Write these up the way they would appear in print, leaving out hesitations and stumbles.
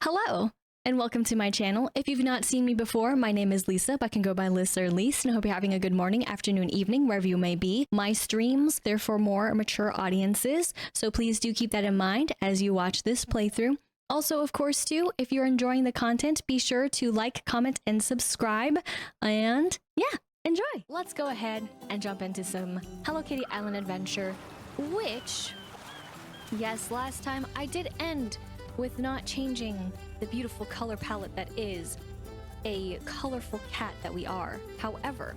Hello, and welcome to my channel. If you've not seen me before, my name is Lisa, but I can go by Liz or Lise, and I hope you're having a good morning, afternoon, evening, wherever you may be. My streams, they're for more mature audiences, so please do keep that in mind as you watch this playthrough. Also, of course, too, if you're enjoying the content, be sure to like, comment, and subscribe, and yeah, enjoy! Let's go ahead and jump into some Hello Kitty Island adventure, which, yes, last time I did end with not changing the beautiful color palette that is a colorful cat that we are. However,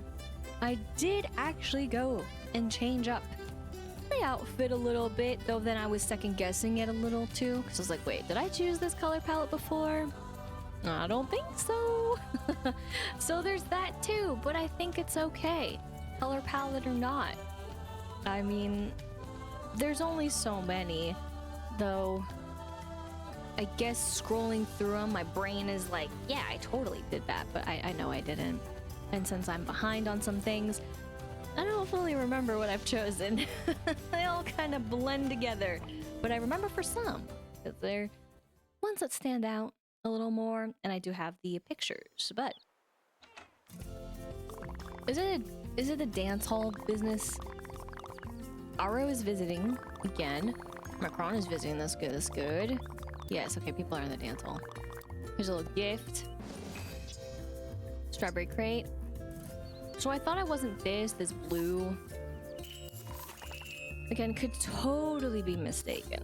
I did actually go and change up the outfit a little bit, though then I was second guessing it a little too, because I was like, wait, did I choose this color palette before? I don't think so. So there's that too, but I think it's okay, color palette or not. I mean, there's only so many, though. I guess scrolling through them, my brain is like, yeah, I totally did that, but I know I didn't. And since I'm behind on some things, I don't fully remember what I've chosen. They all kind of blend together, but I remember for some, because they're ones that stand out a little more, and I do have the pictures, but is it a dance hall business? Aro is visiting again. Macron is visiting. That's good. That's good. Yes, okay, people are in the dance hall. Here's a little gift. Strawberry crate. So I thought I wasn't this blue. Again, could totally be mistaken.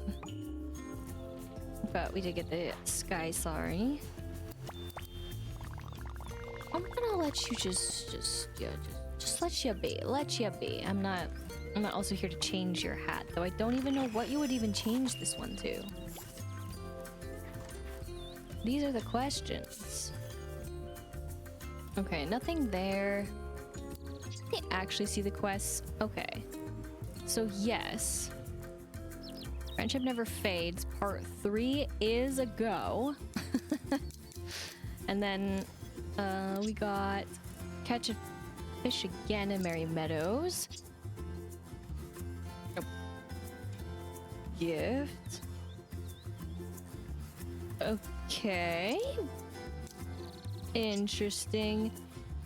But we did get the sky sorry. I'm gonna let you just let you be. Let you be. I'm not also here to change your hat, though I don't even know what you would even change this one to. These are the questions. Okay, nothing there. Can they actually see the quests? Okay. So yes. Friendship Never Fades, part 3 is a go. And then we got Catch a Fish Again in Merry Meadows. Oh. Gift. Okay. Interesting.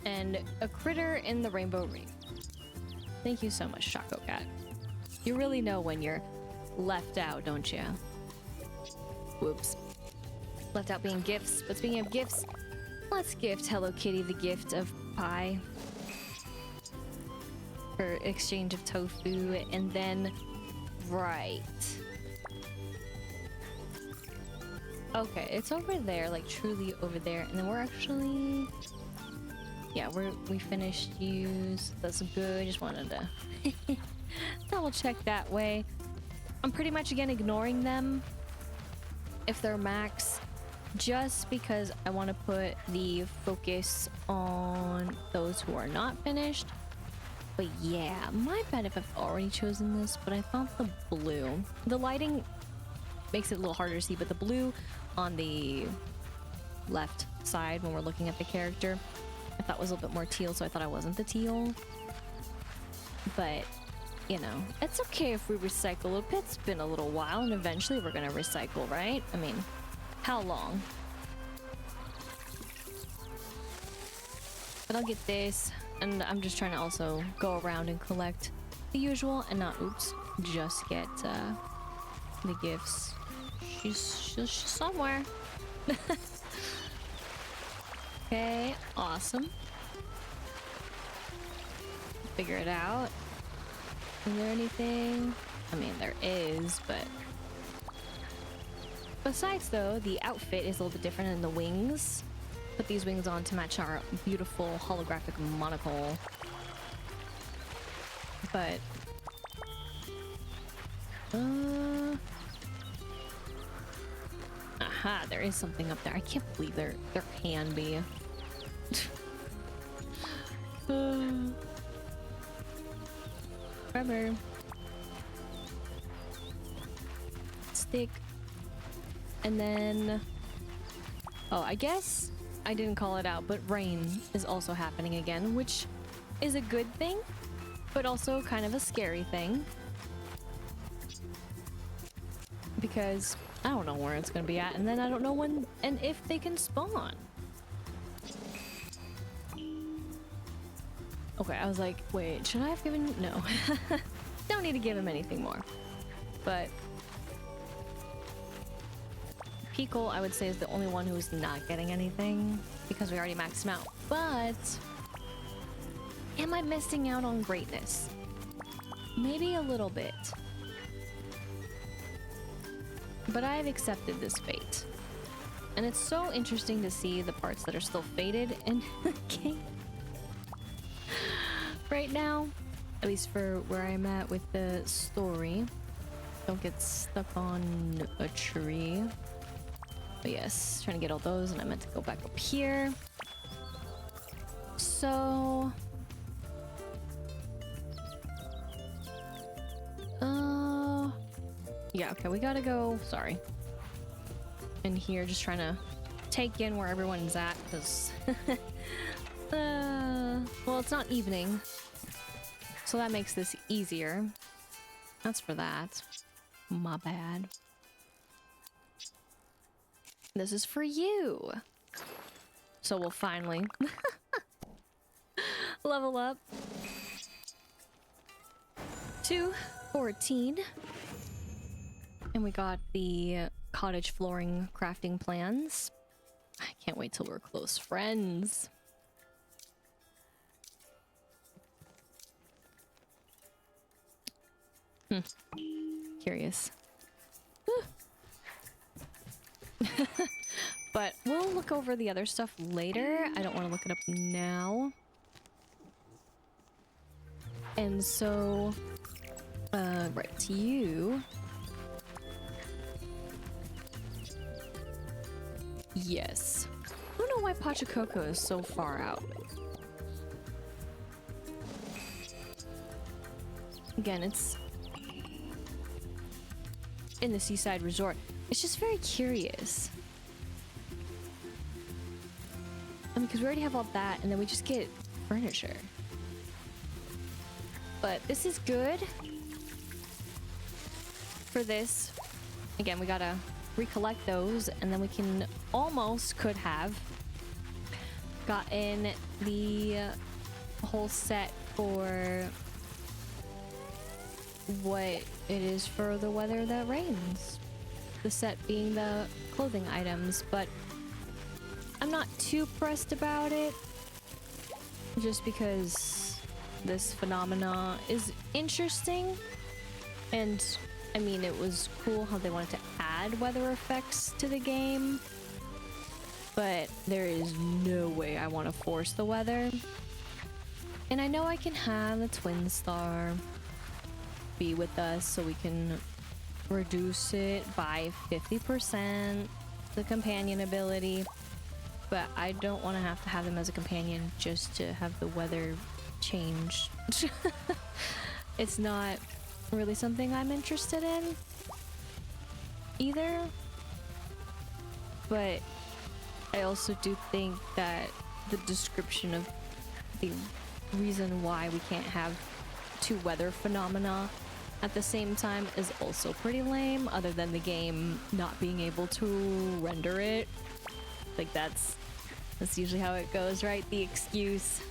And a critter in the rainbow ring. Thank you so much, Choco Cat. You really know when you're left out, don't you? Whoops. Left out being gifts. But speaking of gifts, let's gift Hello Kitty the gift of pie. For exchange of tofu. And then, right. Okay, it's over there, like truly over there, and then we're actually, yeah, we finished use. That's good. Just wanted to double check that way. I'm pretty much again ignoring them if they're max, just because I want to put the focus on those who are not finished. But yeah, my bad if I've already chosen this, but I thought the blue, the lighting makes it a little harder to see, but the blue on the left side when we're looking at the character I thought was a little bit more teal, so I thought I wasn't the teal. But you know, it's okay if we recycle a little bit. It's been a little while, and eventually we're gonna recycle, right? I mean, how long? But I'll get this, and I'm just trying to also go around and collect the usual and not, oops, just get the gifts. She's somewhere. Okay, awesome. Figure it out. Is there anything? I mean, there is, but besides though, the outfit is a little bit different in the wings. Put these wings on to match our beautiful holographic monocle. But aha, there is something up there. I can't believe there can be. Rubber. Stick. And then, oh, I guess I didn't call it out, but rain is also happening again, which is a good thing, but also kind of a scary thing. Because I don't know where it's gonna be at, and then I don't know when and if they can spawn. Okay, I was like, wait, should I have given... No. Don't need to give him anything more. But... Petal, I would say, is the only one who's not getting anything, because we already maxed him out. But... am I missing out on greatness? Maybe a little bit. But I've accepted this fate. And it's so interesting to see the parts that are still faded in the game. Right now, at least for where I'm at with the story. Don't get stuck on a tree. But yes, trying to get all those, and I meant to go back up here. So... yeah, okay, we gotta go, sorry. In here, just trying to take in where everyone's at, because... well, it's not evening. So that makes this easier. That's for that. My bad. This is for you. So we'll finally level up to 14. And we got the cottage flooring crafting plans. I can't wait till we're close friends. Curious. But we'll look over the other stuff later. I don't want to look it up now. And so, right, you. Yes. I don't know why Pachacoco is so far out. Again, it's in the seaside resort. It's just very curious. I mean, because we already have all that, and then we just get furniture. But this is good for this. Again, we gotta recollect those, and then we can could have gotten the whole set for what it is for the weather that rains. The set being the clothing items, but I'm not too pressed about it, just because this phenomena is interesting. And I mean, it was cool how they wanted to add weather effects to the game, but there is no way I want to force the weather. And I know I can have the twin star be with us so we can reduce it by 50%, the companion ability, but I don't want to have them as a companion just to have the weather change. It's not really something I'm interested in either, but I also do think that the description of the reason why we can't have two weather phenomena at the same time is also pretty lame, other than the game not being able to render it. Like that's usually how it goes, right? The excuse.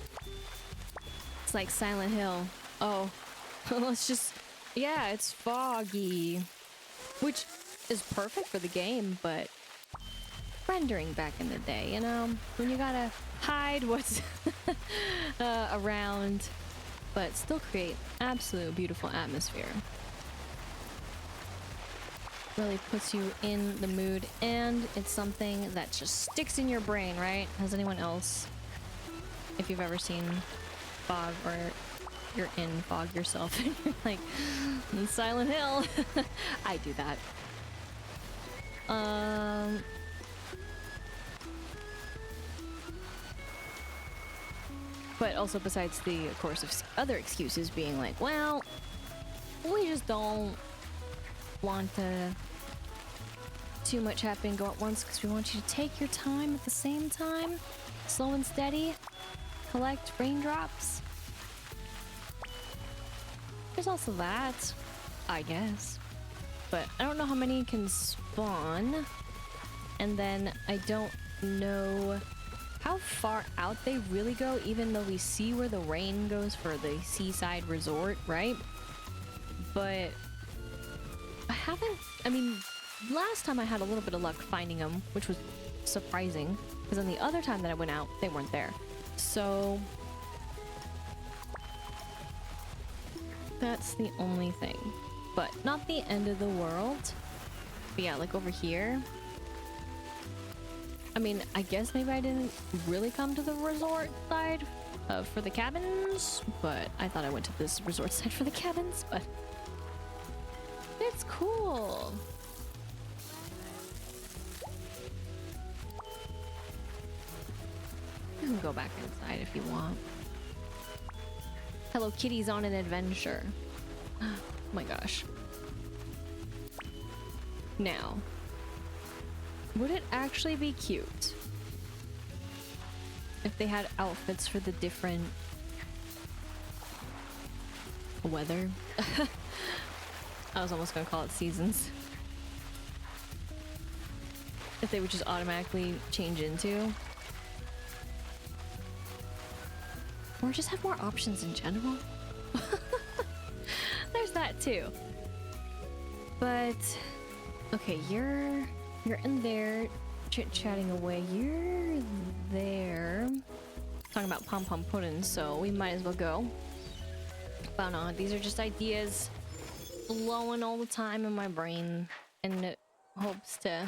It's like Silent Hill. Oh, let's just... yeah, it's foggy. Which is perfect for the game, but rendering back in the day, you know? When you gotta hide what's around, but still create absolute beautiful atmosphere. Really puts you in the mood, and it's something that just sticks in your brain, right? Has anyone else, if you've ever seen fog, or you're in fog yourself and you're like, in Silent Hill. I do that. But also besides the, of course, of other excuses being like, well, we just don't want to too much happen go at once because we want you to take your time at the same time, slow and steady, collect raindrops. There's also that, I guess. but I don't know how many can spawn. And then I don't know how far out they really go, even though we see where the rain goes for the seaside resort, right? But I mean, last time I had a little bit of luck finding them, which was surprising, because on the other time that I went out, they weren't there. So that's the only thing, but not the end of the world. But yeah, like over here, I mean, I guess maybe I didn't really come to the resort side for the cabins, but I thought I went to this resort side for the cabins, but it's cool. You can go back inside if you want. Hello Kitty's on an adventure. Oh my gosh. Now, would it actually be cute if they had outfits for the different weather? I was almost gonna call it seasons. If they would just automatically change into. Or just have more options in general. There's that too. But okay, you're in there chit-chatting away. You're there talking about pom-pom pudding, so we might as well go. But no, these are just ideas flowing all the time in my brain, and it hopes to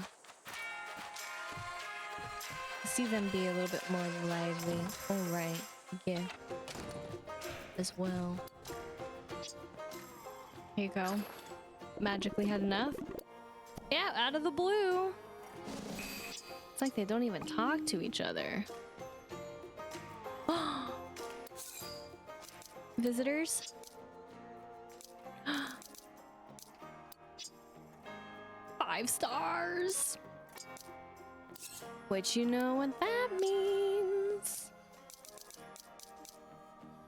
see them be a little bit more lively. All right, yeah, as well. Here you go. Magically had enough. Yeah, out of the blue. It's like they don't even talk to each other. Visitors? 5 stars. Which you know what that means.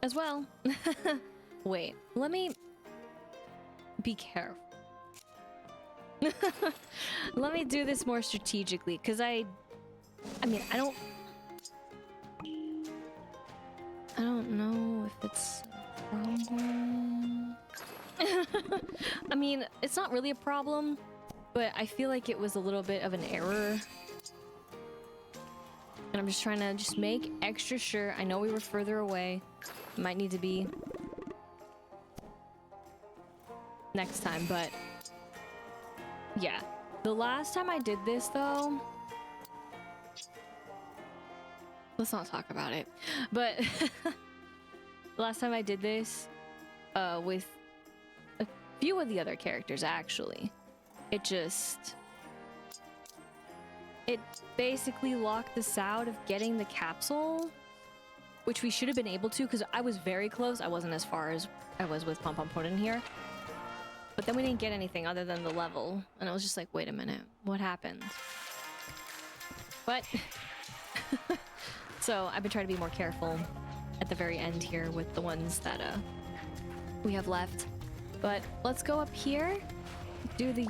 As well. Wait, let me be careful. Let me do this more strategically, because I mean, I don't know if it's a problem. I mean, it's not really a problem, but I feel like it was a little bit of an error. And I'm just trying to just make extra sure. I know we were further away. Might need to be next time, but yeah. The last time I did this, though, let's not talk about it. But the last time I did this with a few of the other characters, actually, it basically locked us out of getting the capsule, which we should have been able to, because I was very close. I wasn't as far as I was with Pom Pom Puddin' here. But then we didn't get anything other than the level. And I was just like, wait a minute, what happened? But so I've been trying to be more careful at the very end here with the ones that we have left. But let's go up here, do the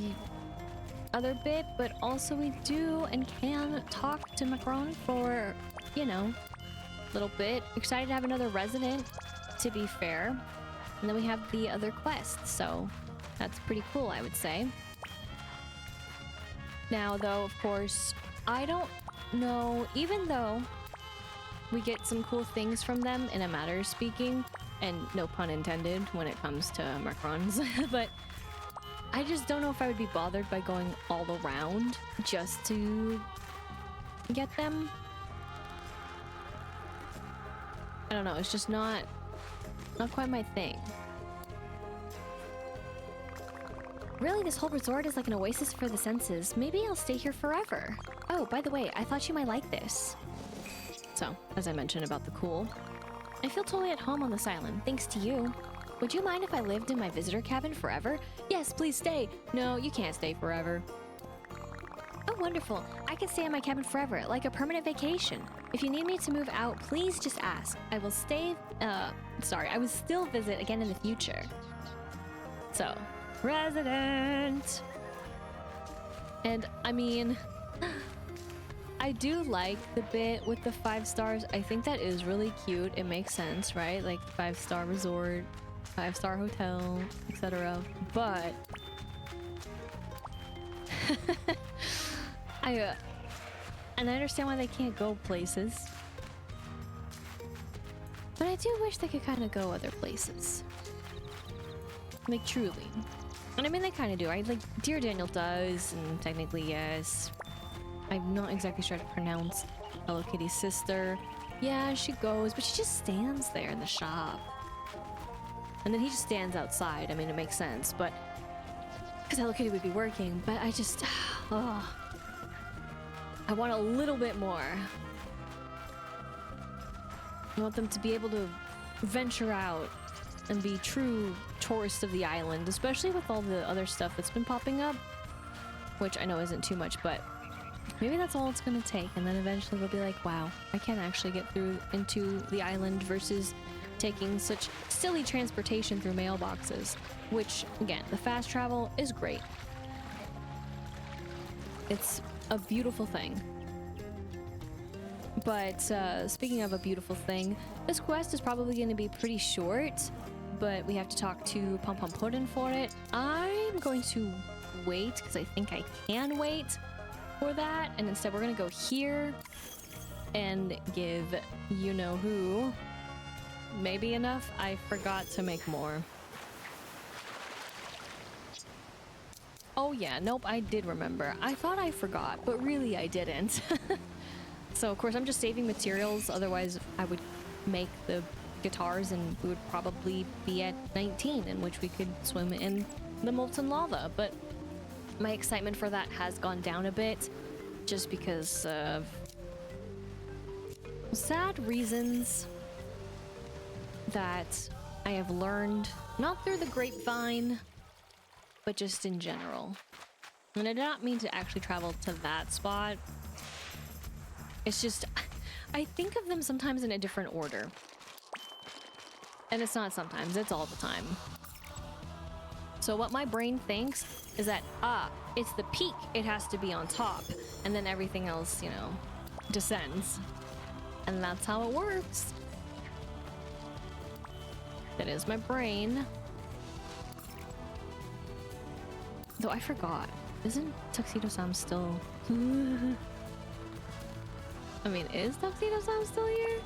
other bit, but also we do and can talk to Macron for, you know, a little bit. Excited to have another resident, to be fair. And then we have the other quests, so that's pretty cool, I would say. Now, though, of course, I don't know, even though we get some cool things from them in a matter of speaking, and no pun intended when it comes to Macrons, but I just don't know if I would be bothered by going all around just to get them. I don't know, it's just not quite my thing. Really, this whole resort is like an oasis for the senses. Maybe I'll stay here forever. Oh, by the way, I thought you might like this. So, as I mentioned about the cool, I feel totally at home on this island, thanks to you. Would you mind if I lived in my visitor cabin forever? Yes, please stay. No, you can't stay forever. Oh, wonderful. I can stay in my cabin forever, like a permanent vacation. If you need me to move out, please just ask. I will I will still visit again in the future. So, resident. And I mean, I do like the bit with the 5 stars. I think that is really cute. It makes sense, right? Like 5-star resort, 5-star hotel, etc. But and I understand why they can't go places. But I do wish they could kind of go other places. Like, truly. And I mean, they kind of do, right? Like, Dear Daniel does, and technically, yes. I'm not exactly sure how to pronounce Hello Kitty's sister. Yeah, she goes, but she just stands there in the shop. And then he just stands outside. I mean, it makes sense, but... because Hello Kitty would be working, but I just... oh, I want a little bit more. I want them to be able to venture out and be true tourists of the island, especially with all the other stuff that's been popping up, which I know isn't too much, but maybe that's all it's gonna take, and then eventually we'll be like, wow, I can actually get through into the island versus taking such silly transportation through mailboxes, which, again, the fast travel is great. It's a beautiful thing. But speaking of a beautiful thing, this quest is probably going to be pretty short, but we have to talk to Pom Pom Puddin' for it. I'm going to wait because I think I can wait for that, and instead we're going to go here and give you know who maybe enough. I forgot to make more. Oh yeah, nope, I did remember. I thought I forgot, but really I didn't. So of course I'm just saving materials, otherwise I would make the guitars and we would probably be at 19, in which we could swim in the molten lava. But my excitement for that has gone down a bit, just because of sad reasons that I have learned, not through the grapevine, but just in general. And I did not mean to actually travel to that spot. It's just, I think of them sometimes in a different order. And it's not sometimes, it's all the time. So what my brain thinks is that, it's the peak, it has to be on top. And then everything else, you know, descends. And that's how it works. That is my brain. Though I forgot, isn't Tuxedo Sam still... I mean, is Tuxedo Sam still here?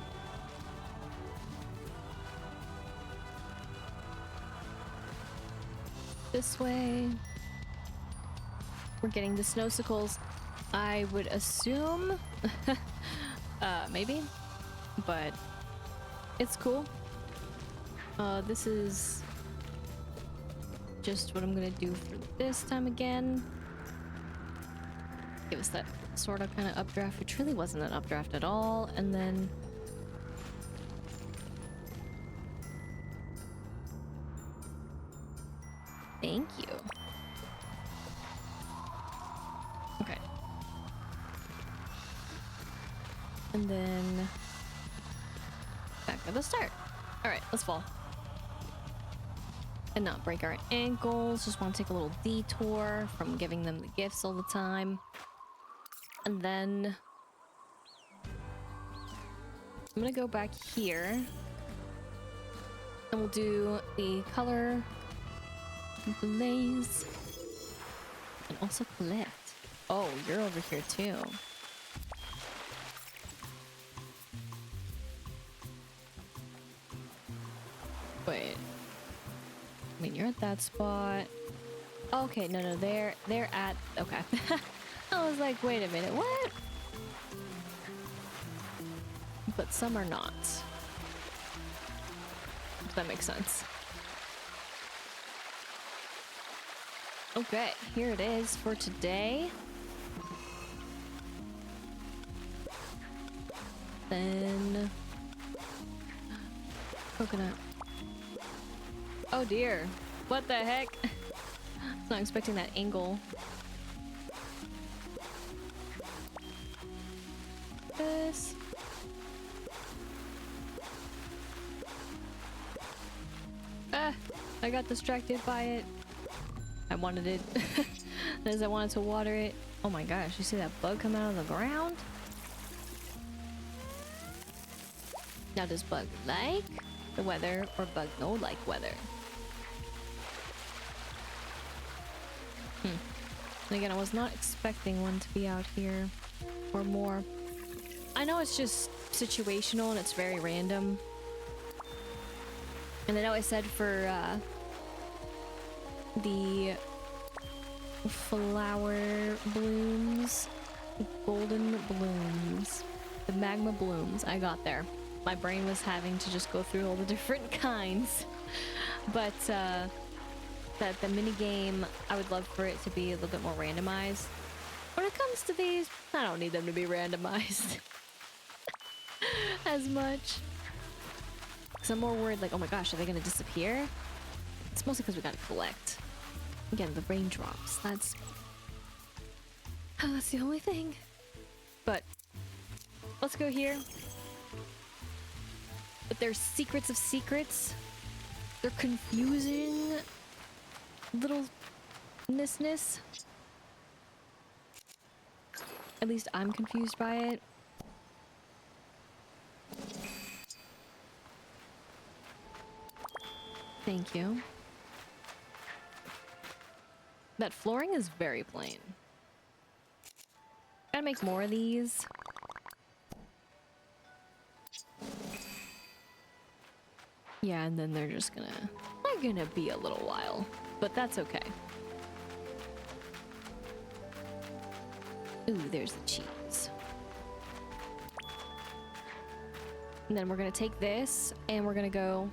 This way. We're getting the snowsicles. I would assume... maybe? But it's cool. This is just what I'm gonna do for this time again. Give us that sort of kind of updraft, which really wasn't an updraft at all, and then thank you. Okay. And then back at the start. All right, let's fall. And not break our ankles. Just want to take a little detour from giving them the gifts all the time. And then I'm gonna go back here and we'll do the color blaze and also collect. Oh, you're over here too. Wait. I mean, you're at that spot. Okay, no, they're at... Okay. I was like, wait a minute, what? But some are not. If that makes sense. Okay, here it is for today. Then... coconut. Oh dear. What the heck? I was not expecting that angle. This. I got distracted by it. I wanted it. As I wanted to water it. Oh my gosh, you see that bug come out of the ground? Now does bug like the weather or bug no like weather? And again, I was not expecting one to be out here or more. I know it's just situational and it's very random. And I know I said for the flower blooms, the golden blooms, the magma blooms, I got there. My brain was having to just go through all the different kinds. But that the mini game, I would love for it to be a little bit more randomized. When it comes to these, I don't need them to be randomized as much. Because I'm more worried, like, oh my gosh, are they going to disappear? It's mostly because we got to collect. Again, the raindrops. That's the only thing. But let's go here. But there's secrets of secrets. They're confusing little ness. At least I'm confused by it. Thank you. That flooring is very plain. Gotta make more of these. Yeah, and then they're gonna be a little while, but that's okay. Ooh, there's the cheese. And then we're gonna take this and we're gonna go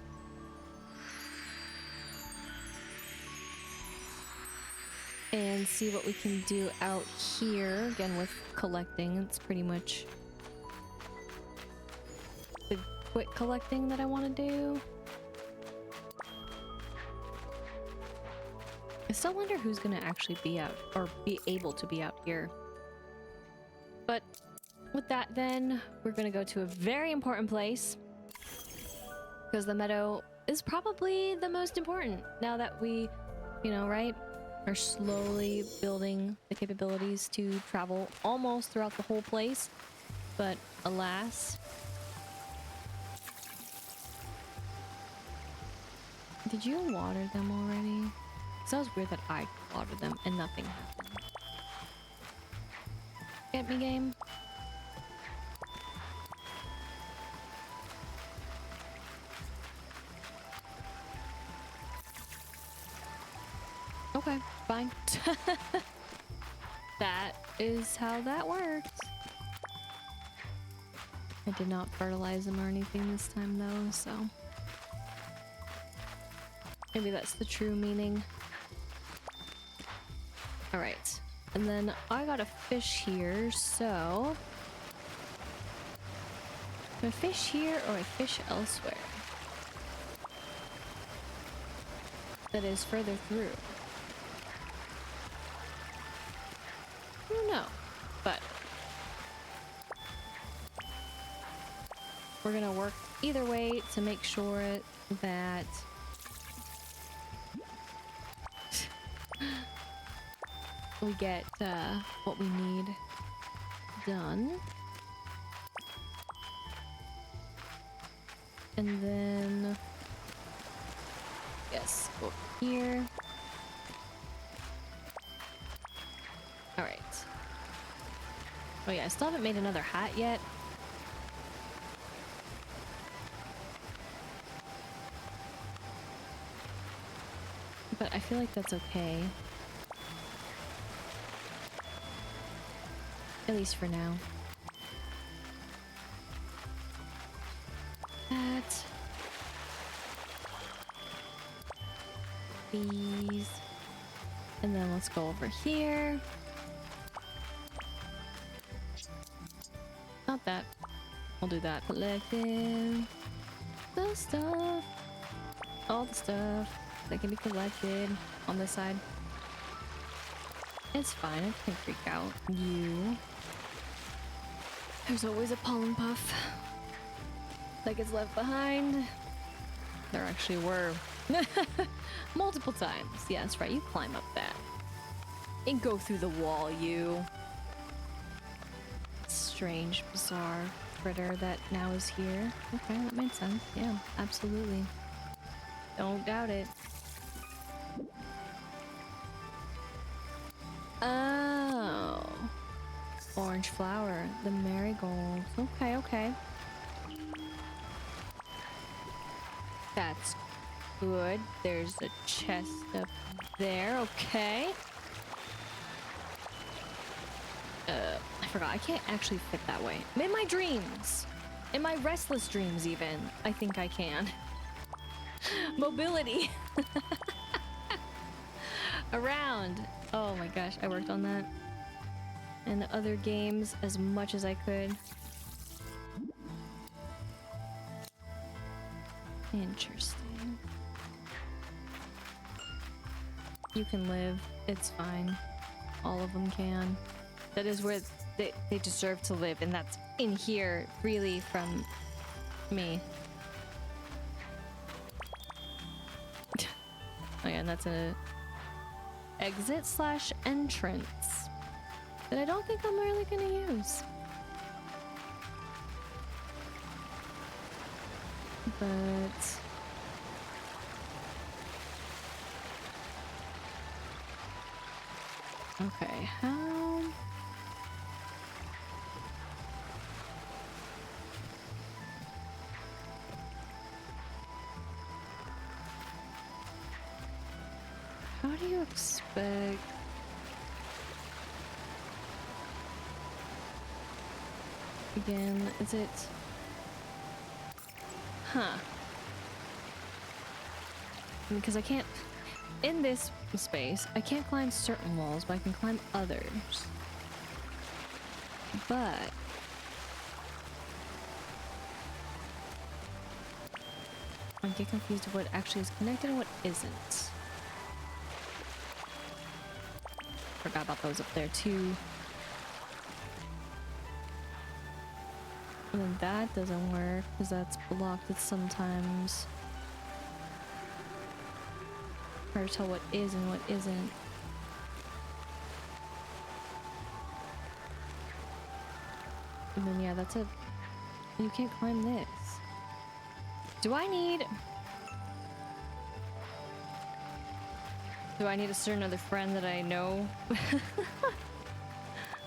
and see what we can do out here. Again, with collecting, it's pretty much the quick collecting that I want to do. I still wonder who's gonna actually be out or be able to be out here. But with that, then we're gonna go to a very important place because the meadow is probably the most important now that we, you know, right, are slowly building the capabilities to travel almost throughout the whole place. But alas, did you water them already? Because that was weird that I watered them and nothing happened. Get me, game? Okay, fine. That is how that works. I did not fertilize them or anything this time though, so maybe that's the true meaning. All right, and then I got a fish here, so a fish here or a fish elsewhere that is further through. I don't know, but we're gonna work either way to make sure that we get what we need done. And then, yes, over here. All right. Oh yeah, I still haven't made another hat yet. But I feel like that's okay. At least for now. That. These. And then let's go over here. Not that. I'll do that. Collecting the stuff. All the stuff that can be collected on this side. It's fine. I can't freak out. You. There's always a pollen puff that gets left behind. There actually were. Multiple times. Yeah, that's right. You climb up that. And go through the wall, you. strange, bizarre critter that now is here. Okay, that makes sense. Yeah, absolutely. Don't doubt it. Oh. Orange flower. The marigold. Okay, okay. That's good. There's a chest up there. Okay. I forgot. I can't actually fit that way. In my dreams. In my restless dreams even. I think I can. Mobility. Around. Oh my gosh. I worked on that. And the other games as much as I could. Interesting. You can live. It's fine. All of them can. That is where they deserve to live, and that's in here, really, from me. Oh yeah, and that's an exit slash entrance that I don't think I'm really gonna use. But okay, how do you expect again, is it because I can't in this space I can't climb certain walls, but I can climb others. But I get confused of what actually is connected and what isn't. Forgot about those up there too. And then that doesn't work because that's blocked at sometimes. Hard to tell what is and what isn't. And then yeah, that's it. You can't climb this. Do I need a certain other friend that I know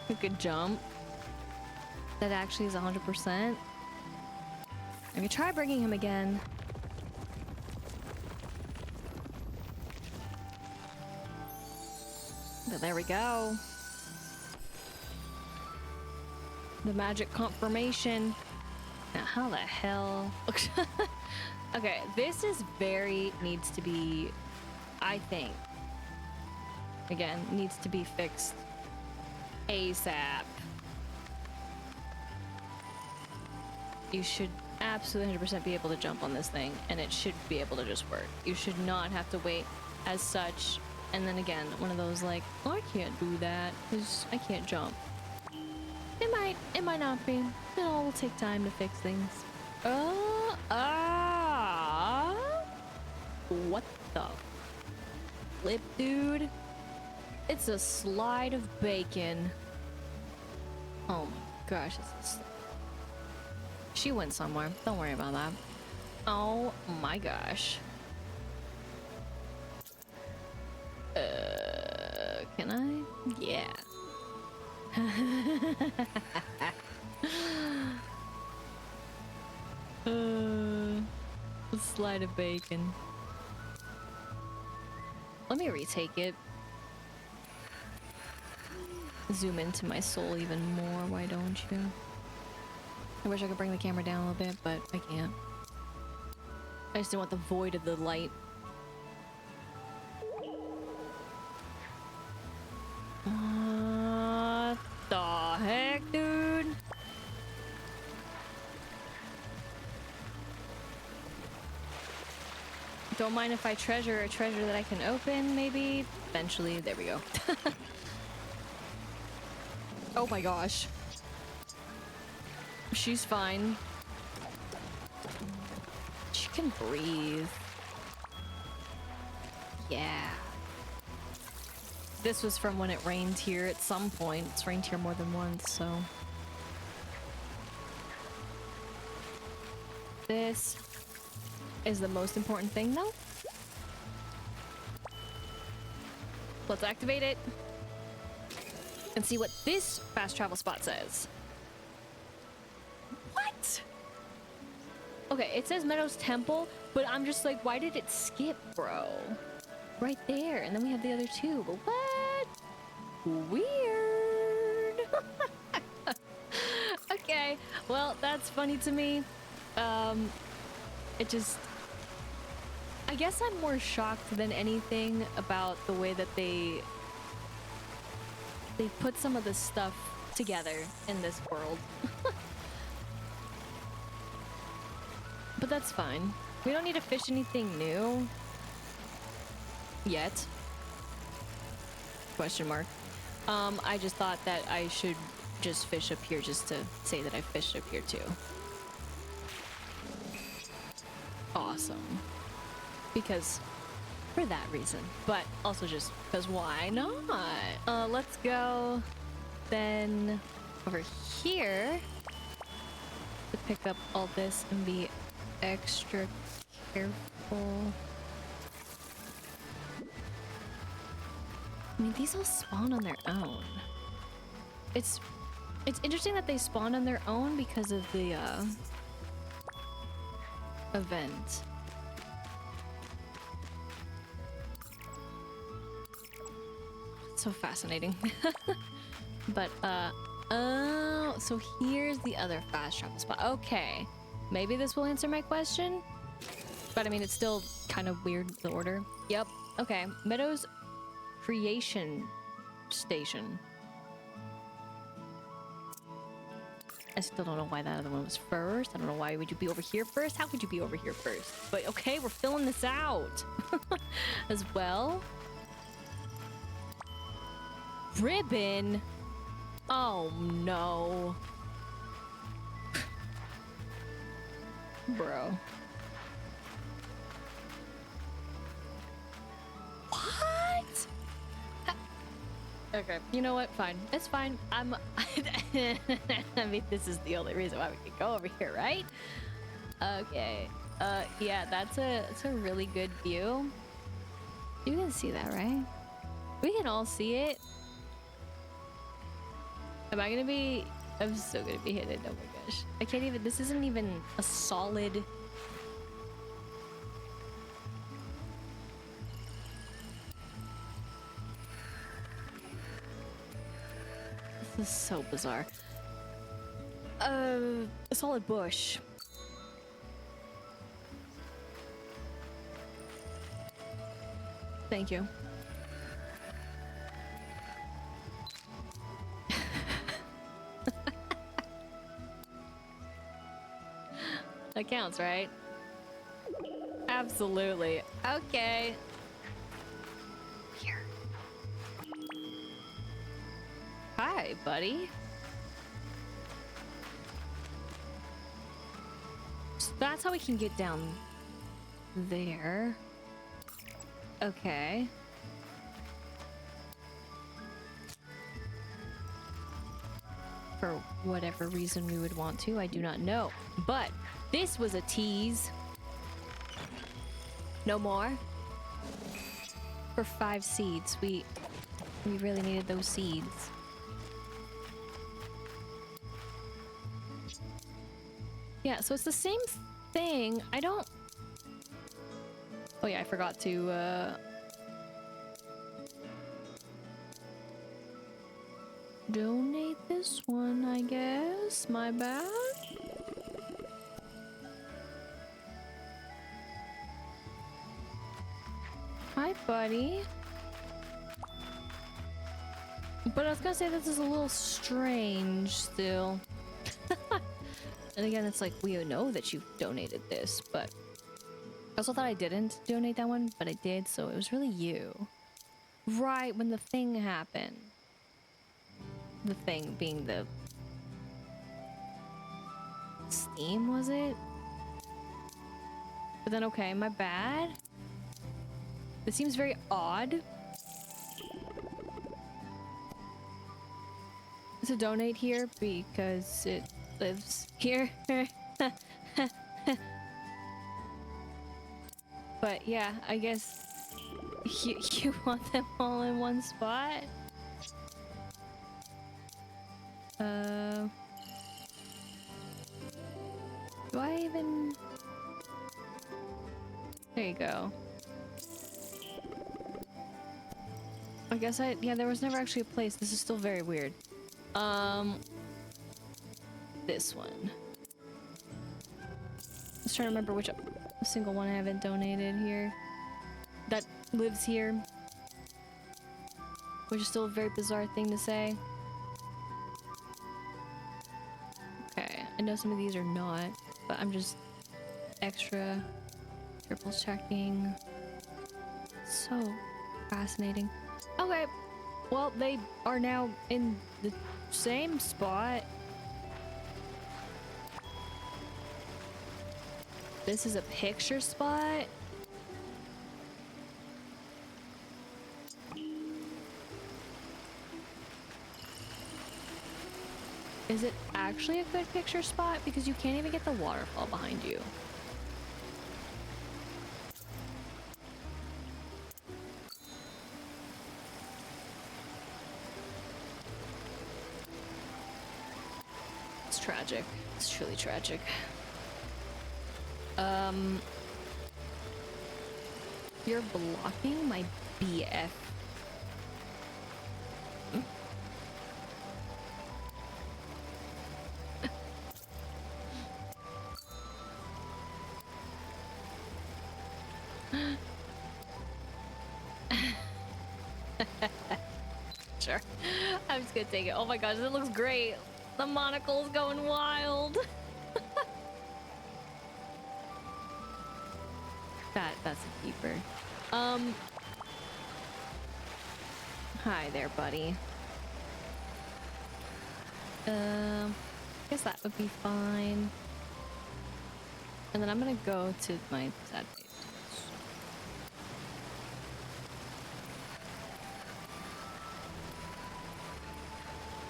who could jump? That actually is 100%. I could try bringing him again. But there we go. The magic confirmation. Now, how the hell? Okay, this is needs to be, I think, again, needs to be fixed ASAP. You should absolutely 100% be able to jump on this thing, and it should be able to just work. You should not have to wait as such. And then again, one of those like, oh, I can't do that because I can't jump. It might not be. It all will take time to fix things. What the flip, dude? It's a slide of bacon. Oh my gosh, she went somewhere. Don't worry about that. Oh my gosh. Can I? Yeah. A slide of bacon. Let me retake it. Zoom into my soul even more, why don't you? I wish I could bring the camera down a little bit, but I can't. I just don't want the void of the light. What the heck, dude? Don't mind if I treasure a treasure that I can open, maybe? Eventually, there we go. Oh my gosh. She's fine. She can breathe. Yeah. This was from when it rained here at some point. It's rained here more than once, so. This is the most important thing, though. Let's activate it and see what this fast travel spot says. What? Okay, it says Meadow's Temple, but I'm just like, why did it skip, bro? Right there, and then we have the other two, but what? Weird. Okay, well, that's funny to me. It just... I guess I'm more shocked than anything about the way that they put some of this stuff together in this world. But that's fine. We don't need to fish anything new. Yet. Question mark. I just thought that I should just fish up here just to say that I fished up here too. Awesome. Because for that reason, but also just because why not? Let's go then over here to pick up all this and be extra careful. I mean, these all spawn on their own. It's interesting that they spawn on their own because of the event. So fascinating. But oh, so here's the other fast travel spot. Okay, maybe this will answer my question, but I mean, it's still kind of weird, the order. Yep. Okay, Meadow's creation station. I still don't know why that other one was first. I don't know why would you be over here first. How could you be over here first? But okay, we're filling this out as well. Ribbon. Oh no. Bro. What? Okay, you know what? Fine. It's fine. I mean, this is the only reason why we can go over here, right? Okay. Yeah, that's a really good view. You can see that, right? We can all see it. Am I gonna be... I'm so gonna be hidden. Oh my gosh. I can't even... This isn't even a solid... This is so bizarre. A solid bush. Thank you. That counts, right? Absolutely. Okay. Here. Hi, buddy. So that's how we can get down there. Okay. For whatever reason we would want to, I do not know. But this was a tease. No more. For 5 seeds. We really needed those seeds. Yeah, so it's the same thing. I don't... Oh yeah, I forgot to donate this one, I guess. My bad. Hi, buddy. But I was gonna say this is a little strange still. And again, it's like, we know that you donated this, but I also thought I didn't donate that one, but I did, so it was really you. Right, when the thing happened. The thing being the... Steam, was it? But then, okay, my bad. This seems very odd. To donate here because it lives here. But yeah, I guess you want them all in one spot? Do I even... There you go. I guess yeah, there was never actually a place. This is still very weird. This one. I was trying to remember which single one I haven't donated here. That lives here. Which is still a very bizarre thing to say. Okay, I know some of these are not, but I'm just extra triple checking. So fascinating. Okay, well, they are now in the same spot. This is a picture spot. Is it actually a good picture spot? Because you can't even get the waterfall behind you. It's tragic. It's truly tragic. You're blocking my BF. Sure. I'm just gonna take it. Oh my gosh, it looks great. The monocle's going wild. That's a keeper. Hi there, buddy. Guess that would be fine. And then I'm gonna go to my sad face.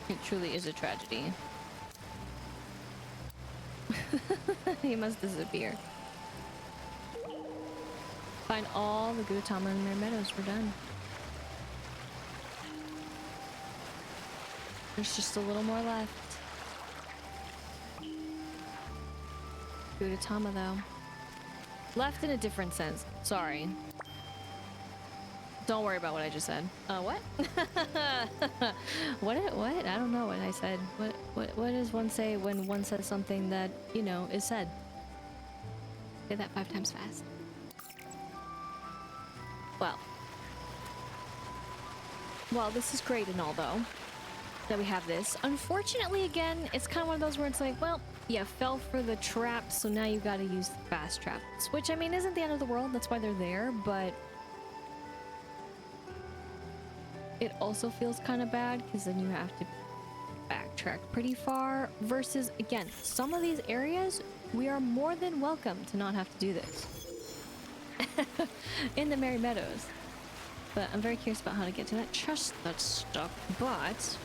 It truly is a tragedy. He must disappear. Find all the Gudetama and Merry Meadows. We're done. There's just a little more left. Gudetama, though. Left in a different sense. Sorry. Don't worry about what I just said. What? What? I don't know what I said. What does one say when one says something that, you know, is said? Say that 5 times fast. Well, this is great and all, though, that we have this. Unfortunately, again, it's kind of one of those where it's like, well, you fell for the trap, so now you gotta use the fast traps. Which, I mean, isn't the end of the world. That's why they're there, but it also feels kind of bad, because then you have to backtrack pretty far. Versus, again, some of these areas, we are more than welcome to not have to do this. In the Merry Meadows. But I'm very curious about how to get to that chest that's stuck, but...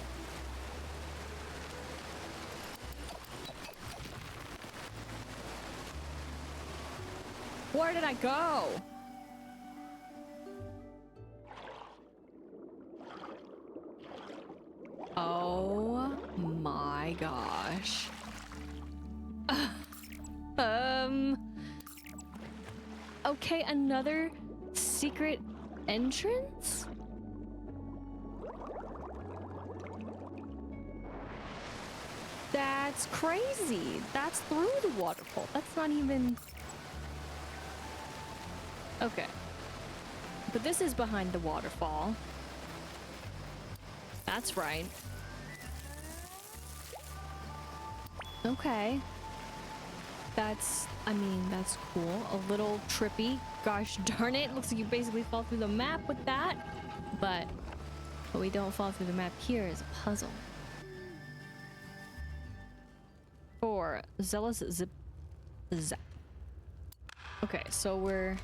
Where did I go? Oh my gosh. Okay, another secret entrance? That's crazy. That's through the waterfall. That's not even... Okay. But this is behind the waterfall. That's right. Okay. That's, I mean, that's cool. A little trippy. Gosh darn it. Looks like you basically fall through the map with that. But we don't fall through the map here is a puzzle. For Zealous Zap-up. Okay, so we're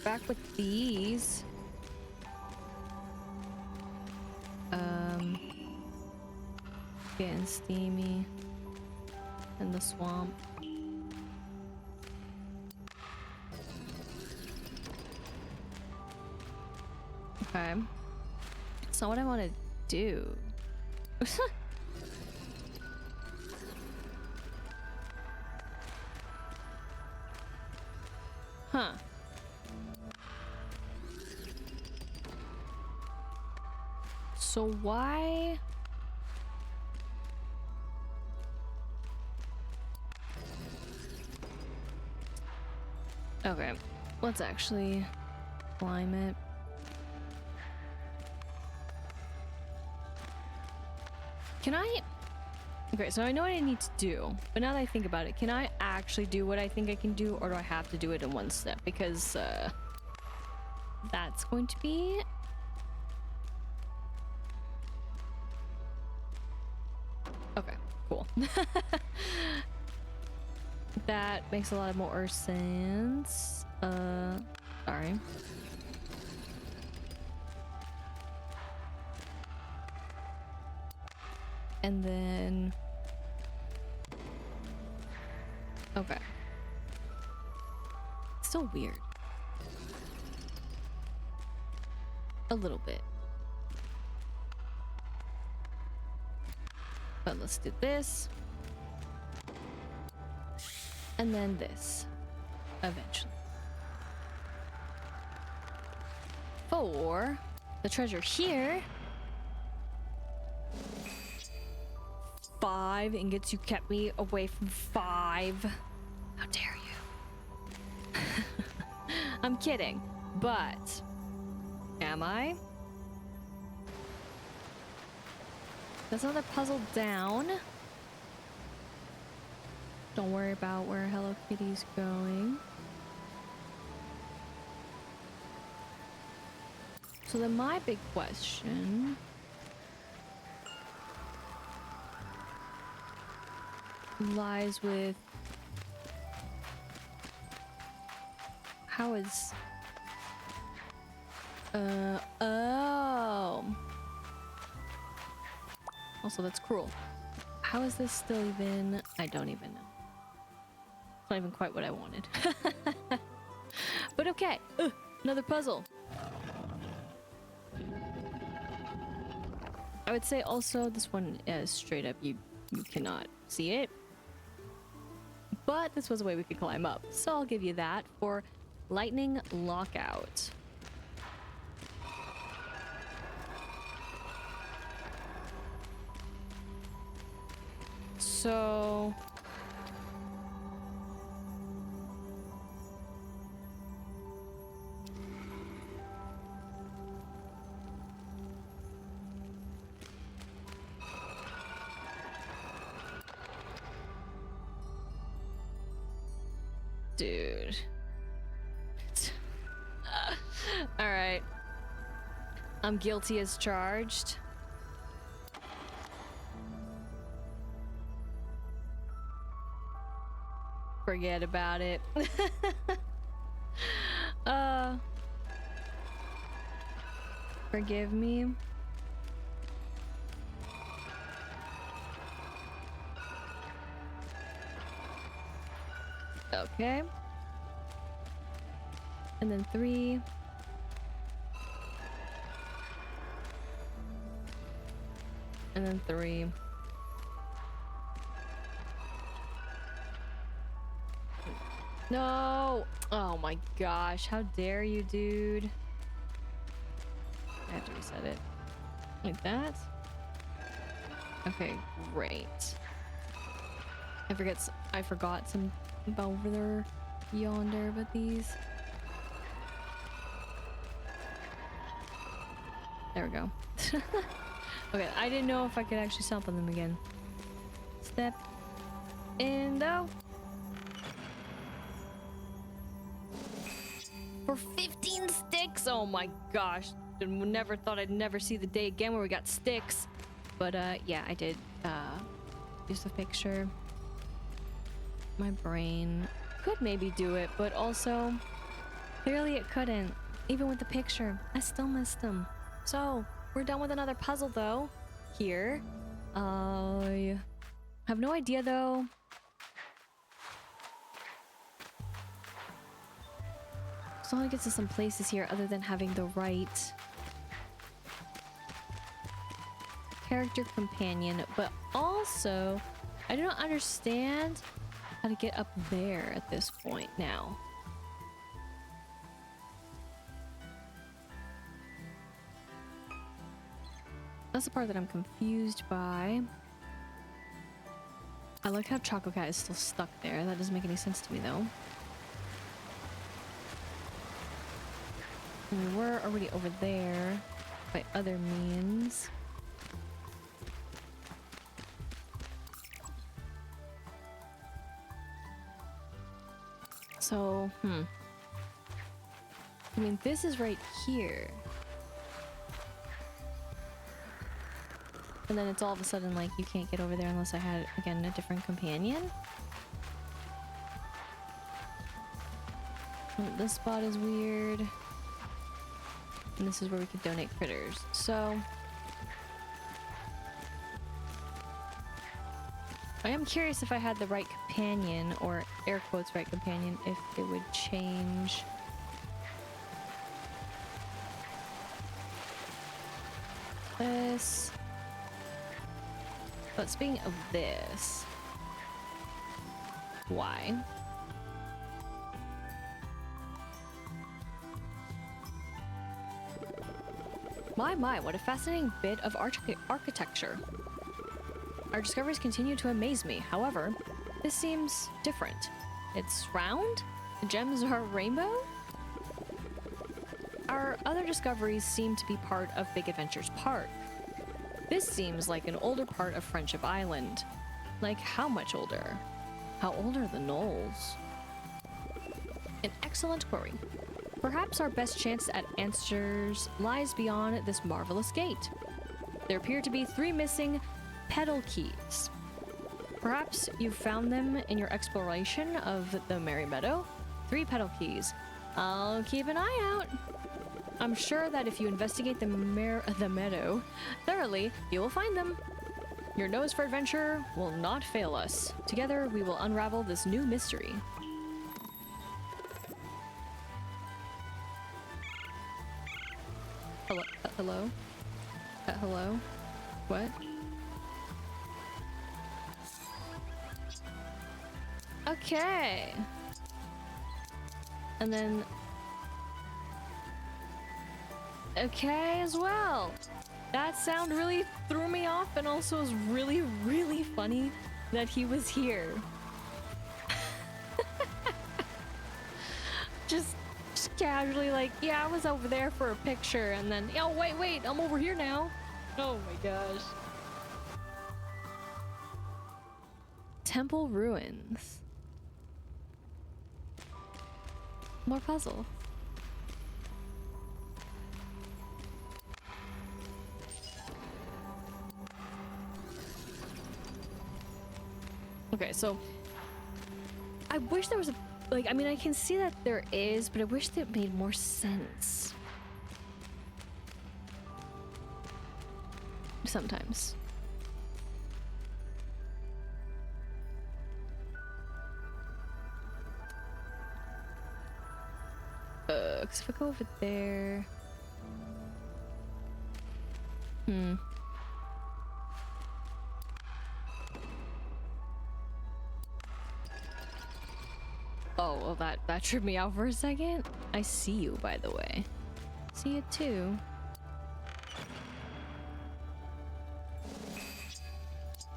back with these. Getting steamy in the swamp. Okay. It's not what I want to do. Huh. So why? Okay, let's actually climb it. Can I? Okay, so I know what I need to do, but now that I think about it, can I actually do what I think I can do, or do I have to do it in one step? Because that's going to be... Okay, cool. That makes a lot more sense. Sorry. And then... Okay. Still weird. A little bit. But let's do this. And then this. Eventually. For the treasure here. 5 ingots. You kept me away from 5. How dare you? I'm kidding. But am I? That's another puzzle down. Don't worry about where Hello Kitty's going. So then my big question lies with how is oh, also that's cruel. How is this still even? I don't even know. It's not even quite what I wanted. But okay. Another puzzle. I would say also this one is straight up you cannot see it. But this was a way we could climb up. So I'll give you that for lightning lockout. So dude. All right. I'm guilty as charged. Forget about it. Forgive me. Okay. And then 3. And then 3. No! Oh my gosh, how dare you, dude. I have to reset it. Like that? Okay, great. I forgot some over there yonder, but these. There we go. Okay, I didn't know if I could actually stomp on them again. Step in though. For 15 sticks! Oh my gosh. Never thought I'd never see the day again where we got sticks. But yeah, I did use the picture. My brain could maybe do it, but also clearly it couldn't. Even with the picture, I still missed them. So we're done with another puzzle though. Here. I have no idea though. So I want to get to some places here other than having the right character companion, but also I do not understand how to get up there at this point now. That's the part that I'm confused by. I like how Choco Cat is still stuck there. That doesn't make any sense to me though. We were already over there by other means. So, I mean, this is right here. And then it's all of a sudden like you can't get over there unless I had, again, a different companion. This spot is weird. And this is where we could donate critters. So I am curious if I had the right companion, or air quotes right companion, if it would change. This. But speaking of this, why? My, what a fascinating bit of architecture. Our discoveries continue to amaze me. However, this seems different. It's round? The gems are rainbow? Our other discoveries seem to be part of Big Adventures Park. This seems like an older part of Friendship Island. Like, how much older? How old are the gnolls? An excellent query. Perhaps our best chance at answers lies beyond this marvelous gate. There appear to be 3 missing Petal keys. Perhaps you found them in your exploration of the Merry Meadow? 3 Petal keys. I'll keep an eye out. I'm sure that if you investigate the Meadow thoroughly, you will find them. Your nose for adventure will not fail us. Together, we will unravel this new mystery. Hello? Hello? Hello? What? Okay. And then... okay as well. That sound really threw me off, and also was really, really funny that he was here. just casually like, yeah, I was over there for a picture, and then, oh, wait, I'm over here now. Oh my gosh. Temple ruins. More puzzle. Okay, so I wish there was a, like, I mean, I can see that there is, but I wish that it made more sense. Sometimes. Cause if I go over there... Oh, well that tripped me out for a second. I see you, by the way. See it too.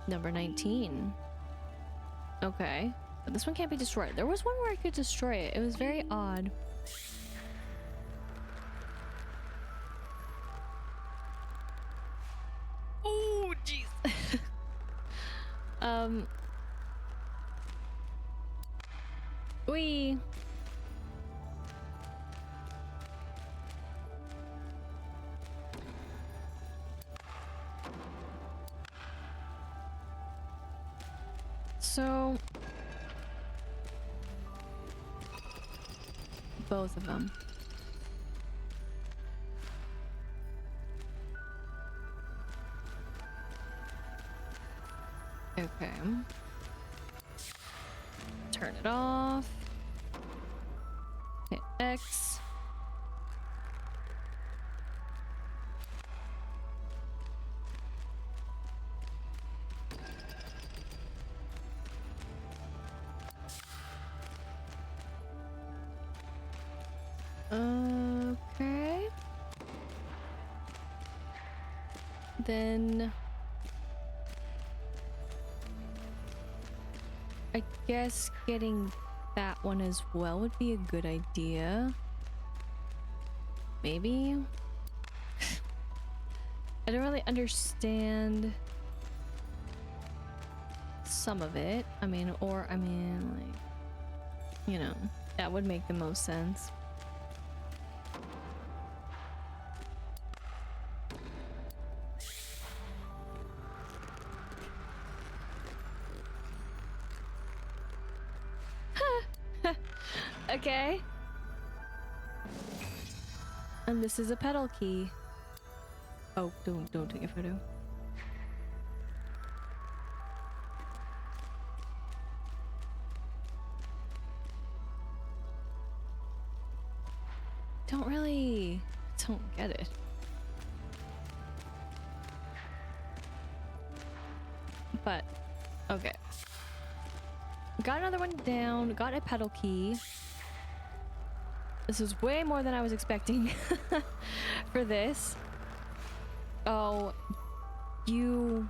Number 19. Okay. But this one can't be destroyed. There was one where I could destroy it. It was very odd. Oh, jeez. Wee. So both of them. Okay. Turn it off. Hit X. Okay. Then I guess getting that one as well would be a good idea. Maybe. I don't really understand some of it. I mean, like, you know, that would make the most sense. Okay. And this is a petal key. Oh, don't take a photo. Don't get it. But okay. Got another one down, got a petal key. This is way more than I was expecting for this. Oh, you...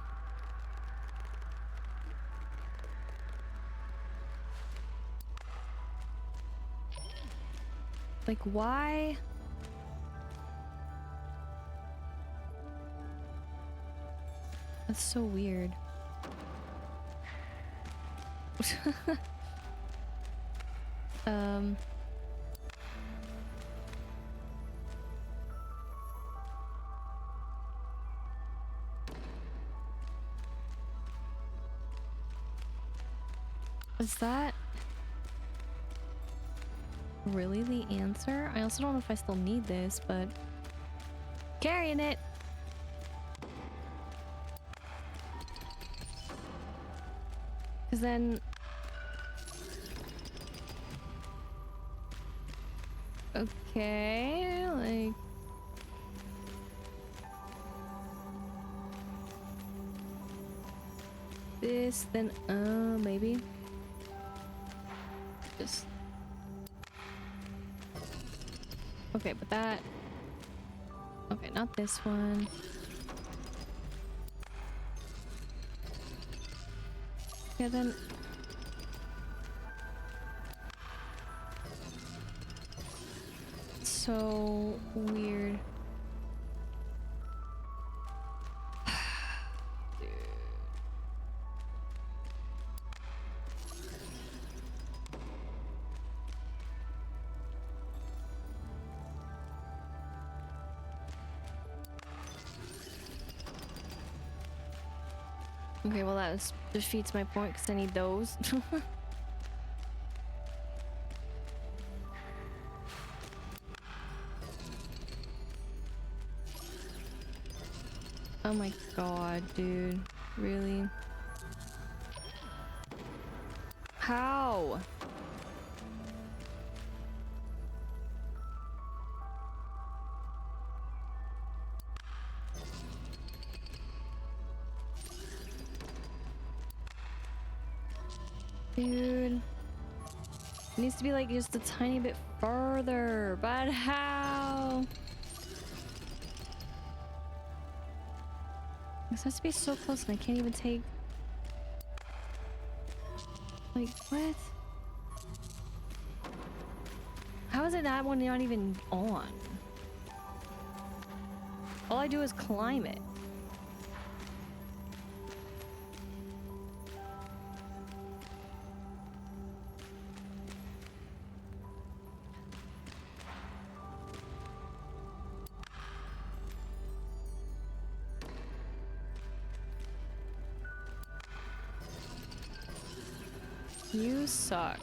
Like, why? That's so weird. Is that really the answer? I also don't know if I still need this, but carrying it. Because then... Okay, like... This, then, maybe. Just... Okay, but that... Okay, not this one. Yeah, then... So weird. Dude. Okay, well that defeats my point because I need those. Oh my god, dude. Really? How? Dude. It needs to be like just a tiny bit further, but how? This has to be so close and I can't even take... Like, what? How is it that one not even on? All I do is climb it. You suck.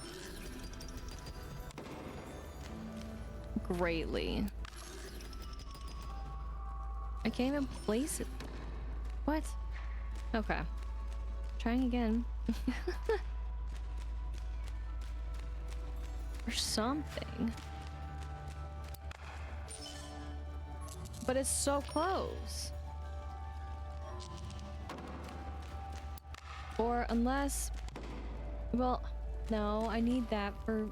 Greatly. I can't even place it. What? Okay. Trying again. Or something. But it's so close. Or unless... Well, no, I need that for...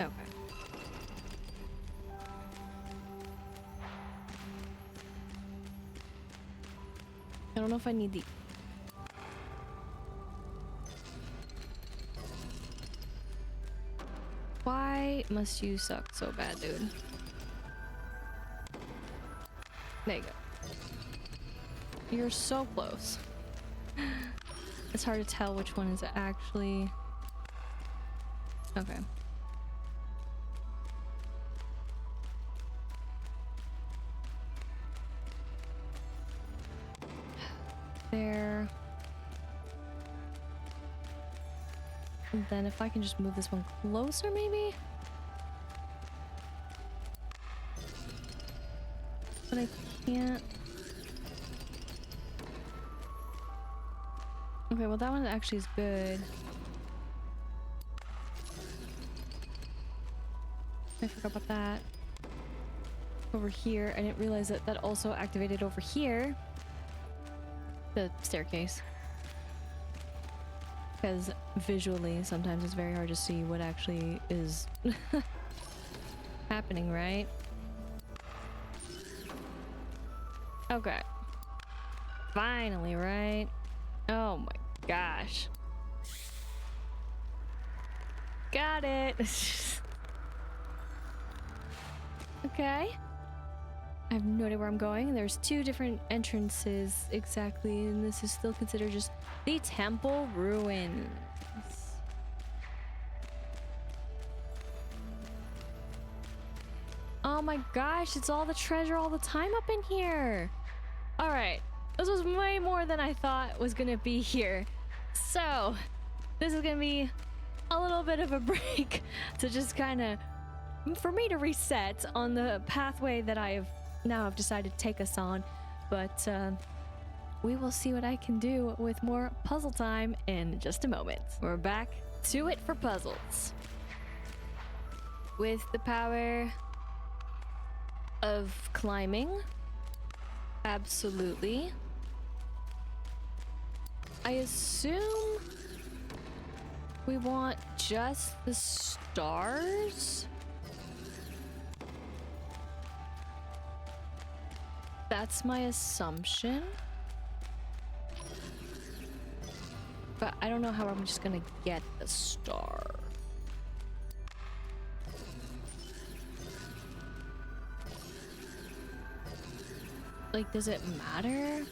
Okay. I don't know if I need the... Why must you suck so bad, dude? There you go. You're so close. It's hard to tell which one is actually... Okay. There. And then if I can just move this one closer, maybe? But I can't. Okay, well that one actually is good. I forgot about that. Over here, I didn't realize that that also activated over here. The staircase. Because visually, sometimes it's very hard to see what actually is happening, right? Okay. Finally, right? Oh my gosh. Got it. Okay. I have no idea where I'm going. There's two different entrances exactly, and this is still considered just the temple ruins. Oh my gosh, it's all the treasure all the time up in here. All right, this was way more than I thought was gonna be here. So this is gonna be a little bit of a break to just kind of, for me to reset on the pathway that I have now have decided to take us on, but we will see what I can do with more puzzle time in just a moment. We're back to it for puzzles. With the power of climbing, absolutely. I assume we want just the stars. That's my assumption. But I don't know how I'm just gonna get the star. Like, does it matter?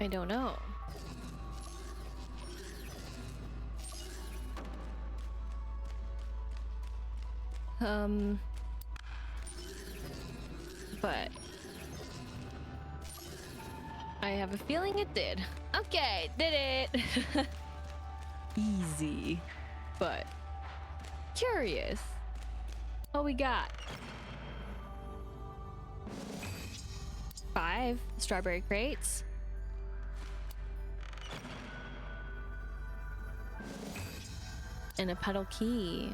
I don't know. But I have a feeling it did. Okay, did it. Easy, but curious. What we got? 5 strawberry crates. And a petal key.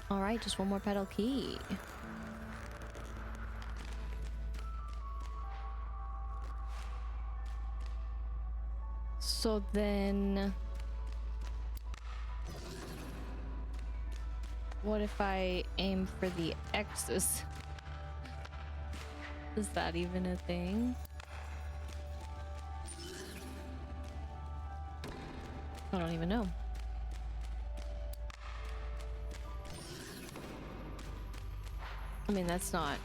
All right, just one more petal key. So then, what if I aim for the X's? Is that even a thing? I don't even know. I mean, that's not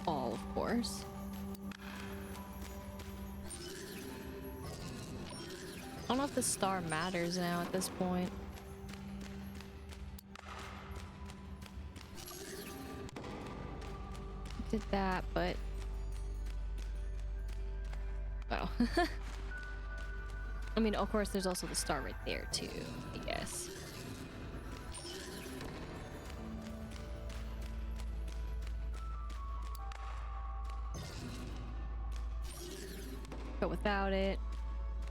all, of course. I don't know if the star matters now at this point. Did that, but oh. I mean, of course, there's also the star right there too, I guess. But without it,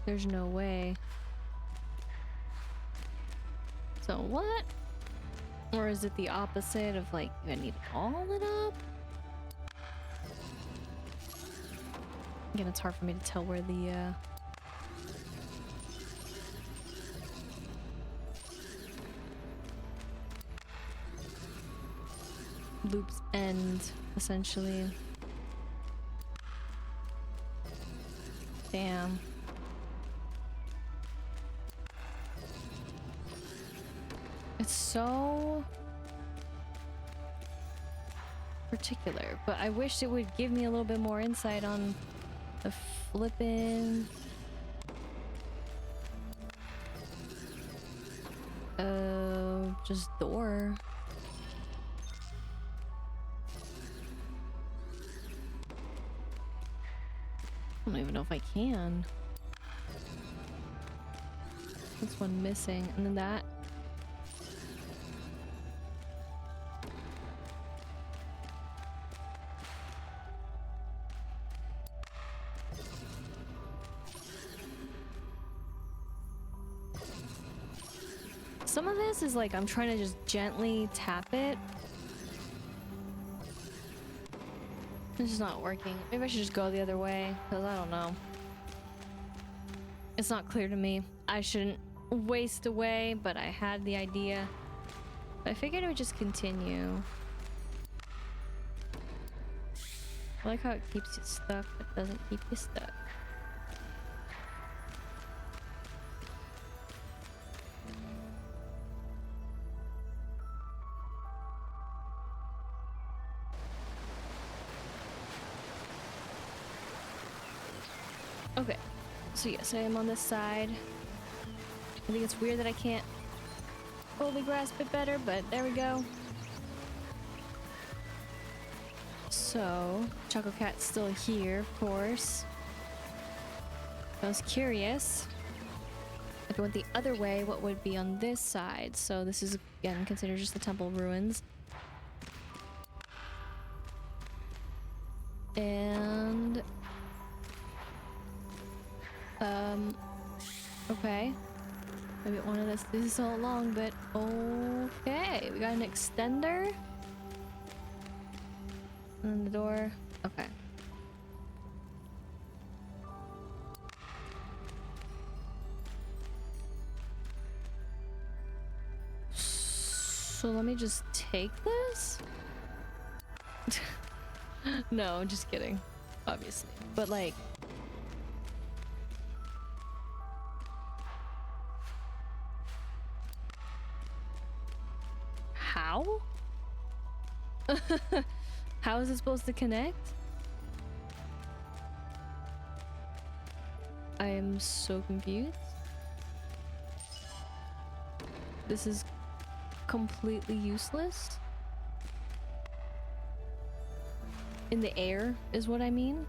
there's no way. So what? Or is it the opposite of, like, you need all it up? Again, it's hard for me to tell where the loop's end, essentially. Damn. It's so particular, but I wish it would give me a little bit more insight on the flippin' just door. I don't even know if I can. That's one missing, and then that. Some of this is like I'm trying to just gently tap it. It's just not working. Maybe I should just go the other way, because I don't know. It's not clear to me. I shouldn't waste away, but I had the idea. I figured it would just continue. I like how it keeps you stuck, but doesn't keep you stuck. Okay, so yes, I am on this side. I think it's weird that I can't fully grasp it better, but there we go. So, Choco Cat's still here, of course. I was curious. If I went the other way, what would be on this side? So this is, again, considered just the temple ruins. And... okay. Maybe one of this is so long, but okay. We got an extender. And then the door. Okay. So let me just take this? No, just kidding. Obviously. But like... how? How is it supposed to connect? I am so confused. This is completely useless. In the air is what I mean.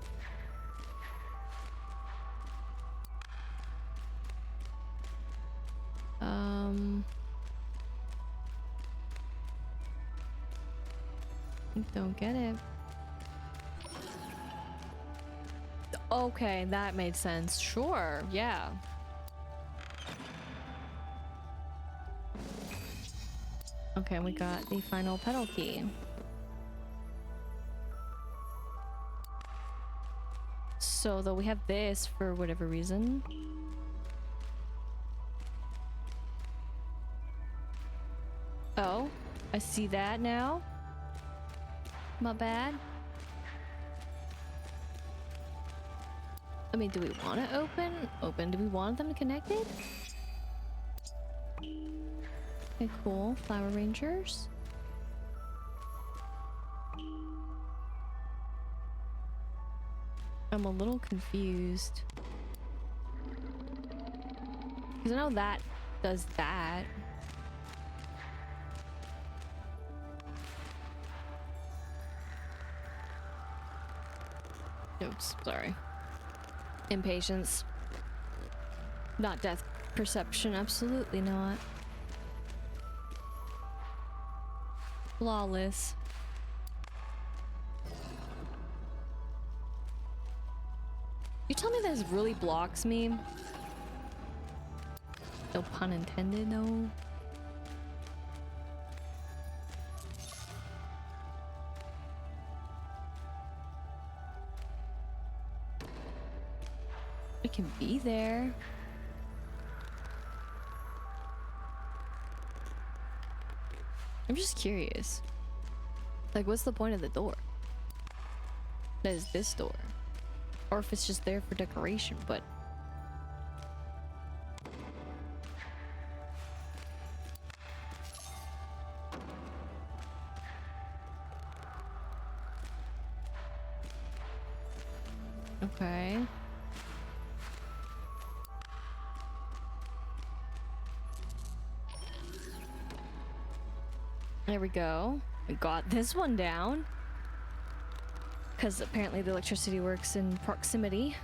Don't get it. Okay, that made sense. Sure, yeah. Okay, we got the final petal key. So, though we have this for whatever reason. Oh, I see that now. Not bad. I mean, do we want to open? Do we want them connected? Okay, cool. Flower Rangers. I'm a little confused. Because I know that does that. Oops, sorry. Impatience. Not depth perception, absolutely not. Flawless. You tell me this really blocks me? No pun intended, no. It can be there. I'm just curious. Like, what's the point of the door? That is this door. Or if it's just there for decoration, but... Okay. There we go. We got this one down. Because apparently the electricity works in proximity.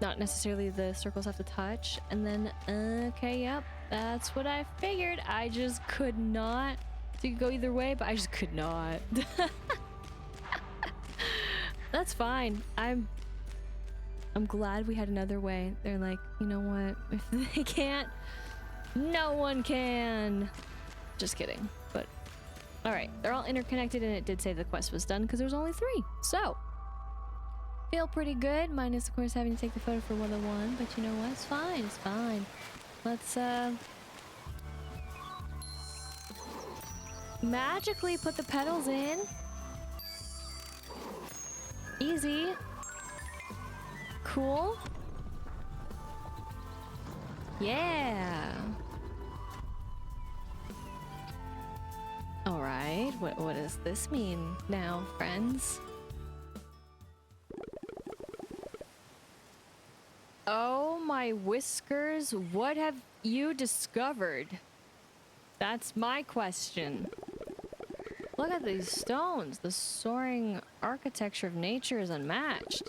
Not necessarily the circles have to touch. And then, okay, yep. That's what I figured. I just could not. So you could go either way, but I just could not. That's fine. I'm glad we had another way. They're like, you know what? If they can't, no one can. Just kidding. But all right, they're all interconnected, and it did say the quest was done because there was only 3. So feel pretty good. Minus, of course, having to take the photo for 101. But you know what? It's fine. It's fine. Let's magically put the petals in. Easy. Cool. Yeah. All right. What does this mean now, friends? Oh my whiskers, what have you discovered? That's my question. Look at these stones. The soaring architecture of nature is unmatched.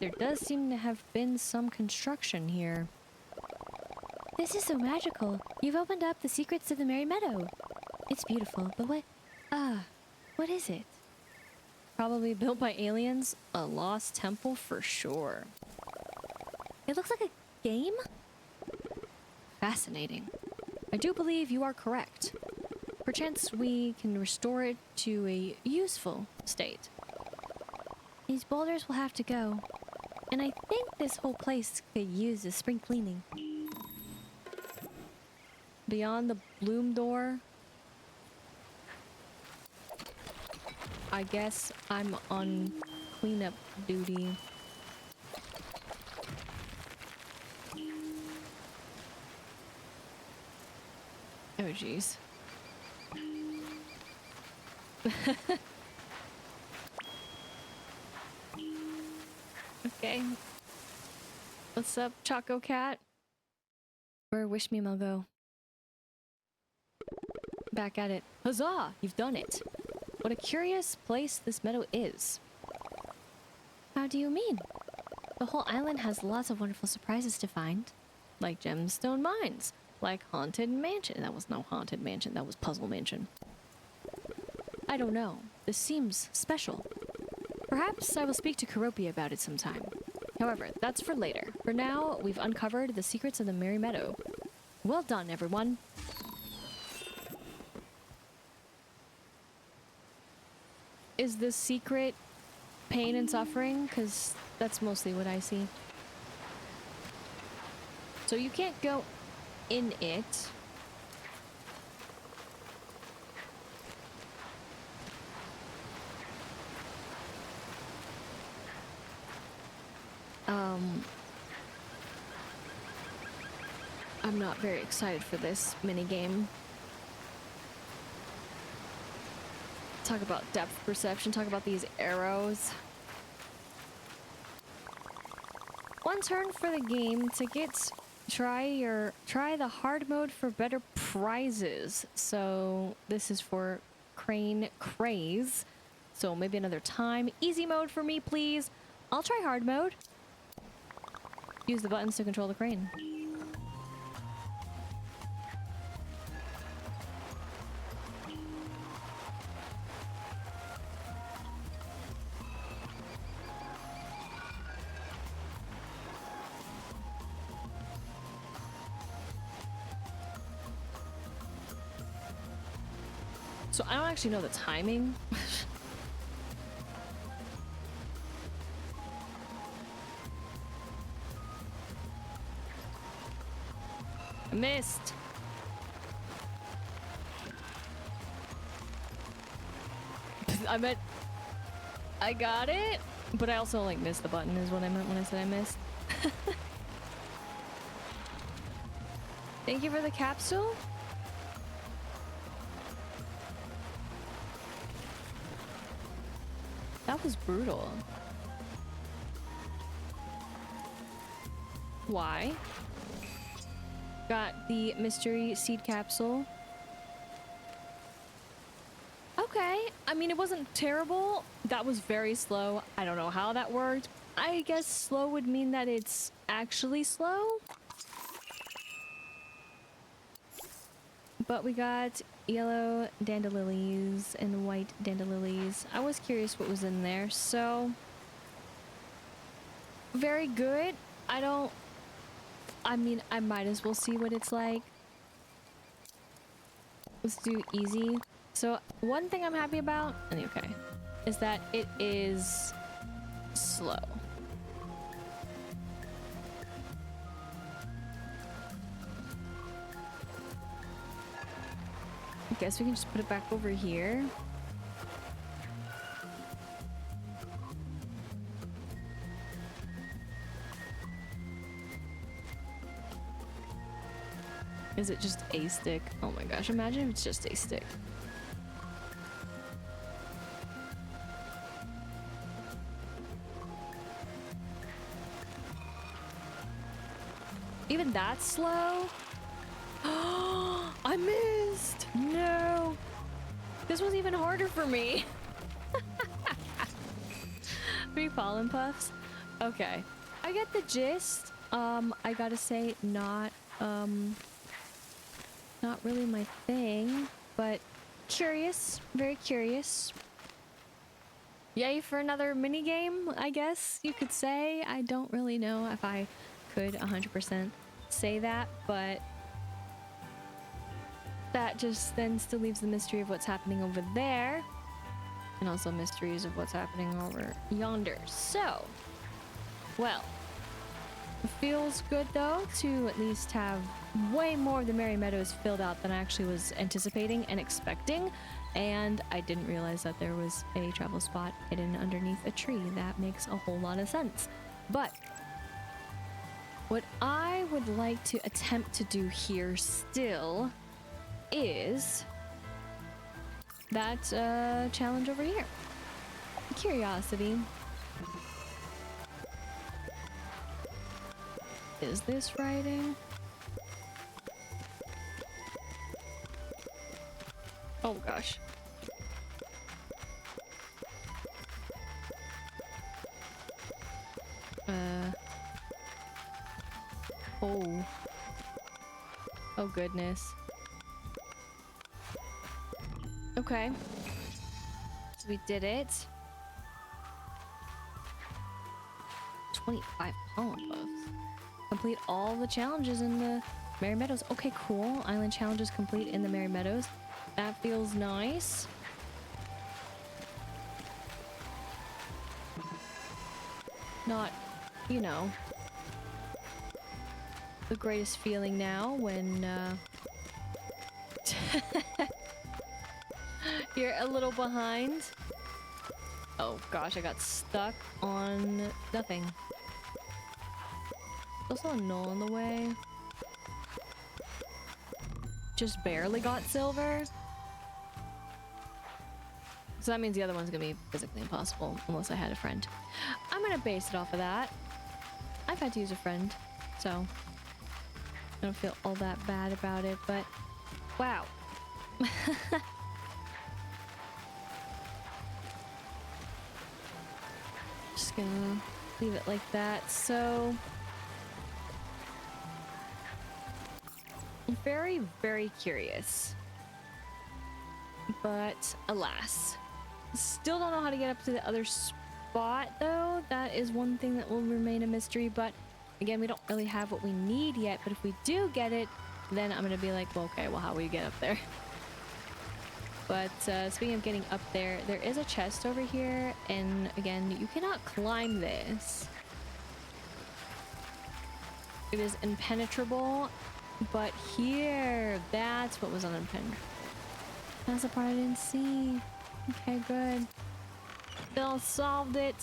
There does seem to have been some construction here. This is so magical. You've opened up the secrets of the Merry Meadow. It's beautiful, but what is it? Probably built by aliens. A lost temple for sure. It looks like a game? Fascinating. I do believe you are correct. Perchance we can restore it to a useful state. These boulders will have to go. And I think this whole place could use a spring cleaning. Beyond the bloom door, I guess I'm on cleanup duty. Oh, jeez. Okay. What's up, Choco Cat? Where wish me, I'll back at it. Huzzah! You've done it. What a curious place this meadow is. How do you mean? The whole island has lots of wonderful surprises to find. Like gemstone mines. Like haunted mansion. That was no haunted mansion. That was puzzle mansion. I don't know. This seems special. Perhaps I will speak to Karopi about it sometime. However, that's for later. For now, we've uncovered the secrets of the Merry Meadow. Well done, everyone. Is the secret pain and suffering? Because that's mostly what I see. So you can't go in it. I'm not very excited for this minigame. Talk about depth perception, talk about these arrows. One turn for the game. Tickets. Try the hard mode for better prizes. So this is for Craze. So maybe another time. Easy mode for me, please. I'll try hard mode. Use the buttons to control the crane. So I don't actually know the timing. I missed. I meant I got it, but I also like missed the button is what I meant when I said I missed. Thank you for the capsule. That was brutal. Why? Got the mystery seed capsule. Okay, I mean, it wasn't terrible. That was very slow. I don't know how that worked. I guess slow would mean that it's actually slow. But we got yellow dandelions and white dandelions. I was curious what was in there, so very good. I mean, I might as well see what it's like. Let's do easy. So one thing I'm happy about, okay, is that it is slow. I guess we can just put it back over here. Is it just a stick? Oh my gosh, imagine if it's just a stick. Even that slow? I missed! No! This was even harder for me. 3 pollen puffs? Okay. I get the gist. I gotta say, not really my thing, but curious, very curious. Yay for another mini game, I guess you could say. I don't really know if I could 100% say that, but that just then still leaves the mystery of what's happening over there, and also mysteries of what's happening over yonder. So, well, it feels good though to at least have way more of the Merry Meadows filled out than I actually was anticipating and expecting, and I didn't realize that there was a travel spot hidden underneath a tree. That makes a whole lot of sense. But what I would like to attempt to do here still is that challenge over here. Curiosity. Is this writing? Oh gosh. Oh. Oh goodness. Okay. So we did it. 25 pollen buffs. Complete all the challenges in the Merry Meadows. Okay, cool. Island challenges complete in the Merry Meadows. That feels nice. Not, you know, the greatest feeling now when you're a little behind. Oh gosh, I got stuck on nothing. Also a null in the way. Just barely got silver. So that means the other one's gonna be physically impossible unless I had a friend. I'm gonna base it off of that. I've had to use a friend, so I don't feel all that bad about it, but wow. Just gonna leave it like that. So very, very curious, but alas, still don't know how to get up to the other spot though. That is one thing that will remain a mystery, but again, we don't really have what we need yet. But if we do get it, then I'm gonna be like, well, okay, well, how will you get up there? But speaking of getting up there, there is a chest over here, and again, you cannot climb this. It is impenetrable. But here, that's what was unimpenetrable. That's the part I didn't see. Okay, good. Still solved it.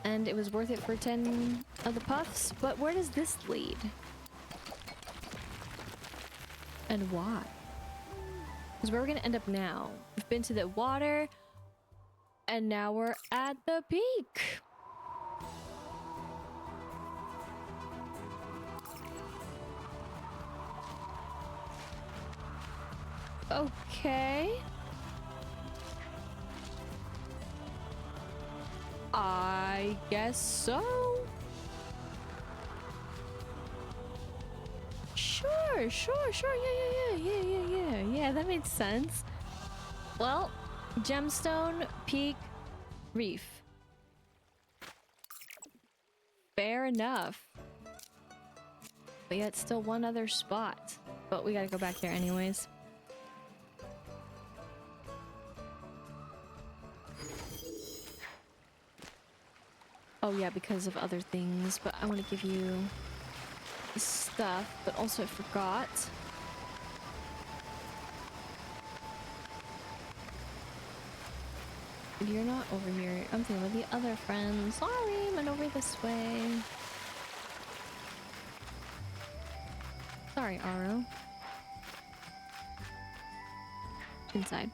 And it was worth it for 10 of the puffs. But where does this lead? And why? Because where we're gonna end up now. We've been to the water. And now we're at the peak. Okay. I guess so. Sure. Yeah, that makes sense. Well, Gemstone, Peak, Reef. Fair enough. But yet still one other spot. But we gotta go back there anyways. Oh yeah, because of other things, but I want to give you the stuff, but also I forgot. You're not over here. I'm thinking of the other friends. Sorry, I went over this way. Sorry, Aro. Inside.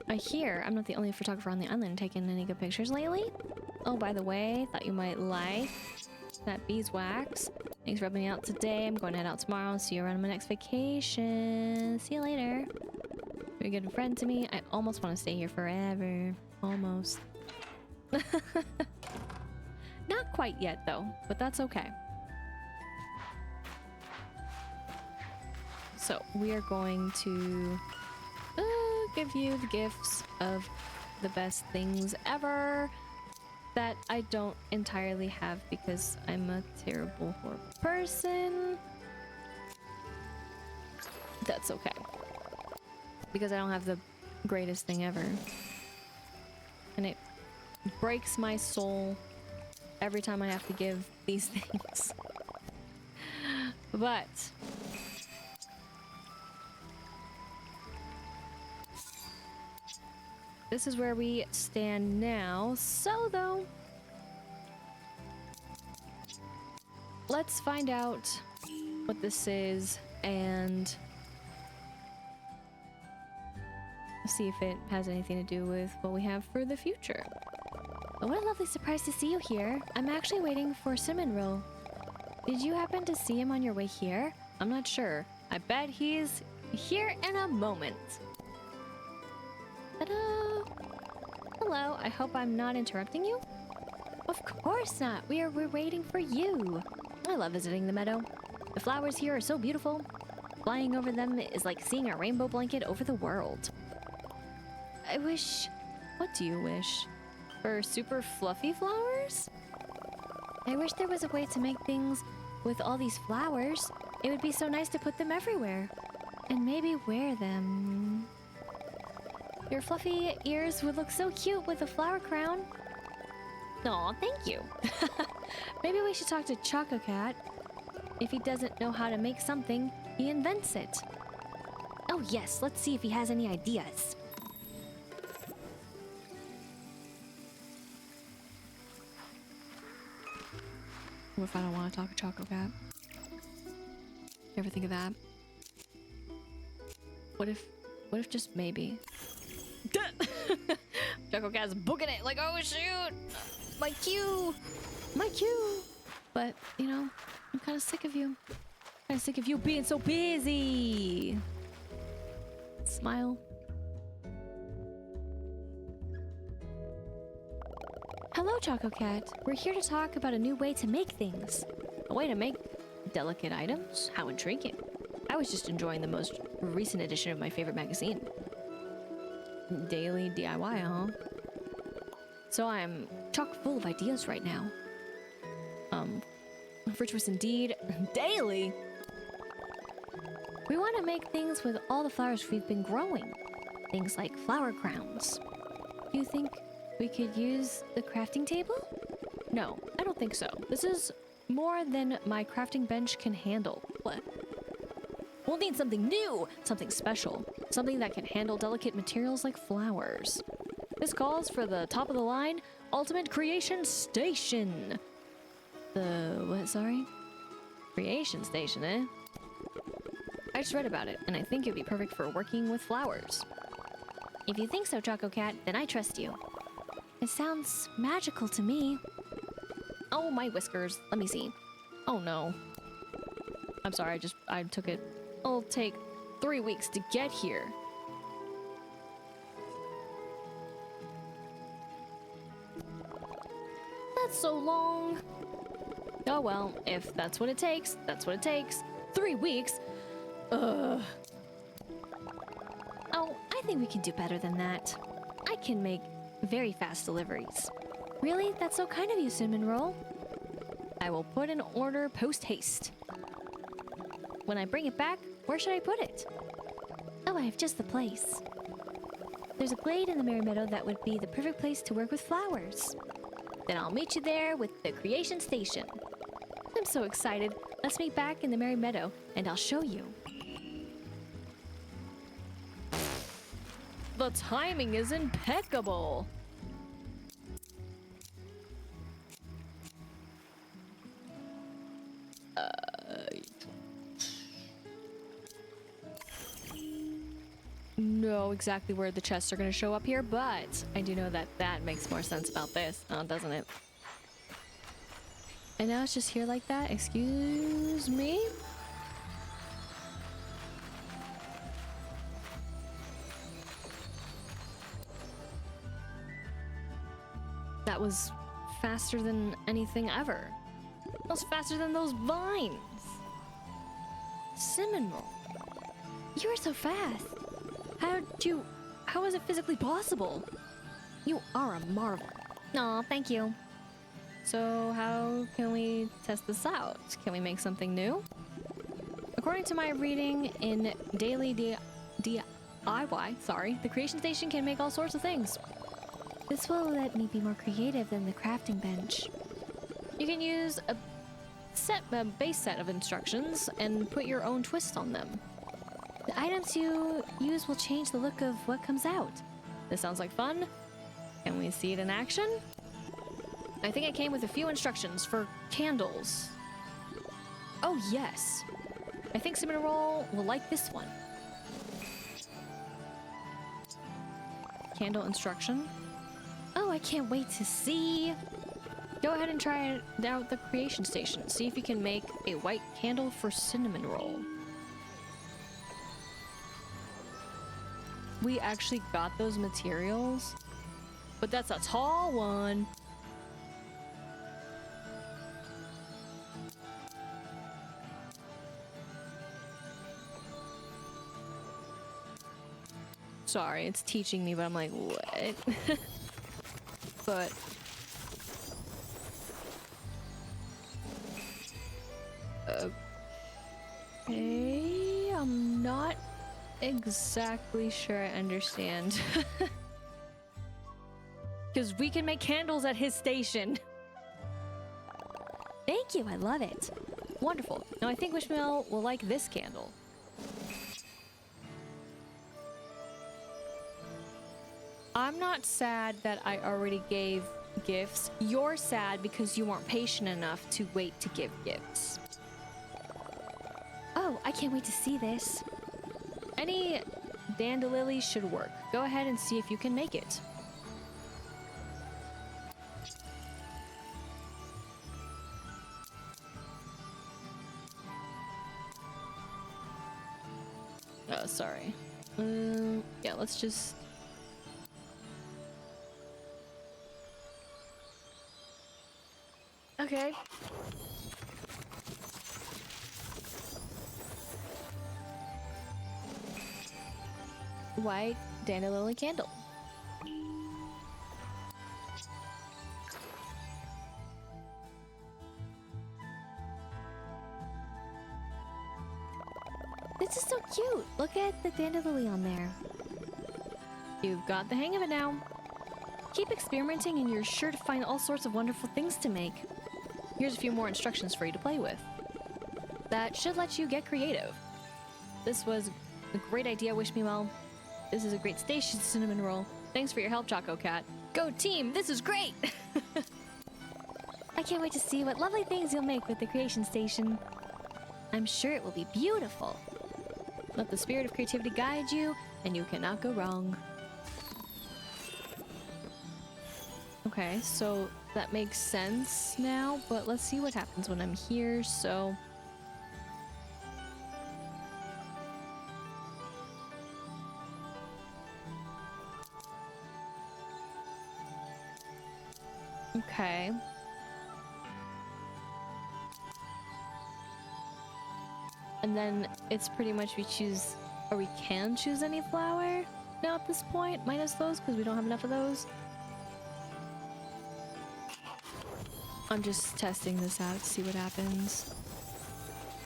I hear I'm not the only photographer on the island taking any good pictures lately. Oh, by the way, thought you might like that beeswax. Thanks for helping me out today. I'm going to head out tomorrow. See you around on my next vacation. See you later. You're a good friend to me. I almost want to stay here forever. Almost. Not quite yet, though, but that's okay. So, we are going to give you the gifts of the best things ever that I don't entirely have because I'm a terrible, horrible person. That's okay. Because I don't have the greatest thing ever. And it breaks my soul every time I have to give these things. But this is where we stand now. So though, let's find out what this is and see if it has anything to do with what we have for the future. Oh, what a lovely surprise to see you here. I'm actually waiting for Cinnamon Roll. Did you happen to see him on your way here? I'm not sure. I bet he's here in a moment. Ta-da! Hello, I hope I'm not interrupting you? Of course not. We're waiting for you. I love visiting the meadow. The flowers here are so beautiful. Flying over them is like seeing a rainbow blanket over the world. I wish... What do you wish? For super fluffy flowers? I wish there was a way to make things with all these flowers. It would be so nice to put them everywhere. And maybe wear them. Your fluffy ears would look so cute with a flower crown. Aw, thank you. Maybe we should talk to Choco Cat. If he doesn't know how to make something, he invents it. Oh yes, let's see if he has any ideas. What if I don't want to talk to Choco Cat? You ever think of that? What if just maybe? Choco Cat's booking it like, oh shoot! My cue! My cue! But, you know, I'm kind of sick of you. Kind of sick of you being so busy! Smile. Hello, Choco Cat. We're here to talk about a new way to make things. A way to make delicate items? How intriguing. I was just enjoying the most recent edition of my favorite magazine. Daily DIY, huh? So I'm chock full of ideas right now. Virtuous indeed. Daily? We want to make things with all the flowers we've been growing. Things like flower crowns. Do you think we could use the crafting table? No, I don't think so. This is more than my crafting bench can handle. What? We'll need something new, something special, something that can handle delicate materials like flowers. This calls for the top of the line ultimate creation station. The what? Sorry? Creation station, eh? I just read about it, and I think it'd be perfect for working with flowers. If you think so, Choco Cat, then I trust you. It sounds magical to me. Oh, my whiskers. Let me see. Oh, no. I'm sorry, I took it. It'll take 3 weeks to get here. That's so long. Oh, well, if that's what it takes, that's what it takes. 3 weeks? Ugh. Oh, I think we can do better than that. I can make very fast deliveries. Really? That's so kind of you, Cinnamon Roll. I will put an order post-haste. When I bring it back, where should I put it? Oh, I have just the place. There's a glade in the Merry Meadow that would be the perfect place to work with flowers. Then I'll meet you there with the creation station. I'm so excited. Let's meet back in the Merry Meadow, and I'll show you. The timing is impeccable. Know exactly where the chests are going to show up here, but I do know that that makes more sense about this, doesn't it? And now it's just here like that. Excuse me? That was faster than anything ever. That was faster than those vines. Cinnamon Roll. You were so fast. How is it physically possible? You are a marvel. Aw, thank you. So how can we test this out? Can we make something new? According to my reading in Daily DIY, the creation station can make all sorts of things. This will let me be more creative than the crafting bench. You can use a base set of instructions and put your own twist on them. The items you use will change the look of what comes out. This sounds like fun. Can we see it in action? I think it came with a few instructions for candles. Oh yes. I think Cinnamon Roll will like this one. Candle instruction. Oh, I can't wait to see. Go ahead and try it out the creation station. See if you can make a white candle for Cinnamon Roll. We actually got those materials, but that's a tall one. Sorry, it's teaching me, but I'm like, what? But okay, I'm not exactly sure I understand. Because we can make candles at his station. Thank you, I love it. Wonderful. Now I think Wishmail will like this candle. I'm not sad that I already gave gifts. You're sad because you weren't patient enough to wait to give gifts. Oh, I can't wait to see this. Any dandelions should work. Go ahead and see if you can make it. Oh, sorry. Yeah, let's just... Okay. White dandelion candle. This is so cute. Look at the dandelion on there. You've got the hang of it now. Keep experimenting and you're sure to find all sorts of wonderful things to make. here's a few more instructions for you to play with. That should let you get creative. This was a great idea, wish me well. This is a great station, Cinnamon Roll. Thanks for your help, Choco Cat. Go team, this is great! I can't wait to see what lovely things you'll make with the creation station. I'm sure it will be beautiful. Let the spirit of creativity guide you, and you cannot go wrong. Okay, so that makes sense now, but let's see what happens when I'm here, so... Okay. And then it's pretty much we choose, or we can choose any flower now at this point, minus those, because we don't have enough of those. I'm just testing this out to see what happens.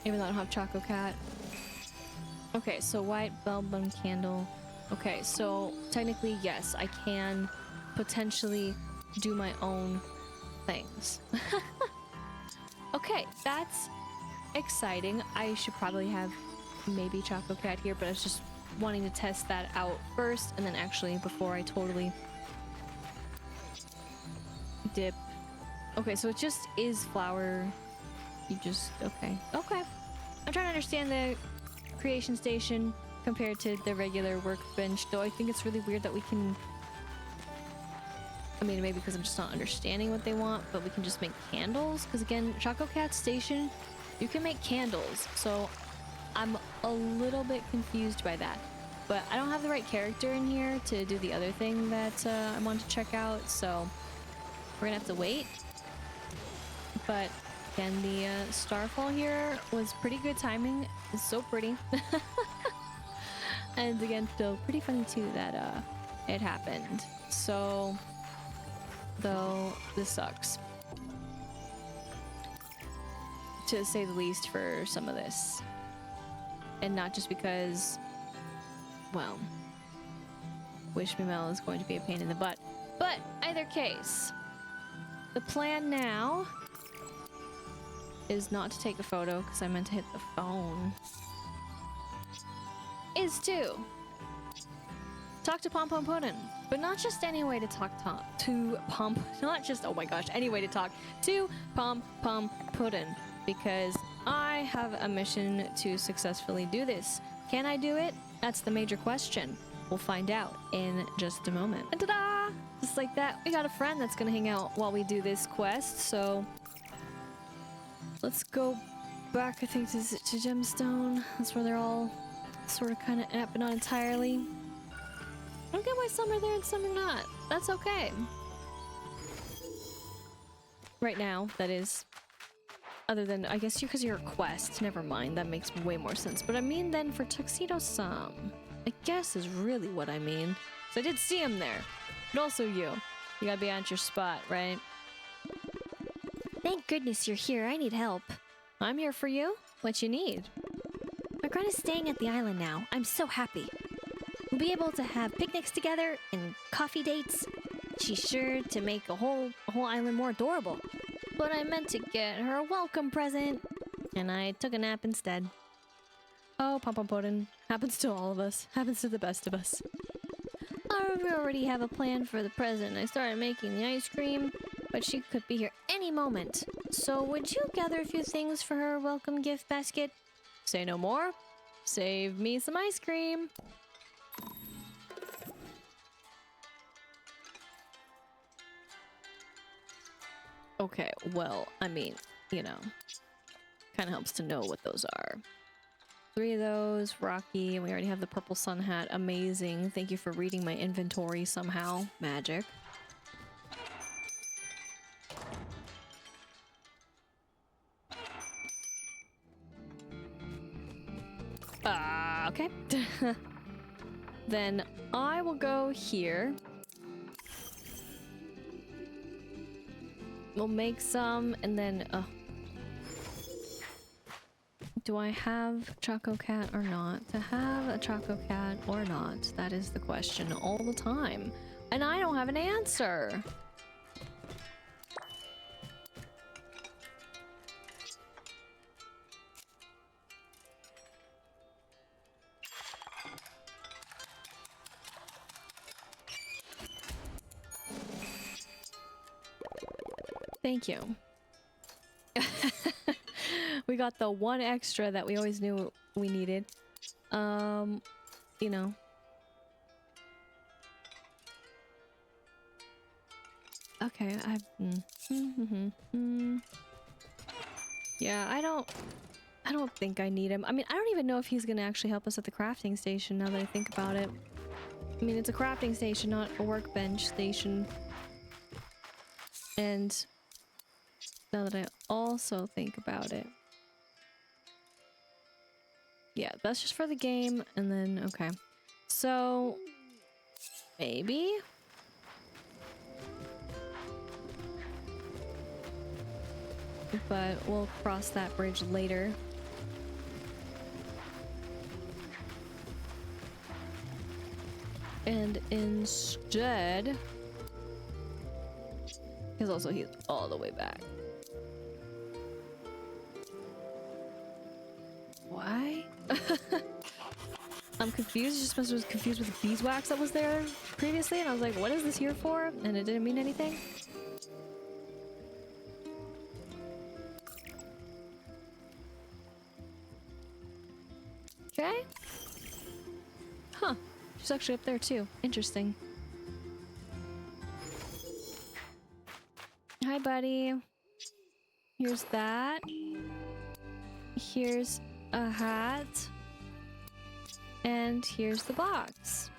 Even though I don't have Choco Cat. Okay, so white bulb and candle. Okay, so technically, yes, I can potentially do my own things. Okay, that's exciting. I should probably have maybe Choco Cat here, but I was just wanting to test that out first, and then actually before I totally dip. Okay, so it just is flower. You just, okay. Okay. I'm trying to understand the creation station compared to the regular workbench, though I think it's really weird that we can, I mean, maybe because I'm just not understanding what they want, but we can just make candles. Because again, Choco Cat's station, you can make candles. So I'm a little bit confused by that. But I don't have the right character in here to do the other thing that I want to check out. So we're gonna have to wait. But again, the Starfall here was pretty good timing. It's so pretty. And again, still pretty funny too that it happened. So, though, this sucks, to say the least, for some of this. And not just because, well, Wish Me Well is going to be a pain in the butt. But either case, the plan now is not to take a photo because I meant to hit the phone. Is to talk to Pom Pom Puddin', but not just any way to talk to Pom, not just, oh my gosh, any way to talk to Pom Pom Puddin', because I have a mission to successfully do this. Can I do it? That's the major question. We'll find out in just a moment. And ta-da! Just like that, we got a friend that's gonna hang out while we do this quest, so let's go back, I think, to Gemstone. That's where they're all sort of kind of at, but not entirely. I don't get why some are there and some are not. That's okay. Right now, that is. Other than, I guess, because you're a quest. Never mind, that makes way more sense. But I mean then for Tuxedo Sam, I guess is really what I mean. So I did see him there. But also you. You gotta be at your spot, right? Thank goodness you're here. I need help. I'm here for you. What you need? My friend is staying at the island now. I'm so happy. We'll be able to have picnics together and coffee dates. She's sure to make a whole island more adorable. But I meant to get her a welcome present, and I took a nap instead. Oh, Pom Pom Puddin'. Happens to all of us. Happens to the best of us. I already have a plan for the present. I started making the ice cream, but she could be here any moment. So would you gather a few things for her welcome gift basket? Say no more. Save me some ice cream. Okay, well, I mean, you know, kind of helps to know what those are. 3 of those, Rocky, and we already have the purple sun hat. Amazing. Thank you for reading my inventory somehow. Magic. Okay. Then I will go here. We'll make some, and then, do I have Choco Cat or not? To have a Choco Cat or not? That is the question all the time. And I don't have an answer. Thank you. We got the one extra that we always knew we needed. You know. Okay, yeah, I don't think I need him. I mean, I don't even know if he's gonna actually help us at the crafting station now that I think about it. I mean, it's a crafting station, not a workbench station. And now that I also think about it. Yeah, that's just for the game, and then, okay. So, maybe? But we'll cross that bridge later. And instead... Because also he's all the way back. Why? I'm confused. Just must have confused with the beeswax that was there previously, and I was like, what is this here for? And it didn't mean anything. Okay. Huh. She's actually up there too. Interesting. Hi, buddy. Here's that. Here's a hat. And here's the box.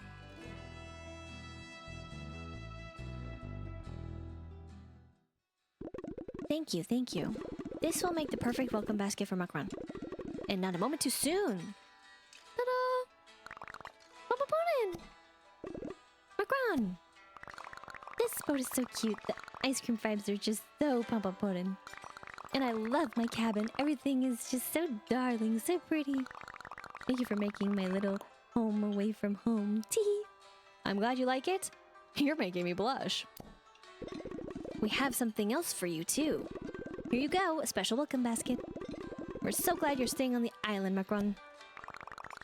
Thank you, thank you. This will make the perfect welcome basket for Macron. And not a moment too soon. Ta-da! Papa Puddin! Macron! This boat is so cute. The ice cream vibes are just so Papa Puddin. And I love my cabin. Everything is just so darling, so pretty. Thank you for making my little home away from home. Tee! I'm glad you like it. You're making me blush. We have something else for you, too. Here you go, a special welcome basket. We're so glad you're staying on the island, Macron.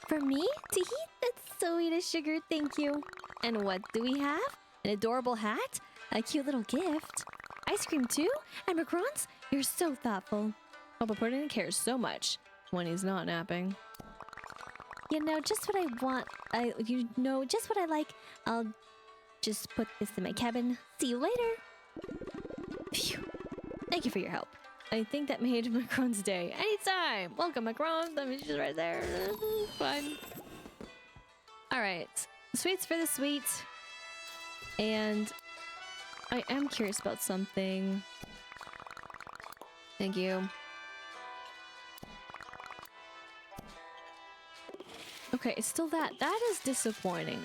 For me? Tee? That's so sweet as sugar, thank you. And what do we have? An adorable hat? A cute little gift? Ice cream, too? And Macron's? You're so thoughtful. Papa Puddin cares so much when he's not napping. You know, just what I want. You know, just what I like. I'll just put this in my cabin. See you later. Phew. Thank you for your help. I think that made Macron's day. Anytime! Welcome, Macron! I mean, she's right there. Fine. Alright. Sweets for the sweet. And I am curious about something. Thank you. Okay, it's still that. That is disappointing.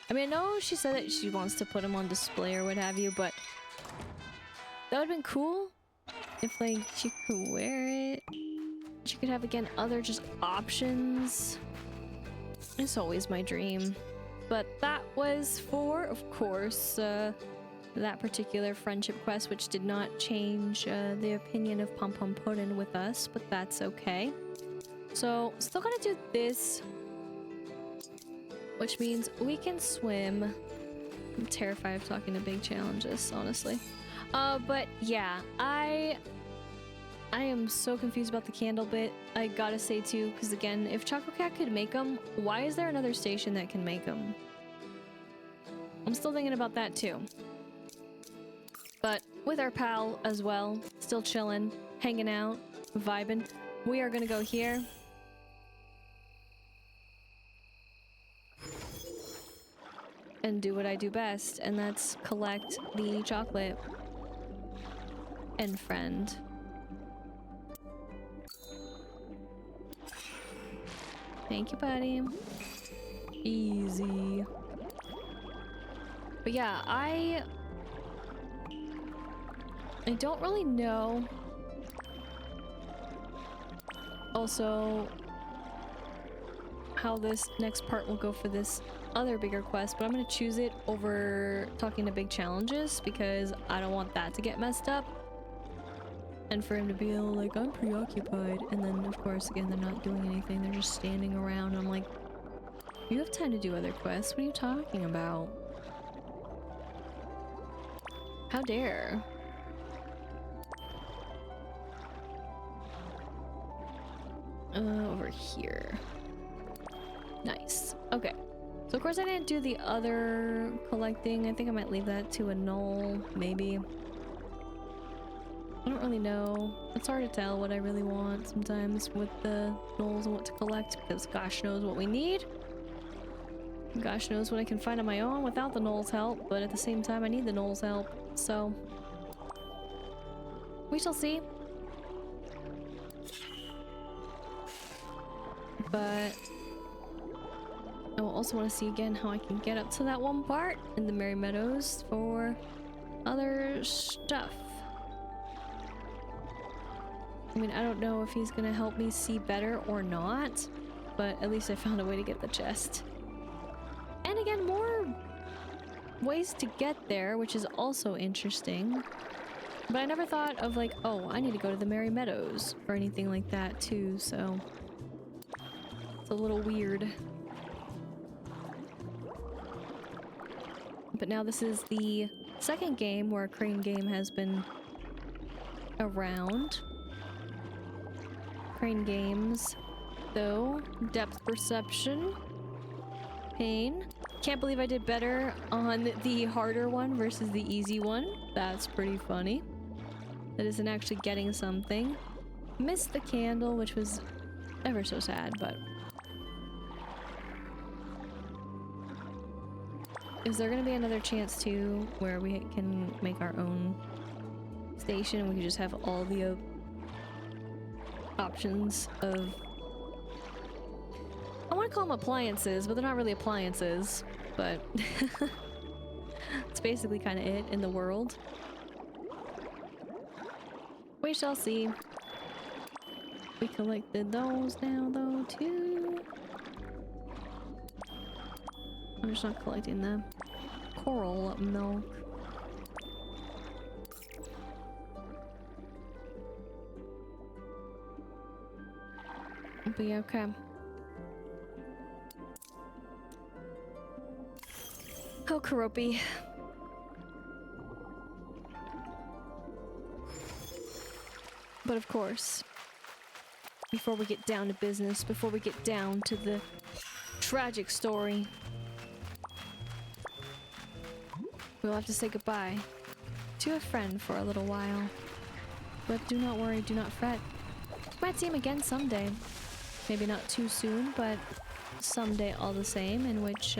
I mean, I know she said that she wants to put them on display or what have you, but that would have been cool if, like, she could wear it. She could have, again, other just options. It's always my dream. But that was for, of course, that particular friendship quest, which did not change the opinion of Pom Pom Puddin with us, but that's okay. So, still gonna do this, which means we can swim. I'm terrified of talking to big challenges, honestly. But yeah, I am so confused about the candle bit. I gotta say too, because again, if Choco Cat could make them, why is there another station that can make them? I'm still thinking about that too. But with our pal as well, still chilling, hanging out, vibing, we are gonna go here. And do what I do best, and that's collect the chocolate. And friend. Thank you, buddy. Easy. But yeah, I don't really know. Also, how this next part will go for this other bigger quest, but I'm gonna choose it over talking to big challenges because I don't want that to get messed up. And for him to be all like, I'm preoccupied. And then, of course, again, they're not doing anything. They're just standing around. And I'm like, you have time to do other quests. What are you talking about? How dare? Over here. Nice. Okay. So of course I didn't do the other collecting. I think I might leave that to a null, maybe. I don't really know. It's hard to tell what I really want sometimes with the nulls and what to collect, because gosh knows what we need. Gosh knows what I can find on my own without the nulls' help, but at the same time I need the nulls' help, so we shall see. But I will also want to see again how I can get up to that one part in the Merry Meadows for other stuff. I mean, I don't know if he's gonna help me see better or not, but at least I found a way to get the chest. And again, more ways to get there, which is also interesting. But I never thought of like, oh, I need to go to the Merry Meadows or anything like that too, so it's a little weird. But now this is the second game where a crane game has been around. Crane games, though. Depth perception. Pain. Can't believe I did better on the harder one versus the easy one. That's pretty funny. That isn't actually getting something. Missed the candle, which was ever so sad, but... Is there gonna be another chance too where we can make our own station and we can just have all the options of... I want to call them appliances, but they're not really appliances, but it's basically kind of it in the world. We shall see. We collected those now though too. I'm just not collecting the coral milk. But yeah, okay. Oh, Karopi. But of course, before we get down to business, before we get down to the tragic story, we'll have to say goodbye to a friend for a little while. But do not worry, do not fret. Might see him again someday. Maybe not too soon, but someday all the same, in which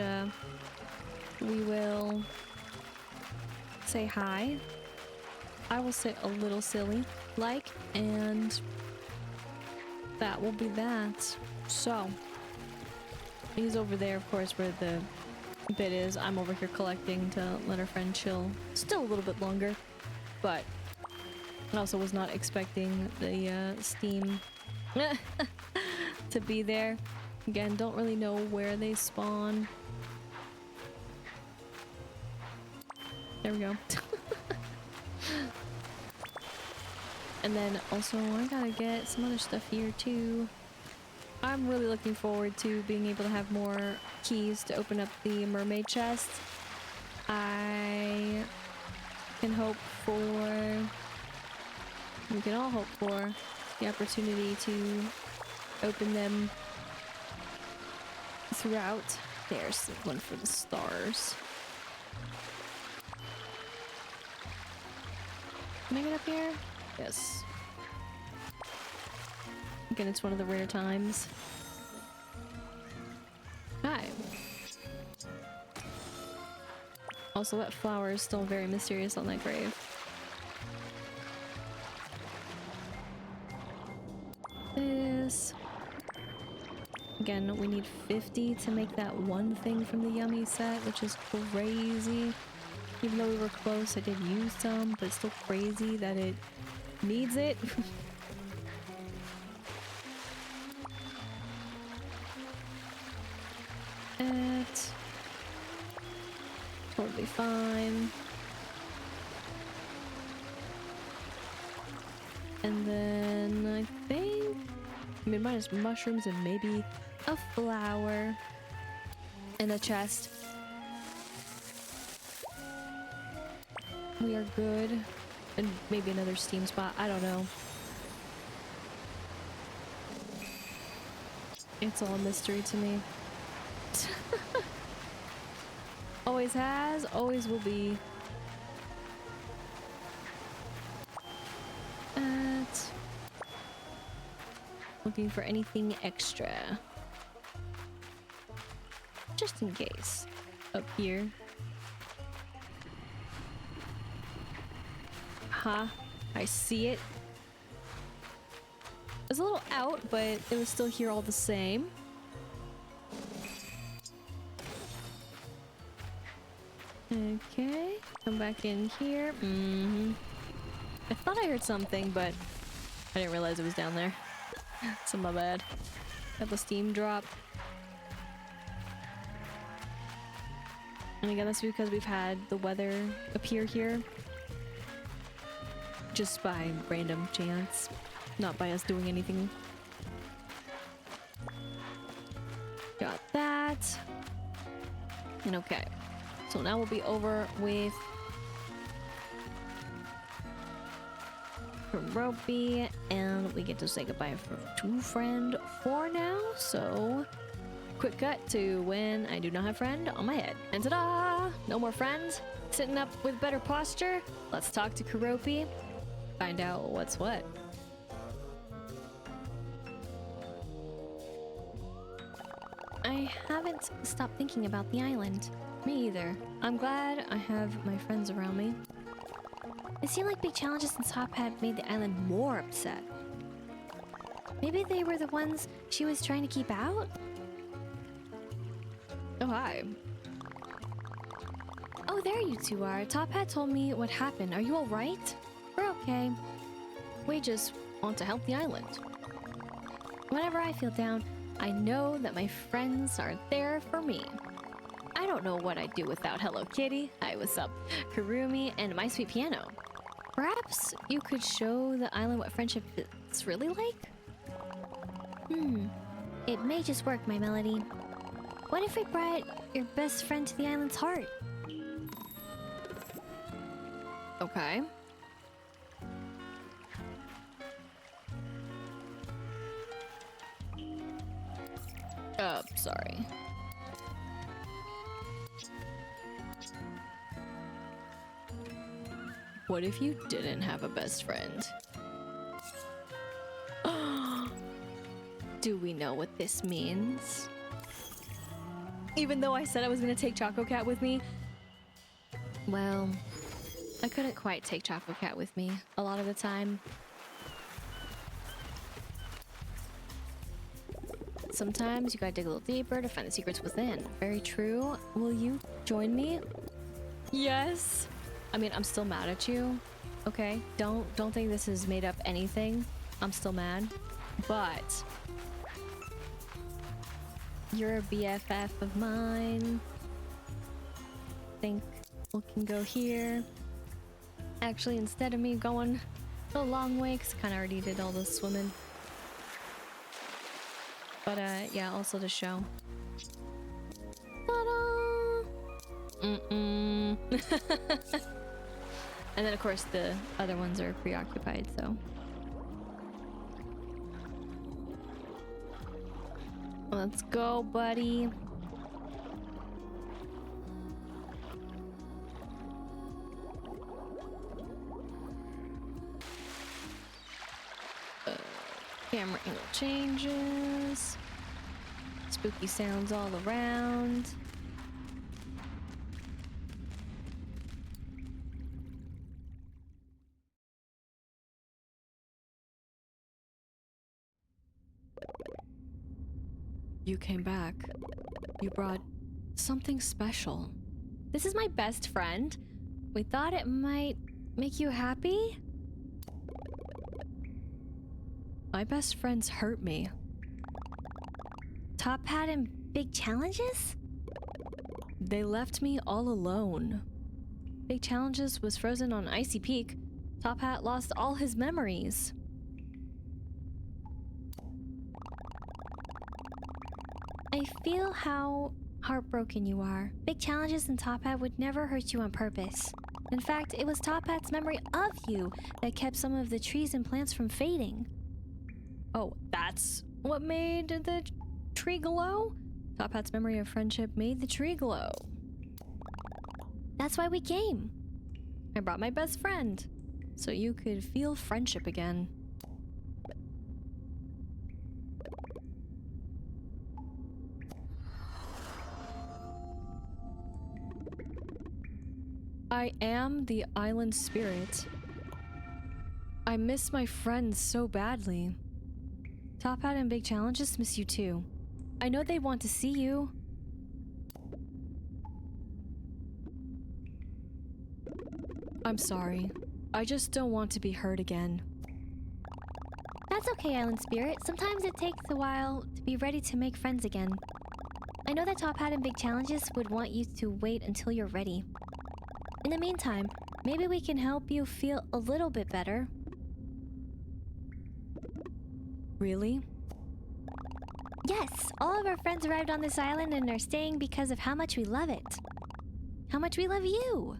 we will say hi. I will say a little silly, like, and that will be that. So, he's over there, of course, where the bit is. I'm over here collecting to let our friend chill still a little bit longer, but I also was not expecting the steam to be there. Again, don't really know where they spawn. There we go. And then also I gotta get some other stuff here too. I'm really looking forward to being able to have more keys to open up the mermaid chest. I can hope for... We can all hope for the opportunity to open them throughout. There's one for the stars. Can I get up here? Yes. Again, it's one of the rare times. Hi. Also, that flower is still very mysterious on that grave. This. Again, we need 50 to make that one thing from the yummy set, which is crazy. Even though we were close, I did use some, but it's still crazy that it needs it. It's totally fine. And then I think, I mean, minus mushrooms and maybe a flower and a chest. We are good. And maybe another steam spot. I don't know. It's all a mystery to me. Always has, always will be. Looking for anything extra. Just in case. Up here. Ha, I see it. It was a little out, but it was still here all the same. Okay, come back in here. I thought I heard something, but I didn't realize it was down there. So my bad. Got the steam drop. And again, that's because we've had the weather appear here. Just by random chance. Not by us doing anything. Got that. And okay. So now we'll be over with Ropey, and we get to say goodbye to friend 4 now. So quick cut to when I do not have friend on my head. And ta-da! No more friends. Sitting up with better posture. Let's talk to Kuropi. Find out what's what. I haven't stopped thinking about the island. Me either. I'm glad I have my friends around me. It seemed like big challenges and Hothead made the island more upset. Maybe they were the ones she was trying to keep out? Oh, hi. Oh, there you two are. Hothead told me what happened. Are you alright? We're okay. We just want to help the island. Whenever I feel down, I know that my friends are there for me. I don't know what I'd do without Hello Kitty, Hi What's Up, Kurumi, and My Sweet Piano. Perhaps you could show the island what friendship is really like? It may just work, my Melody. What if we brought your best friend to the island's heart? Okay. Sorry. What if you didn't have a best friend? Do we know what this means? Even though I said I was gonna take Choco Cat with me, well, I couldn't quite take Choco Cat with me a lot of the time. Sometimes you gotta dig a little deeper to find the secrets within. Very true. Will you join me? Yes. I mean, I'm still mad at you. Okay, don't think this has made up anything. I'm still mad, but you're a BFF of mine. Think we can go here. Actually, instead of me going the long way, because I kind of already did all the swimming. But yeah, also the show. Ta-da! And then of course the other ones are preoccupied, so. Let's go, buddy. Camera angle changes. Spooky sounds all around. You came back. You brought something special. This is my best friend. We thought it might make you happy. My best friends hurt me. Top Hat and big challenges? They left me all alone. Big Challenges was frozen on Icy Peak. Top Hat lost all his memories. I feel how heartbroken you are. Big Challenges and Top Hat would never hurt you on purpose. In fact, it was Top Hat's memory of you that kept some of the trees and plants from fading. Oh, that's what made the tree glow? Top Hat's memory of friendship made the tree glow. That's why we came. I brought my best friend, so you could feel friendship again. I am the island spirit. I miss my friends so badly. Top Hat and Big Challenges miss you too. I know they want to see you. I'm sorry. I just don't want to be hurt again. That's okay, Island Spirit. Sometimes it takes a while to be ready to make friends again. I know that Top Hat and Big Challenges would want you to wait until you're ready. In the meantime, maybe we can help you feel a little bit better. Really? Yes, all of our friends arrived on this island and are staying because of how much we love it. How much we love you.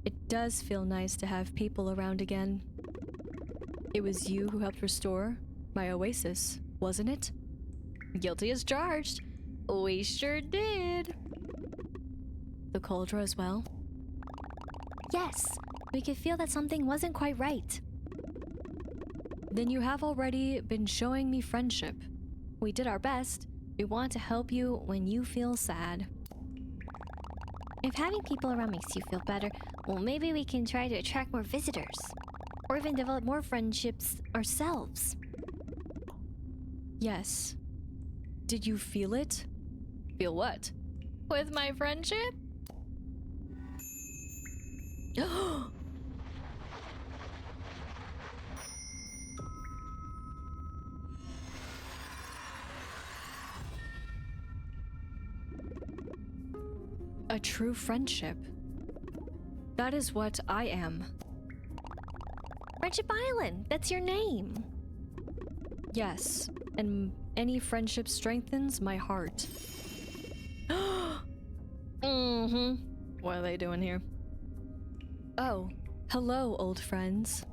It does feel nice to have people around again. It was you who helped restore my oasis, wasn't it? Guilty as charged. We sure did. The cauldron as well? Yes, we could feel that something wasn't quite right. Then you have already been showing me friendship. We did our best. We want to help you when you feel sad. If having people around makes you feel better, well, maybe we can try to attract more visitors. Or even develop more friendships ourselves. Yes. Did you feel it? Feel what? With my friendship? A true friendship. That is what I am. Friendship Island, that's your name. Yes, and any friendship strengthens my heart. What are they doing here? Oh, hello, old friends.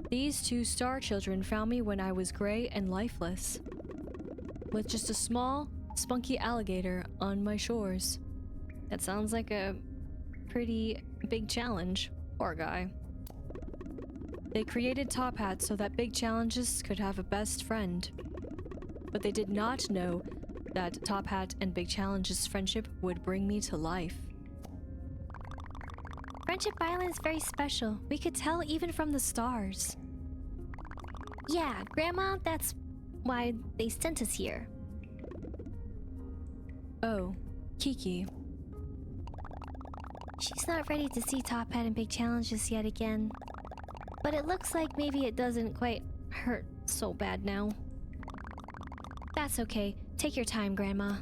These two star children found me when I was gray and lifeless, with just a small, spunky alligator on my shores. That sounds like a pretty big challenge. Poor guy. They created Top Hat so that Big Challenges could have a best friend. But they did not know that Top Hat and Big Challenges' friendship would bring me to life. Friendship Island is very special. We could tell even from the stars. Yeah, Grandma, that's why they sent us here. Oh, Kiki. She's not ready to see Top Hat and Big Challenges yet again. But it looks like maybe it doesn't quite hurt so bad now. That's okay. Take your time, Grandma.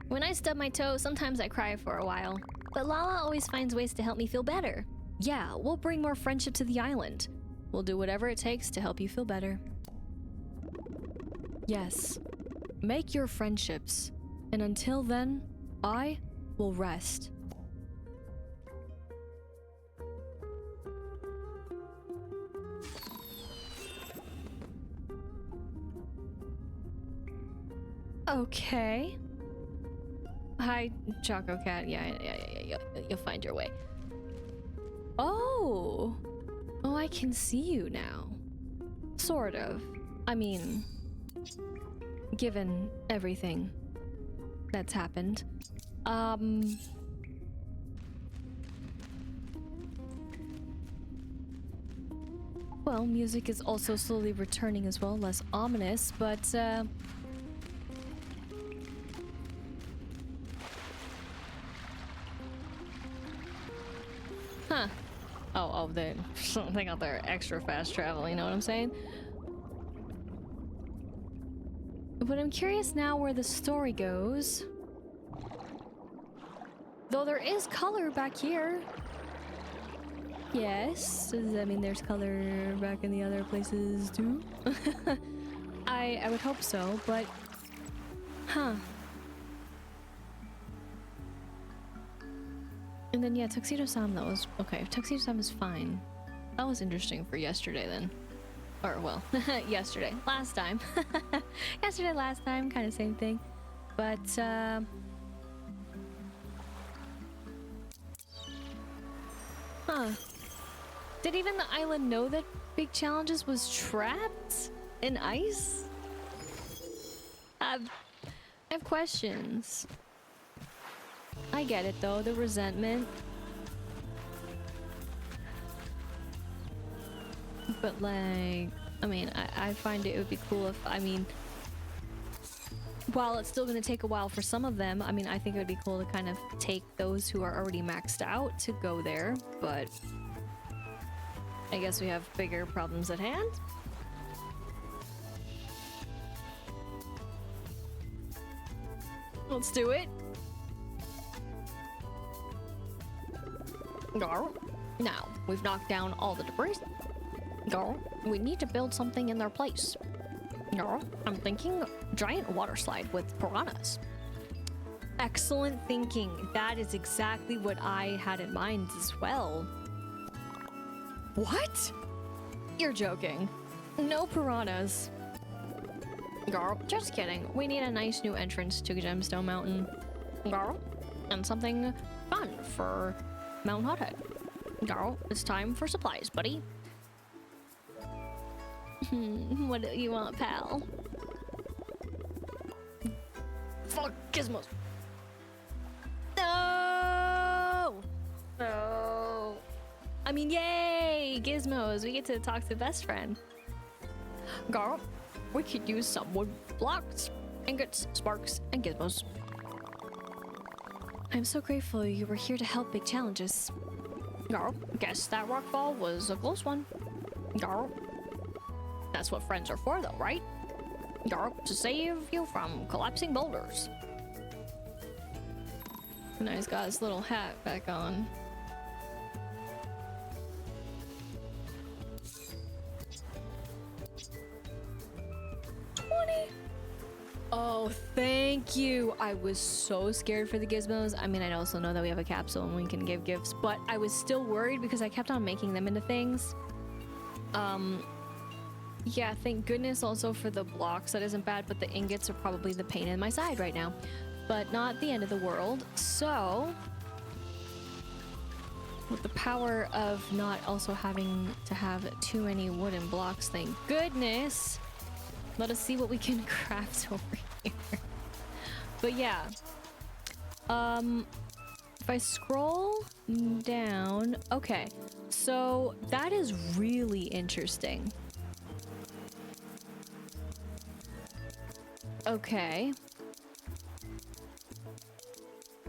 When I stub my toe, sometimes I cry for a while. But Lala always finds ways to help me feel better. Yeah, we'll bring more friendship to the island. We'll do whatever it takes to help you feel better. Yes. Make your friendships. And until then, I will rest. Okay. Hi, Choco Cat. Yeah, you'll find your way. Oh! Oh, I can see you now. Sort of. I mean, given everything that's happened. Well, music is also slowly returning as well, less ominous, but, huh. Oh, they got their extra fast travel, you know what I'm saying? But I'm curious now where the story goes. Though there is color back here. Yes, does that mean there's color back in the other places too? I would hope so, but... Huh. And then yeah, Tuxedo Sam, that was... Okay, Tuxedo Sam is fine. That was interesting for yesterday then. Or, well, yesterday. Last time. Yesterday, last time. Kind of same thing. But, huh. Did even the island know that Big Challenges was trapped in ice? I have questions. I get it though, the resentment. But like, I mean, I find it would be cool if, I mean, while it's still going to take a while for some of them, I mean, I think it would be cool to kind of take those who are already maxed out to go there, but I guess we have bigger problems at hand. Let's do it. Garl. Now, we've knocked down all the debris. Garl, we need to build something in their place. Garl, I'm thinking giant water slide with piranhas. Excellent thinking. That is exactly what I had in mind as well. What? You're joking. No piranhas. Garl, just kidding. We need a nice new entrance to Gemstone Mountain. Garl, and something fun for Mount Hothead. Garl, it's time for supplies, buddy. What do you want, pal? Fuck gizmos. No! No. I mean, yay! Gizmos. We get to talk to the best friend. Garl, we could use some wood blocks, ingots, sparks, and gizmos. I'm so grateful you were here to help Big Challenges. Garl, guess that rockfall was a close one. Garl, that's what friends are for though, right? Garl, to save you from collapsing boulders. Now he's got his little hat back on. Oh, thank you. I was so scared for the gizmos. I mean, I also know that we have a capsule and we can give gifts, but I was still worried because I kept on making them into things. Yeah, thank goodness also for the blocks. That isn't bad, but the ingots are probably the pain in my side right now. But not the end of the world. So, with the power of not also having to have too many wooden blocks, thank goodness. Let us see what we can craft over here. But yeah. If I scroll down, okay. So that is really interesting. Okay.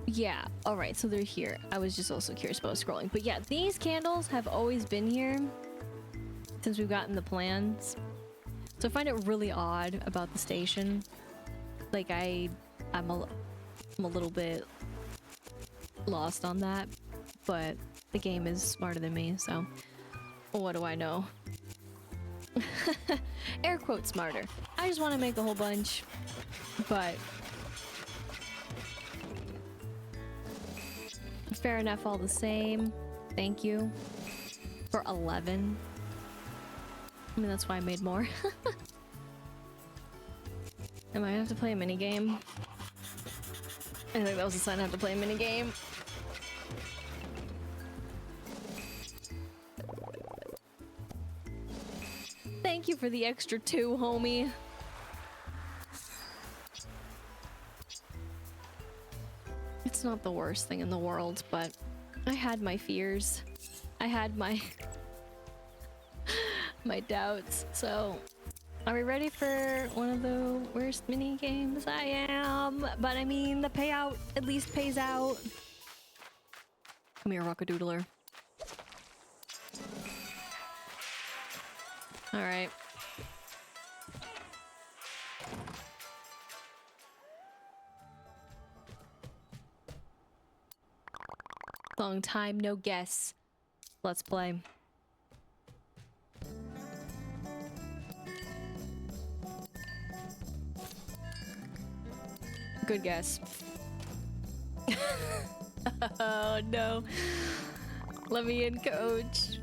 Yeah, all right, so they're here. I was just also curious about scrolling. But yeah, these candles have always been here since we've gotten the plans. So I find it really odd about the station. Like I'm a little bit lost on that, but the game is smarter than me, so what do I know? Air quote smarter. I just want to make a whole bunch, but fair enough all the same. Thank you for 11. I mean, that's why I made more. I might have to play a minigame. I think that was a sign I have to play a minigame. Thank you for the extra 2, homie. It's not the worst thing in the world, but I had my fears. I had my my doubts. So, are we ready for one of the worst mini games? I am, but I mean the payout at least pays out. Come here, Rockadoodler. All right. Long time, no guess. Let's play. Good guess. Oh no. Let me in, coach.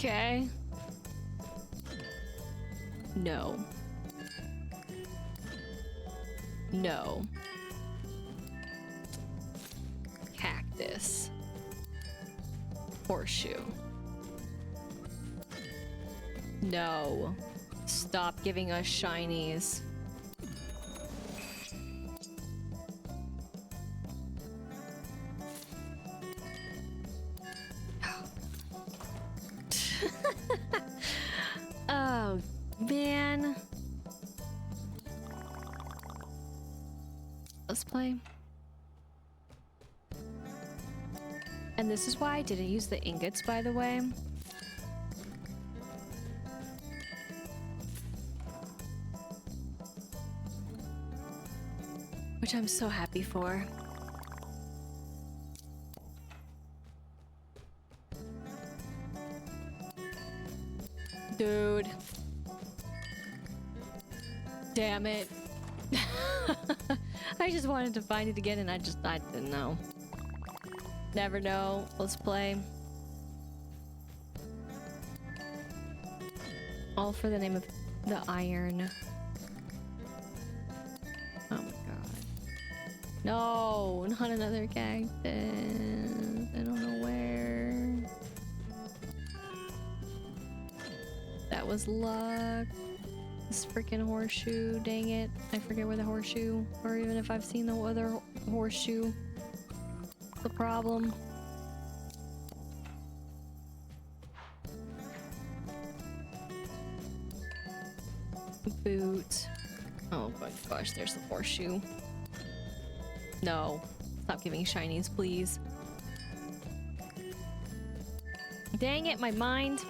Okay. No. No. Cactus. Horseshoe. No. Stop giving us shinies. Oh, man. Let's play. And this is why I didn't use the ingots, by the way. Which I'm so happy for. Dude. Damn it. I just wanted to find it again and I didn't know. Never know. Let's play. All for the name of the iron. Oh my god. No, not another cactus. I don't know where. That was luck. This freaking horseshoe, dang it. I forget where the horseshoe, or even if I've seen the other horseshoe. The problem. Boot. Oh my gosh, there's the horseshoe. No. Stop giving shinies, please. Dang it, my mind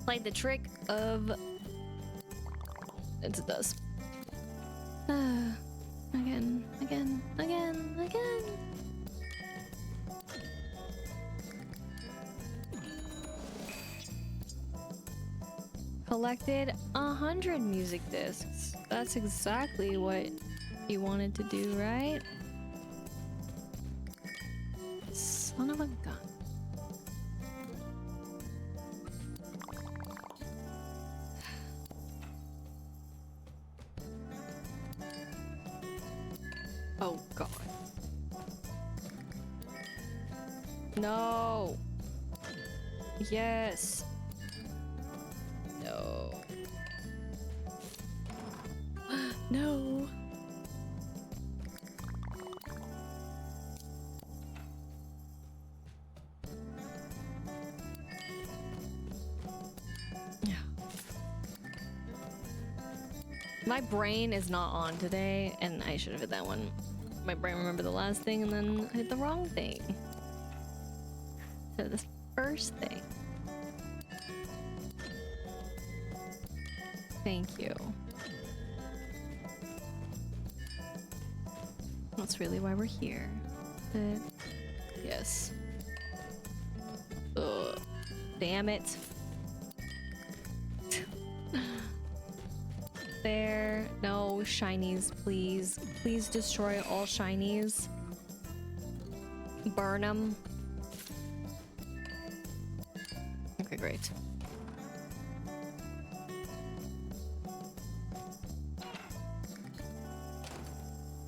played the trick of... It does. Again. Collected 100 music discs. That's exactly what you wanted to do, right? Son of a gun. Oh god. No. Yes. No. No. Yeah. My brain is not on today, and I should have hit that one. My brain remembered the last thing and then hit the wrong thing. So this first thing. Thank you. That's really why we're here. But yes. Ugh. Damn it. There. No shinies, please. Please destroy all shinies. Burn them. Okay, great.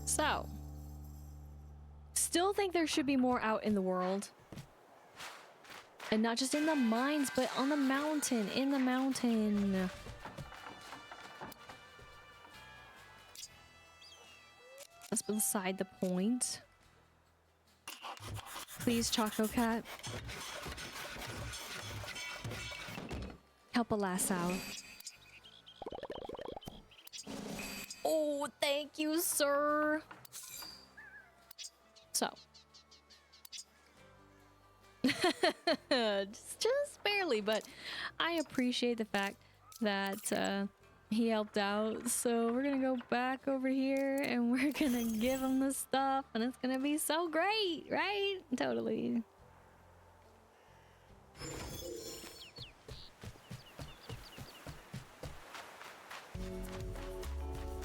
So, still think there should be more out in the world. And not just in the mines, but on the mountain. In the mountain. That's beside the point. Please, Choco Cat. Help a lass out. Oh, thank you, sir. So. just barely, but I appreciate the fact that he helped out. So we're gonna go back over here and we're gonna give him the stuff and it's gonna be so great, right? Totally.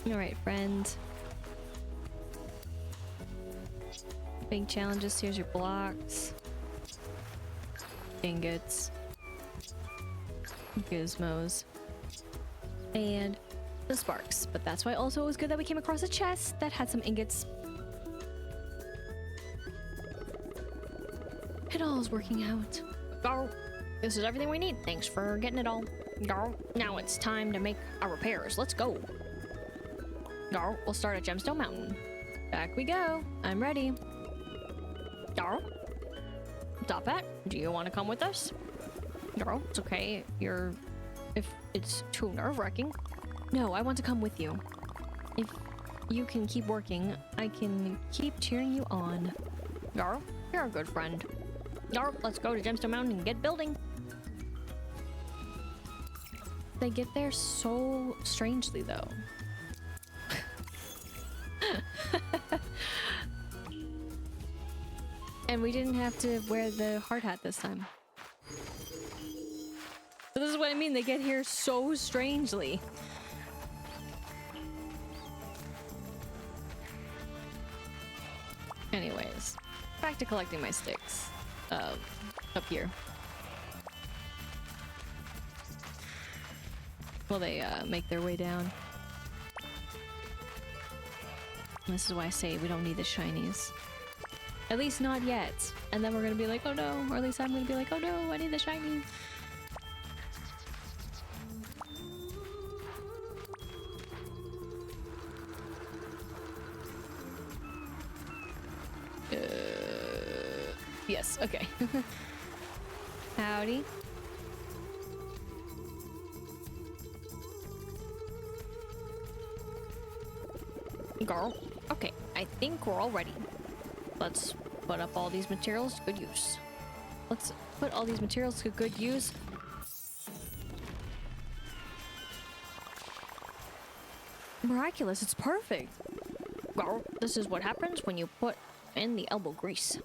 All right, friend. Big challenges. Here's your blocks. Ingots. gizmos and the sparks. But that's why also it was good that we came across a chest that had some ingots. It all is working out. Go. This is everything we need. Thanks for getting it all. Go. Now it's time to make our repairs. Let's go. Go. We'll start at Gemstone Mountain. Back we go. I'm ready. Go. Stop it. Do you want to come with us? No, it's okay. If it's too nerve-wracking. No, I want to come with you. If you can keep working, I can keep cheering you on. Garl, you're a good friend. Garl, let's go to Gemstone Mountain and get building. They get there so strangely, though. And we didn't have to wear the hard hat this time. So this is what I mean, they get here so strangely. Anyways, back to collecting my sticks. Up here. Well, they make their way down. This is why I say we don't need the shinies. At least not yet. And then we're gonna be like, oh no. Or at least I'm gonna be like, oh no, I need the shiny. Yes, okay. Howdy. Girl. Okay, I think we're all ready. Let's put up all these materials to good use. Let's put all these materials to good use. Miraculous, it's perfect. Girl, this is what happens when you put in the elbow grease.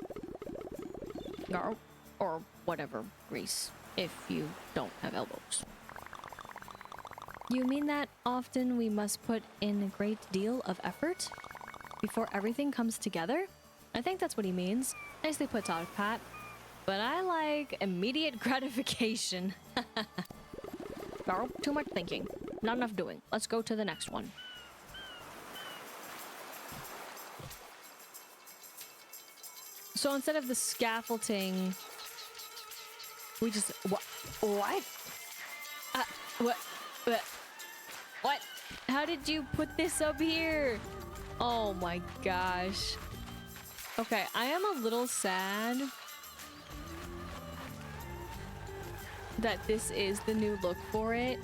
Girl, or whatever grease, if you don't have elbows. You mean that often we must put in a great deal of effort before everything comes together? I think that's what he means. Nicely put, Todd Pat. But I like immediate gratification. Girl, too much thinking. Not enough doing. Let's go to the next one. So instead of the scaffolding, we just... What? What? What? How did you put this up here? Oh my gosh. Okay, I am a little sad that this is the new look for it,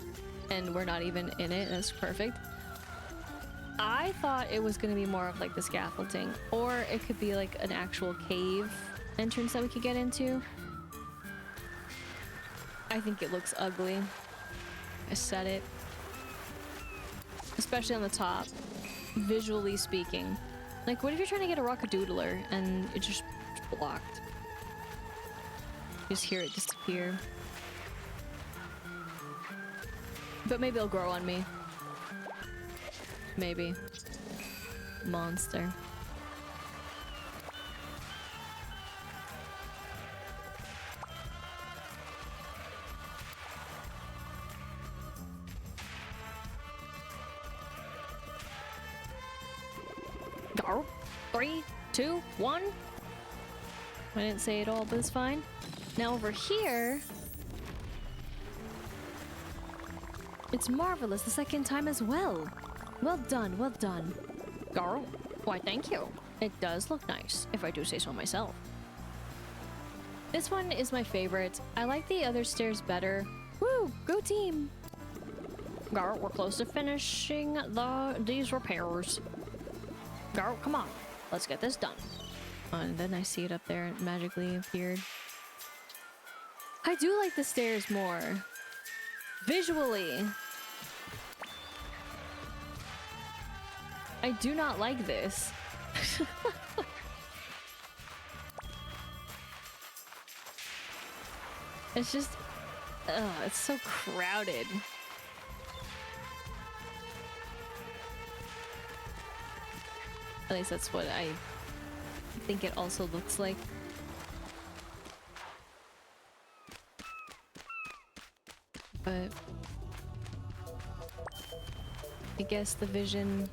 and we're not even in it. That's perfect. I thought it was gonna be more of like the scaffolding, or it could be like an actual cave entrance that we could get into. I think it looks ugly. I said it. Especially on the top, visually speaking. Like, what if you're trying to get a rockadoodler and it's just blocked? You just hear it disappear. But maybe it'll grow on me. Maybe. Monster. Go. 3, 2, 1. I didn't say it all, but it's fine. Now over here, it's marvelous the second time as well. Well done, well done. Girl, why thank you. It does look nice, if I do say so myself. This one is my favorite. I like the other stairs better. Woo, go team. Girl, we're close to finishing these repairs. Girl, come on. Let's get this done. And then I see it up there and magically appeared. I do like the stairs more. Visually. I do not like this. It's just... it's so crowded. At least that's what I think it also looks like. but I guess the vision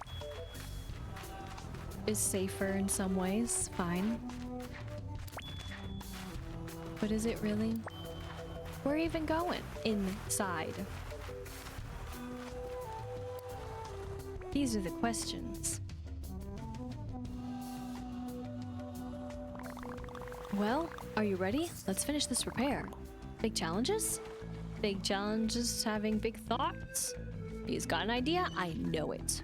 is safer in some ways. Fine. But is it really? Where are you even going? Inside. These are the questions. Well, are you ready? Let's finish this repair. Big challenges? Big challenges having big thoughts? He's got an idea? I know it.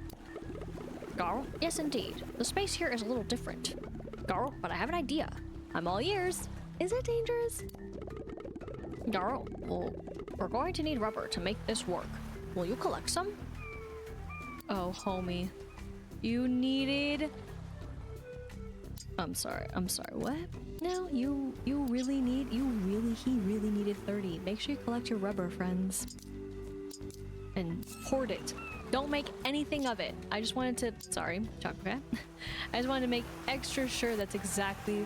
Garl? Yes, indeed. The space here is a little different. Garl, but I have an idea. I'm all ears. Is it dangerous? Garl, well, we're going to need rubber to make this work. Will you collect some? Oh, homie. You needed... I'm sorry, what? No, he really needed 30. Make sure you collect your rubber, friends. And hoard it. Don't make anything of it. I just wanted to, sorry, chocolate. I just wanted to make extra sure that's exactly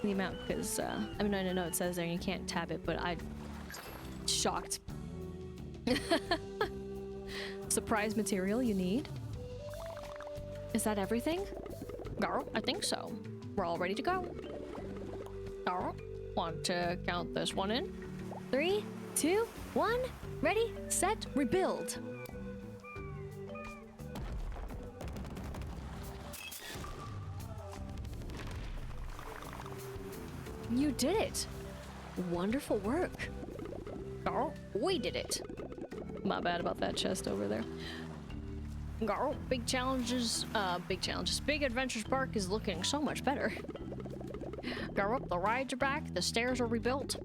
the amount, because, I mean, I know it says there and you can't tab it, but I'm shocked. Surprise material you need. Is that everything? Garl, I think so. We're all ready to go. Garl, want to count this one in? 3, 2, 1, ready, set, rebuild. You did it. Wonderful work. Garl, we did it. My bad about that chest over there. Garl, big Adventures Park is looking so much better. Garl, the rides are back, the stairs are rebuilt.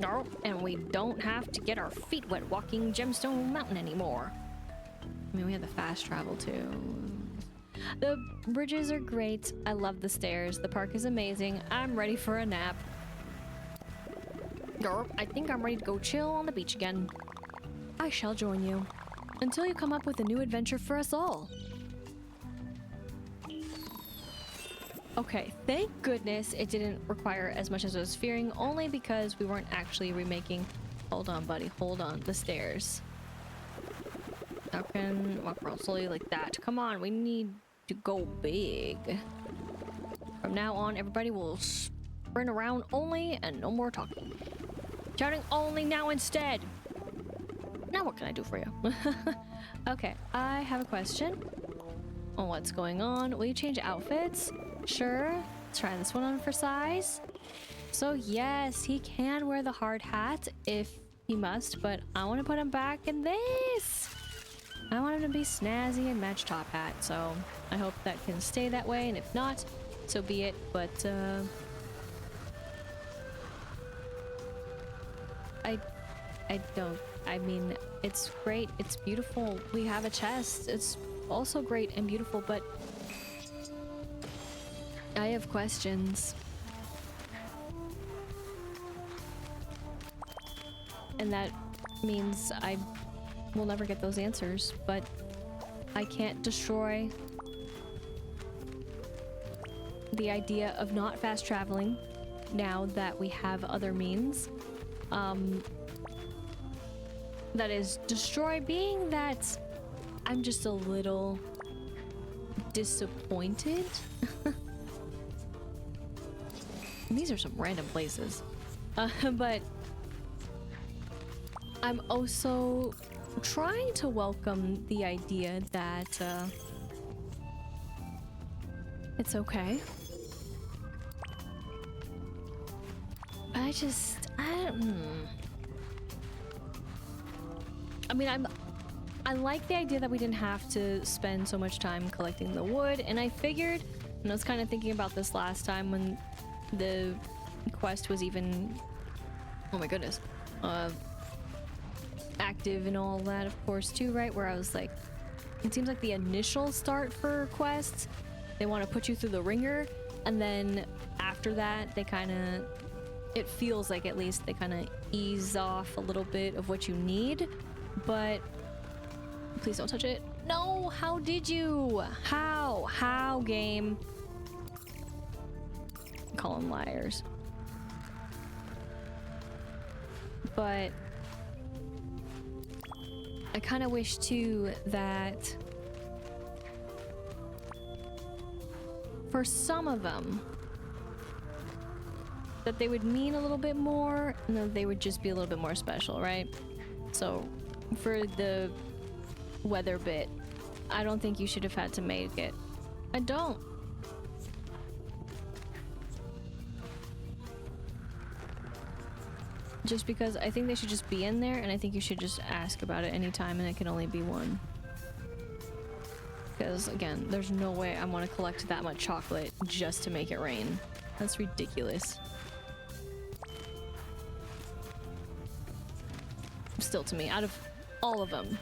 Garl, and we don't have to get our feet wet walking Gemstone Mountain anymore. I mean, we have the fast travel too. The bridges are great. I love the stairs. The park is amazing. I'm ready for a nap. Garl, I think I'm ready to go chill on the beach again. I shall join you. Until you come up with a new adventure for us all. Okay, thank goodness it didn't require as much as I was fearing, only because we weren't actually remaking... Hold on, buddy, hold on. The stairs. How can walk around slowly like that? Come on, we need to go big. From now on, everybody will sprint around only and no more talking. Shouting only now instead. Now what can I do for you? Okay, I have a question. Oh, what's going on? Will you change outfits? Sure. Let's try this one on for size. So yes, he can wear the hard hat if he must, but I want to put him back in this. I want him to be snazzy and match top hat, so I hope that can stay that way, and if not, so be it, but I mean, it's great, it's beautiful, we have a chest, it's also great and beautiful, but I have questions. And that means I will never get those answers, but I can't destroy the idea of not fast traveling now that we have other means. That is destroy being that I'm just a little disappointed. These are some random places. But I'm also trying to welcome the idea that it's okay. I mean, I like the idea that we didn't have to spend so much time collecting the wood, and I figured, and I was kind of thinking about this last time when the quest was even, oh my goodness, active and all that, of course, too, right? Where I was like, it seems like the initial start for quests, they want to put you through the ringer, and then after that, they kind of, it feels like at least they kind of ease off a little bit of what you need, but please don't touch it. No, how did you? How, game? Call them liars. I kind of wish too that for some of them that they would mean a little bit more and that they would just be a little bit more special, right? So for the weather bit, I don't think you should have had to make it. I don't. Just because I think they should just be in there, and I think you should just ask about it anytime, and it can only be one. Because, again, there's no way I want to collect that much chocolate just to make it rain. That's ridiculous. Still, to me, out of all of them.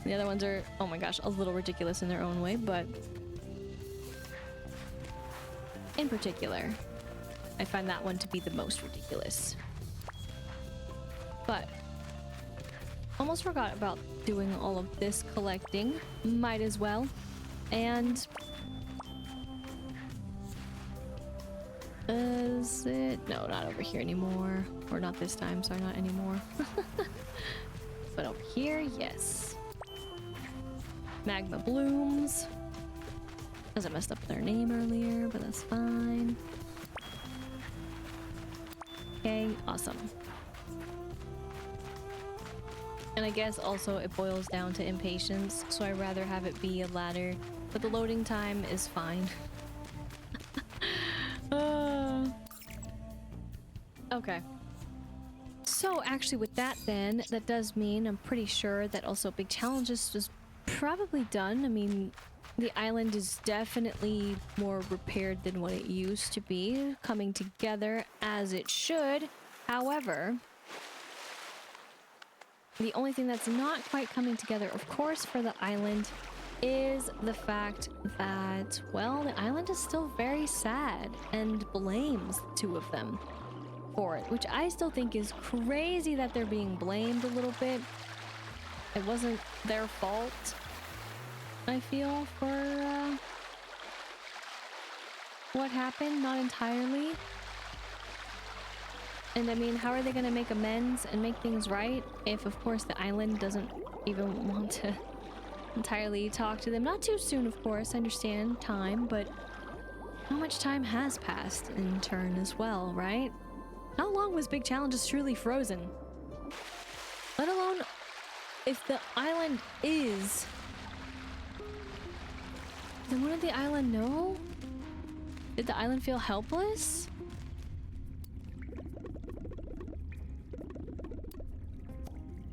The other ones are, oh my gosh, a little ridiculous in their own way, but in particular, I find that one to be the most ridiculous. But almost forgot about doing all of this collecting. Might as well. And is it? No, not over here anymore. Or not this time, sorry, not anymore. But over here, yes. Magma Blooms. As I messed up their name earlier, but that's fine. Okay, awesome. And I guess also it boils down to impatience, so I'd rather have it be a ladder, but the loading time is fine. Okay. So actually with that then, that does mean I'm pretty sure that also Big Challenges was probably done. I mean, the island is definitely more repaired than what it used to be, coming together as it should. However, the only thing that's not quite coming together, of course, for the island is the fact that, well, the island is still very sad and blames the two of them for it, which I still think is crazy that they're being blamed a little bit. It wasn't their fault, I feel, for what happened, not entirely. And I mean, how are they gonna make amends and make things right if, of course, the island doesn't even want to entirely talk to them? Not too soon, of course, I understand time, but how much time has passed in turn as well, right? How long was Big Challenges truly frozen? Let alone if the island is, then wouldn't the island know? Did the island feel helpless?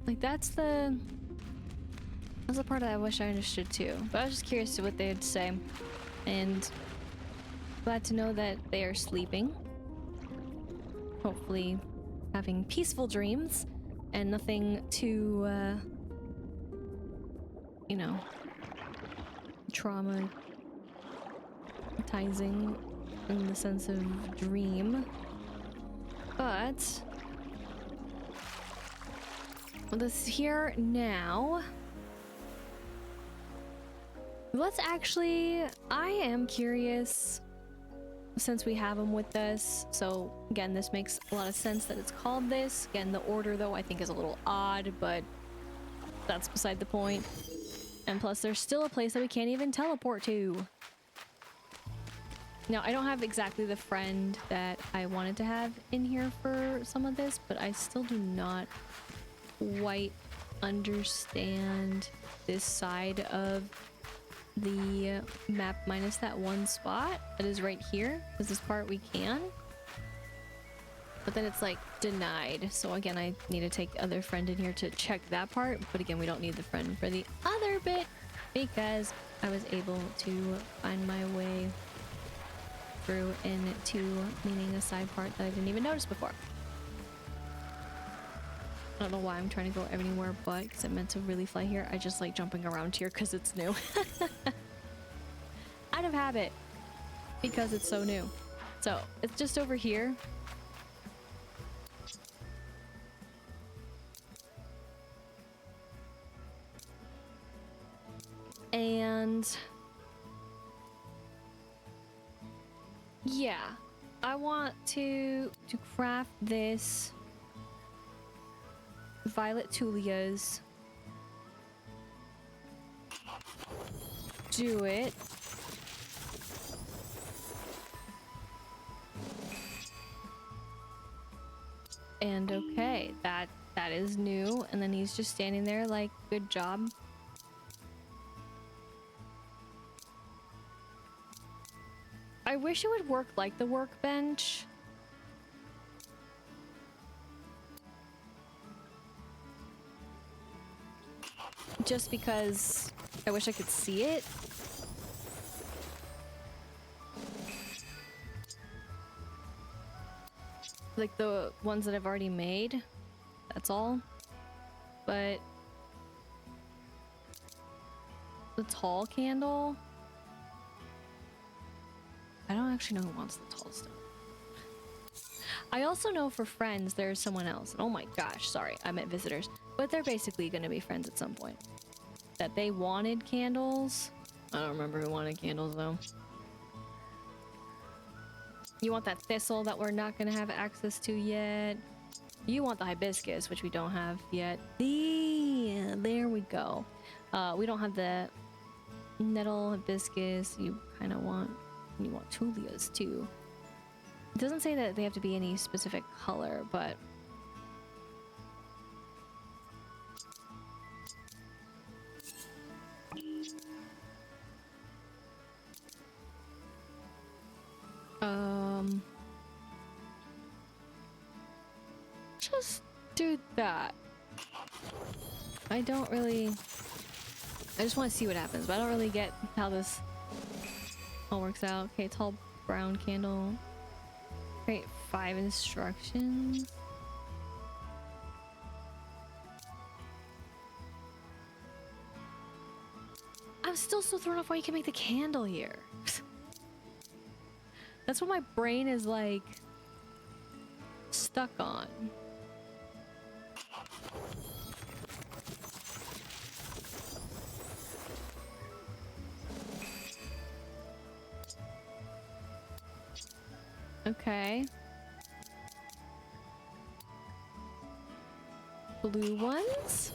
Like that's the part that I wish I understood too. But I was just curious to what they would say. And glad to know that they are sleeping. Hopefully having peaceful dreams and nothing too, you know, traumatizing in the sense of dream. But this here now. Let's actually, I am curious since we have them with us. So again, this makes a lot of sense that it's called this. Again, the order though I think is a little odd, but that's beside the point. And plus there's still a place that we can't even teleport to. Now I don't have exactly the friend that I wanted to have in here for some of this, but I still do not quite understand this side of the map minus that one spot that is right here, because this part we can, but then it's like denied. So again, I need to take other friend in here to check that part, but again, we don't need the friend for the other bit because I was able to find my way through into meaning a side part that I didn't even notice before. I don't know why I'm trying to go anywhere but because I meant to really fly here. I just like jumping around here because it's new. Out of habit because it's so new. So it's just over here. And yeah, I want to craft this Violet Tulias do it. And okay, that is new. And then he's just standing there like, good job. I wish it would work like the workbench. Just because I wish I could see it. Like the ones that I've already made. That's all. But the tall candle, I don't actually know who wants the tall stuff. I also know for friends there's someone else. Oh my gosh, sorry, I meant visitors. But they're basically gonna be friends at some point. That they wanted candles. I don't remember who wanted candles though. You want that thistle that we're not gonna have access to yet. You want the hibiscus, which we don't have yet. There we go. We don't have the nettle hibiscus. You kind of want, you want tulias too. It doesn't say that they have to be any specific color, but just do that. I don't really, I just want to see what happens, but I don't really get how this all works out. Okay, tall brown candle. Great, 5 instructions. I'm still so thrown off why you can make the candle here. That's what my brain is like stuck on. Okay. Blue ones?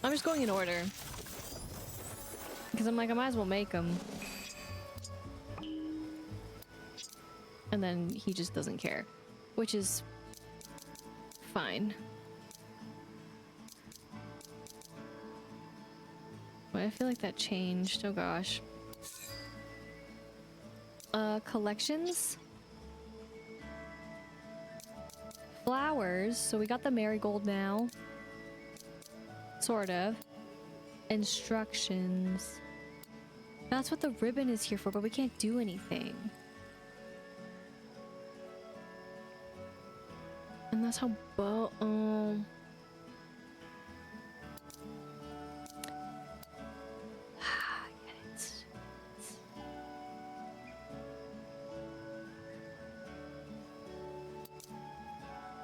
I'm just going in order. Because I'm like, I might as well make them. And then he just doesn't care. Which is fine. But I feel like that changed. Oh gosh. Collections? Flowers. So we got the marigold now. Sort of. Instructions. That's what the ribbon is here for, but we can't do anything. And that's how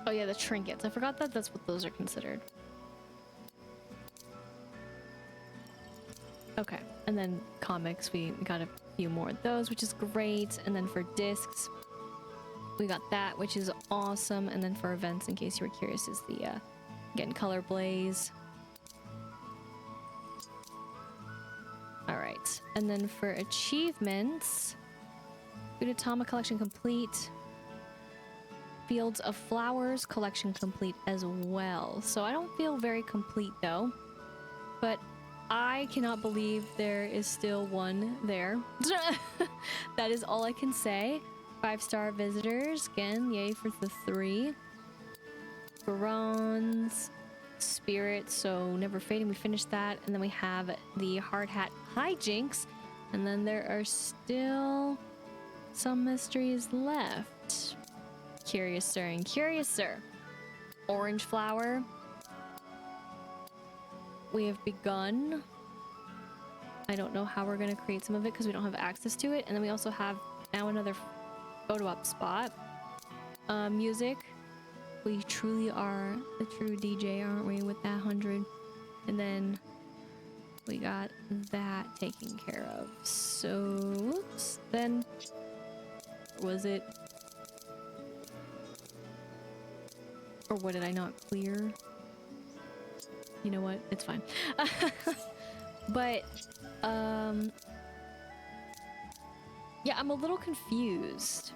Oh yeah, the trinkets. I forgot that that's what those are considered. Okay, and then comics, we got a few more of those, which is great. And then for discs, we got that, which is awesome. And then for events, in case you were curious, is the again, color blaze. All right, and then for achievements, Gudetama collection complete. Fields of Flowers collection complete as well. So I don't feel very complete though, but I cannot believe there is still one there. That is all I can say. 5-star visitors, again, yay for the 3. Bronze, Spirit, so Never Fading, we finished that. And then we have the Hard Hat Hijinks. And then there are still some mysteries left. Curiouser and Curiouser. Orange Flower. We have begun. I don't know how we're going to create some of it because we don't have access to it. And then we also have now another photo op spot. Music. We truly are the true DJ, aren't we, with that 100? And then we got that taken care of. So, oops. Then, was it? Or what did I not clear? You know what? It's fine. But, yeah, I'm a little confused.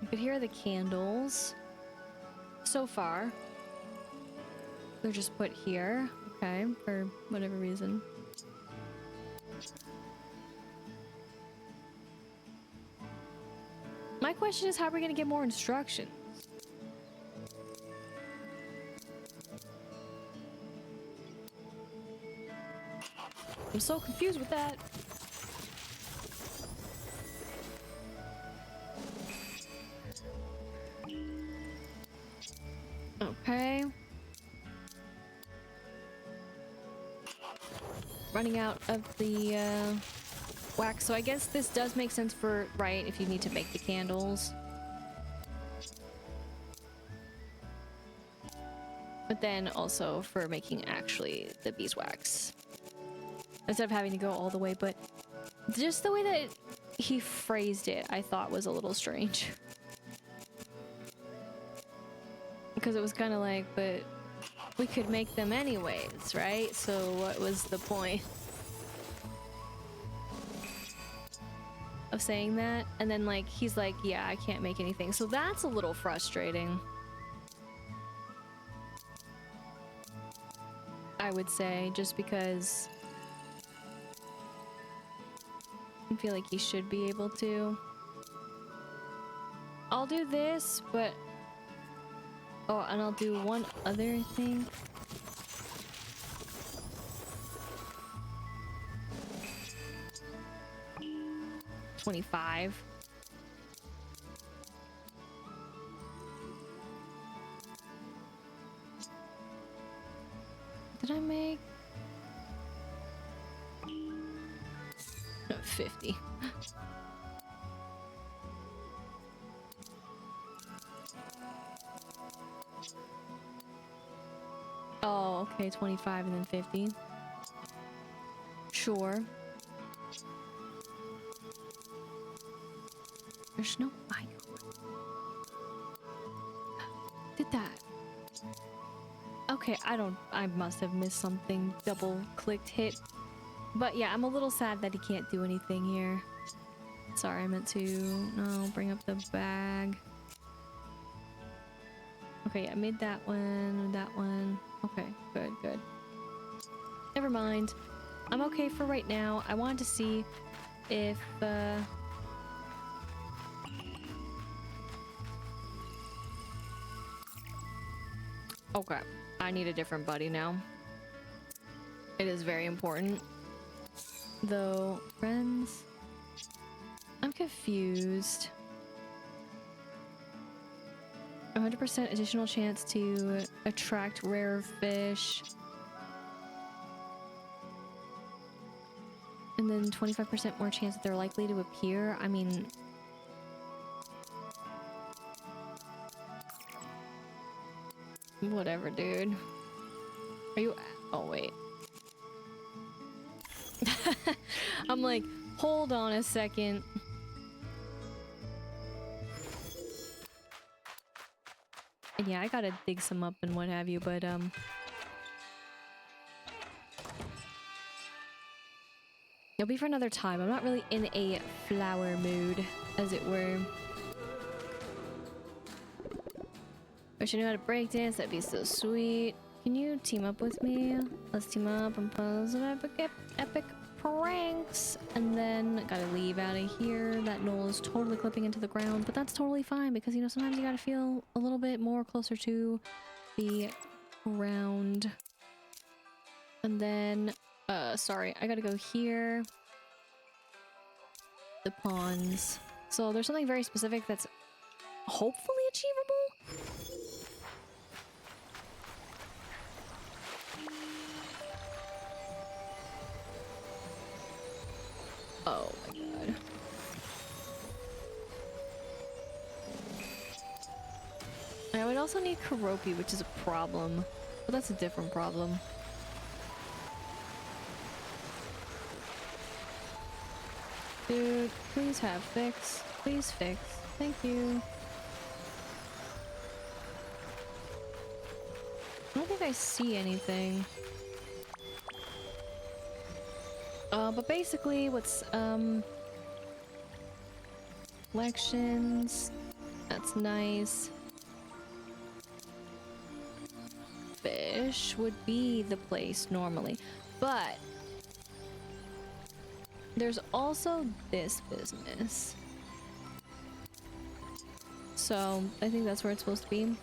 You could hear the candles. So far. They're just put here. Okay, for whatever reason. My question is, how are we gonna get more instructions? I'm so confused with that. Okay. Running out of the wax, so I guess this does make sense for, right, if you need to make the candles. But then also for making actually the beeswax. Instead of having to go all the way, but just the way that he phrased it, I thought was a little strange. Because it was kind of like, but we could make them anyways, right? So what was the point of saying that? And then like, he's like, yeah, I can't make anything. So that's a little frustrating, I would say, just because I feel like he should be able to. I'll do this, but oh, and I'll do one other thing. $25. Did I make 50? Oh, okay, 25 and then 50. Sure. There's no fire. Did that? Okay, I must have missed something. Double clicked hit. But yeah, I'm a little sad that he can't do anything here. Sorry, I meant to, no, bring up the bag. Okay, yeah, I made that one, that one. Okay, good, good. Never mind. I'm okay for right now. I wanted to see if, okay, I need a different buddy now. It is very important. Though, friends, I'm confused. 100% additional chance to attract rare fish. And then 25% more chance that they're likely to appear. I mean, whatever, dude. Are you? Oh, wait. I'm like, hold on a second. And yeah, I gotta dig some up and what have you, but it'll be for another time. I'm not really in a flower mood, as it were. Wish I knew how to break dance. That'd be so sweet. Can you team up with me? Let's team up and pull some epic pranks. And then gotta leave out of here. That knoll is totally clipping into the ground, but that's totally fine because, you know, sometimes you gotta feel a little bit more closer to the ground. And then, sorry, I gotta go here. The ponds. So there's something very specific that's hopefully achievable. Oh my god. I would also need Karopi, which is a problem. But that's a different problem. Dude, please have fix. Please fix. Thank you. don't think I see anything. But basically what's, collections. That's nice. Fish would be the place normally, but there's also this business. So I think that's where it's supposed to be.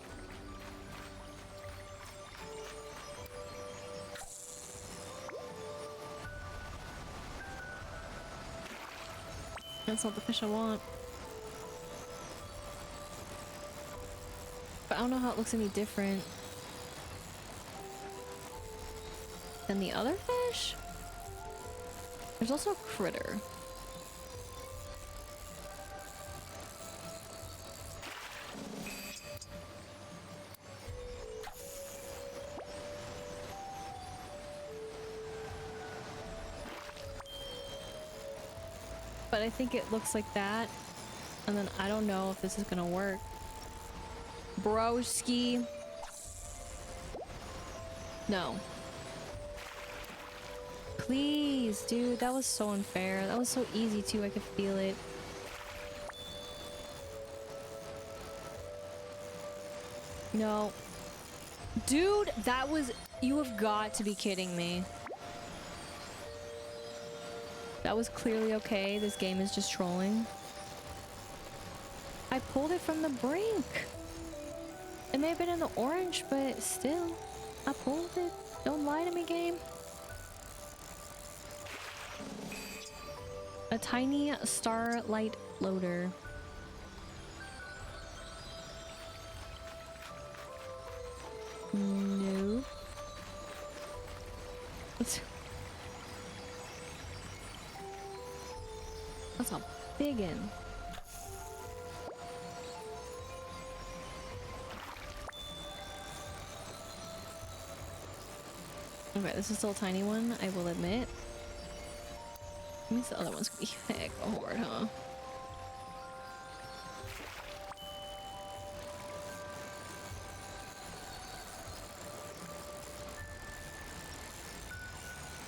That's not the fish I want. But I don't know how it looks any different than the other fish. There's also a critter. But I think it looks like that. And then I don't know if this is gonna work. Broski. No. Please, dude. That was so unfair. That was so easy too. I could feel it. No. Dude, that was... You have got to be kidding me. That was clearly okay. This game is just trolling. I pulled it from the brink. It may have been in the orange, but still. I pulled it. Don't lie to me, game. A tiny starlight floater. No. That's a big one. Okay, this is still a tiny one, I will admit. That means the other one's gonna be heck hard, huh?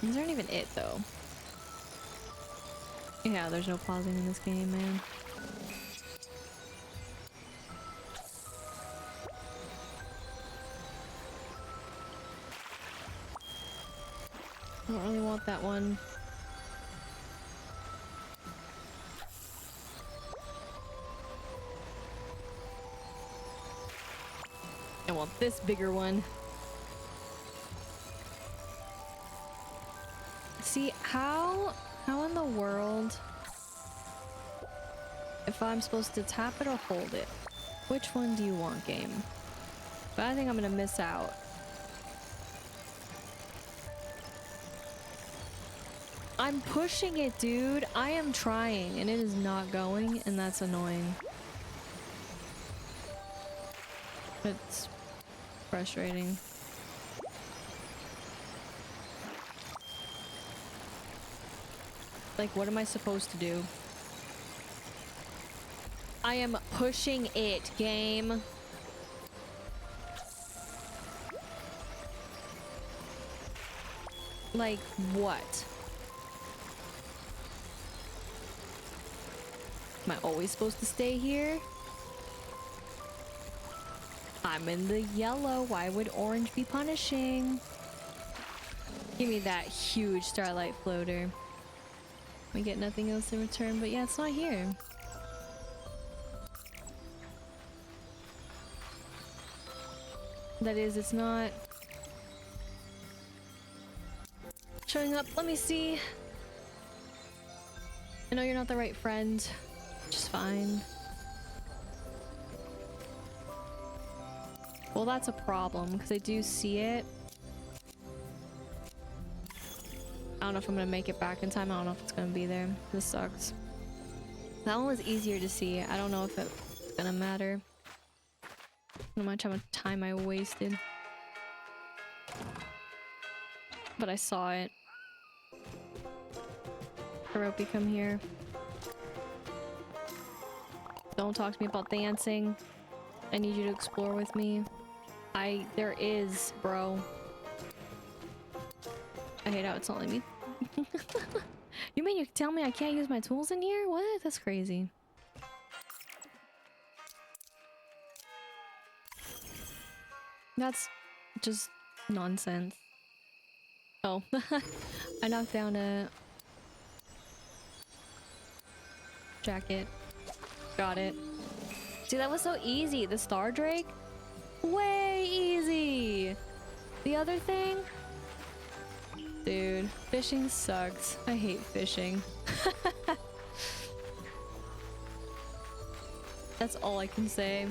These aren't even it, though. Yeah, there's no pausing in this game, man. I don't really want that one. I want this bigger one. See, how in the world, if I'm supposed to tap it or hold it? Which one do you want, game? But I think I'm gonna miss out. I'm pushing it, dude. I am trying, and it is not going, and that's annoying. It's frustrating. Like, what am I supposed to do? I am pushing it, game. Like, what? Am I always supposed to stay here? I'm in the yellow. Why would orange be punishing? Give me that huge starlight floater. We get nothing else in return, but yeah, it's not here. That is, it's not showing up. Let me see. I know you're not the right friend, which is fine. Well, that's a problem, because I do see it. I don't know if I'm gonna make it back in time. I don't know if it's gonna be there. This sucks. That one was easier to see. I don't know if it's gonna matter. How much time I wasted. But I saw it. Karopi, come here. Don't talk to me about dancing. I need you to explore with me. There is, bro. I hate how it's not letting me. You mean you tell me I can't use my tools in here? What? That's crazy. That's just nonsense. Oh, I knocked down a jacket. Got it. See, that was so easy. The Star Drake? Way easy. The other thing? Dude, fishing sucks. I hate fishing. That's all I can say.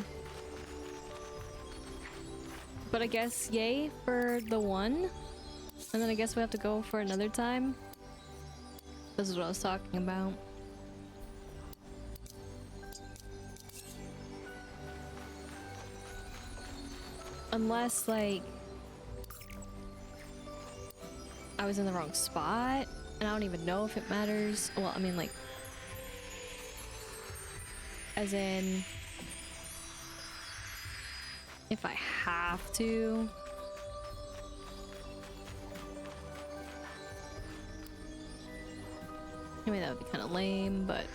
But I guess yay for the one. And then I guess we have to go for another time. This is what I was talking about. Unless, like, I was in the wrong spot, and I don't even know if it matters. Well, I mean, like, as in, if I have to. I mean, that would be kind of lame, but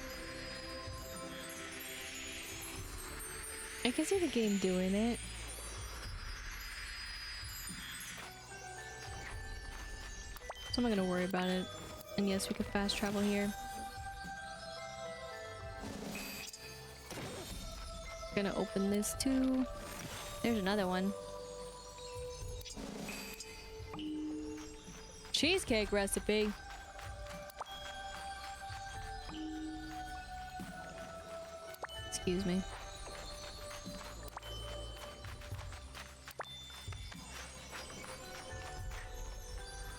I can see the game doing it. So I'm not gonna worry about it. And yes, we could fast travel here. Gonna open this too. There's another one. Cheesecake recipe. Excuse me.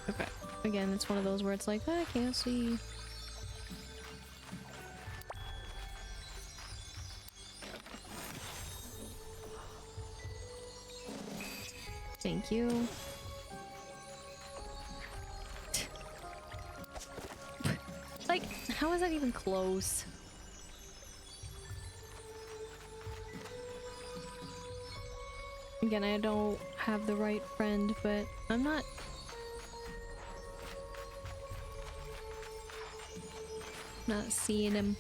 Okay. Again, it's one of those where it's like, I can't see. Thank you. Like, how is that even close? Again, I don't have the right friend, but I'm not seeing him.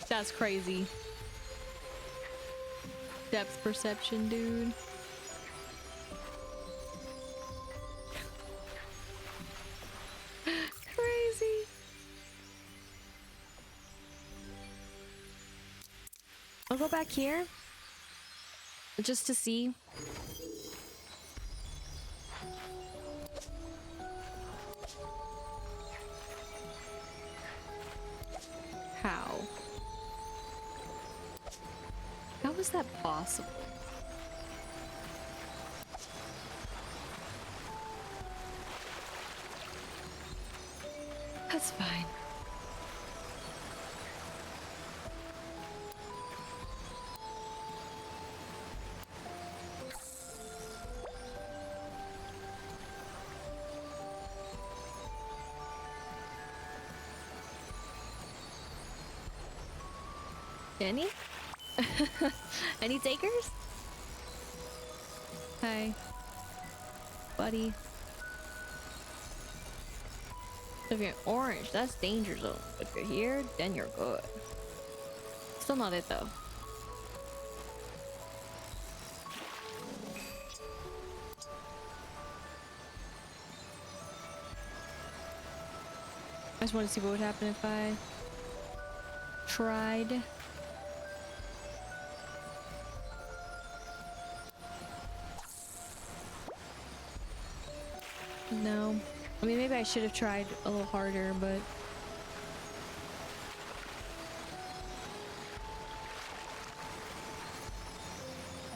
That's crazy. Depth perception, dude. Crazy. I'll go back here just to see. How is that possible? That's fine. Any? Any takers? Hi. Buddy. So if you're orange, that's danger zone. If you're here, then you're good. Still not it though. I just want to see what would happen if I tried. No. I mean, maybe I should have tried a little harder, but...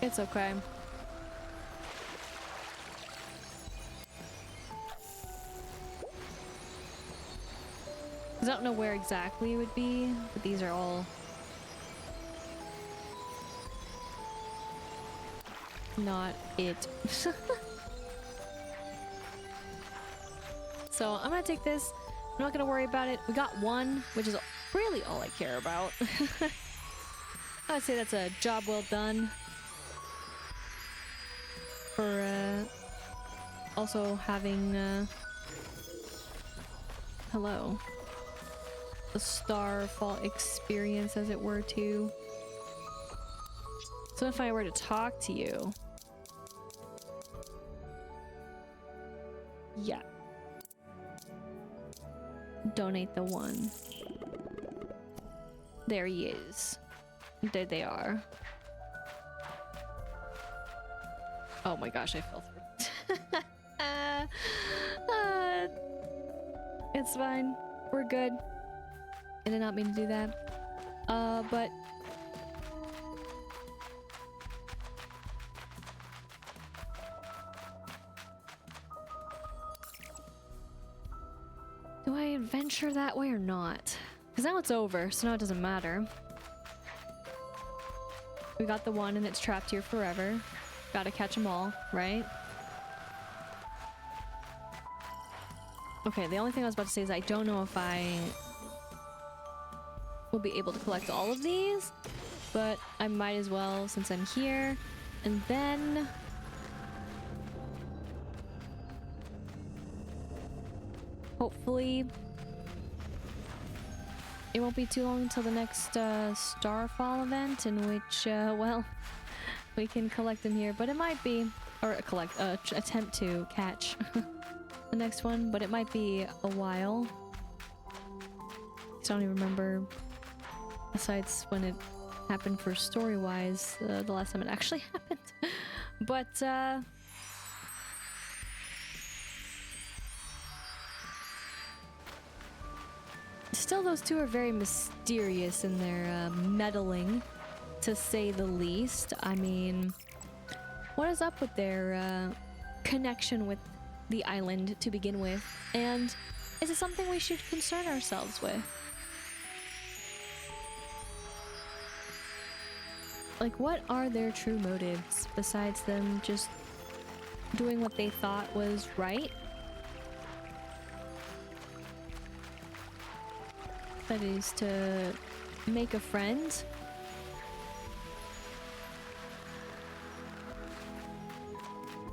it's okay. I don't know where exactly it would be, but these are all... not it. So I'm gonna take this. I'm not gonna worry about it. We got one, which is really all I care about. I would say that's a job well done. For also having hello. A Starfall experience, as it were, too. So if I were to talk to you... Yeah. Donate the one. There he is. There they are. Oh my gosh, I fell through. It's fine. We're good. I did not mean to do that. But... do I adventure that way or not? Because now it's over, so now it doesn't matter. We got the one and it's trapped here forever. Gotta catch them all, right? Okay, the only thing I was about to say is I don't know if I will be able to collect all of these, but I might as well since I'm here. And then... hopefully it won't be too long until the next Starfall event in which, well, we can collect them here, but it might be, or attempt to catch the next one, but it might be a while. I don't even remember, besides when it happened for story-wise, the last time it actually happened. But, still, those two are very mysterious in their meddling, to say the least. I mean, what is up with their connection with the island to begin with? And is it something we should concern ourselves with? Like, what are their true motives besides them just doing what they thought was right? That is to make a friend.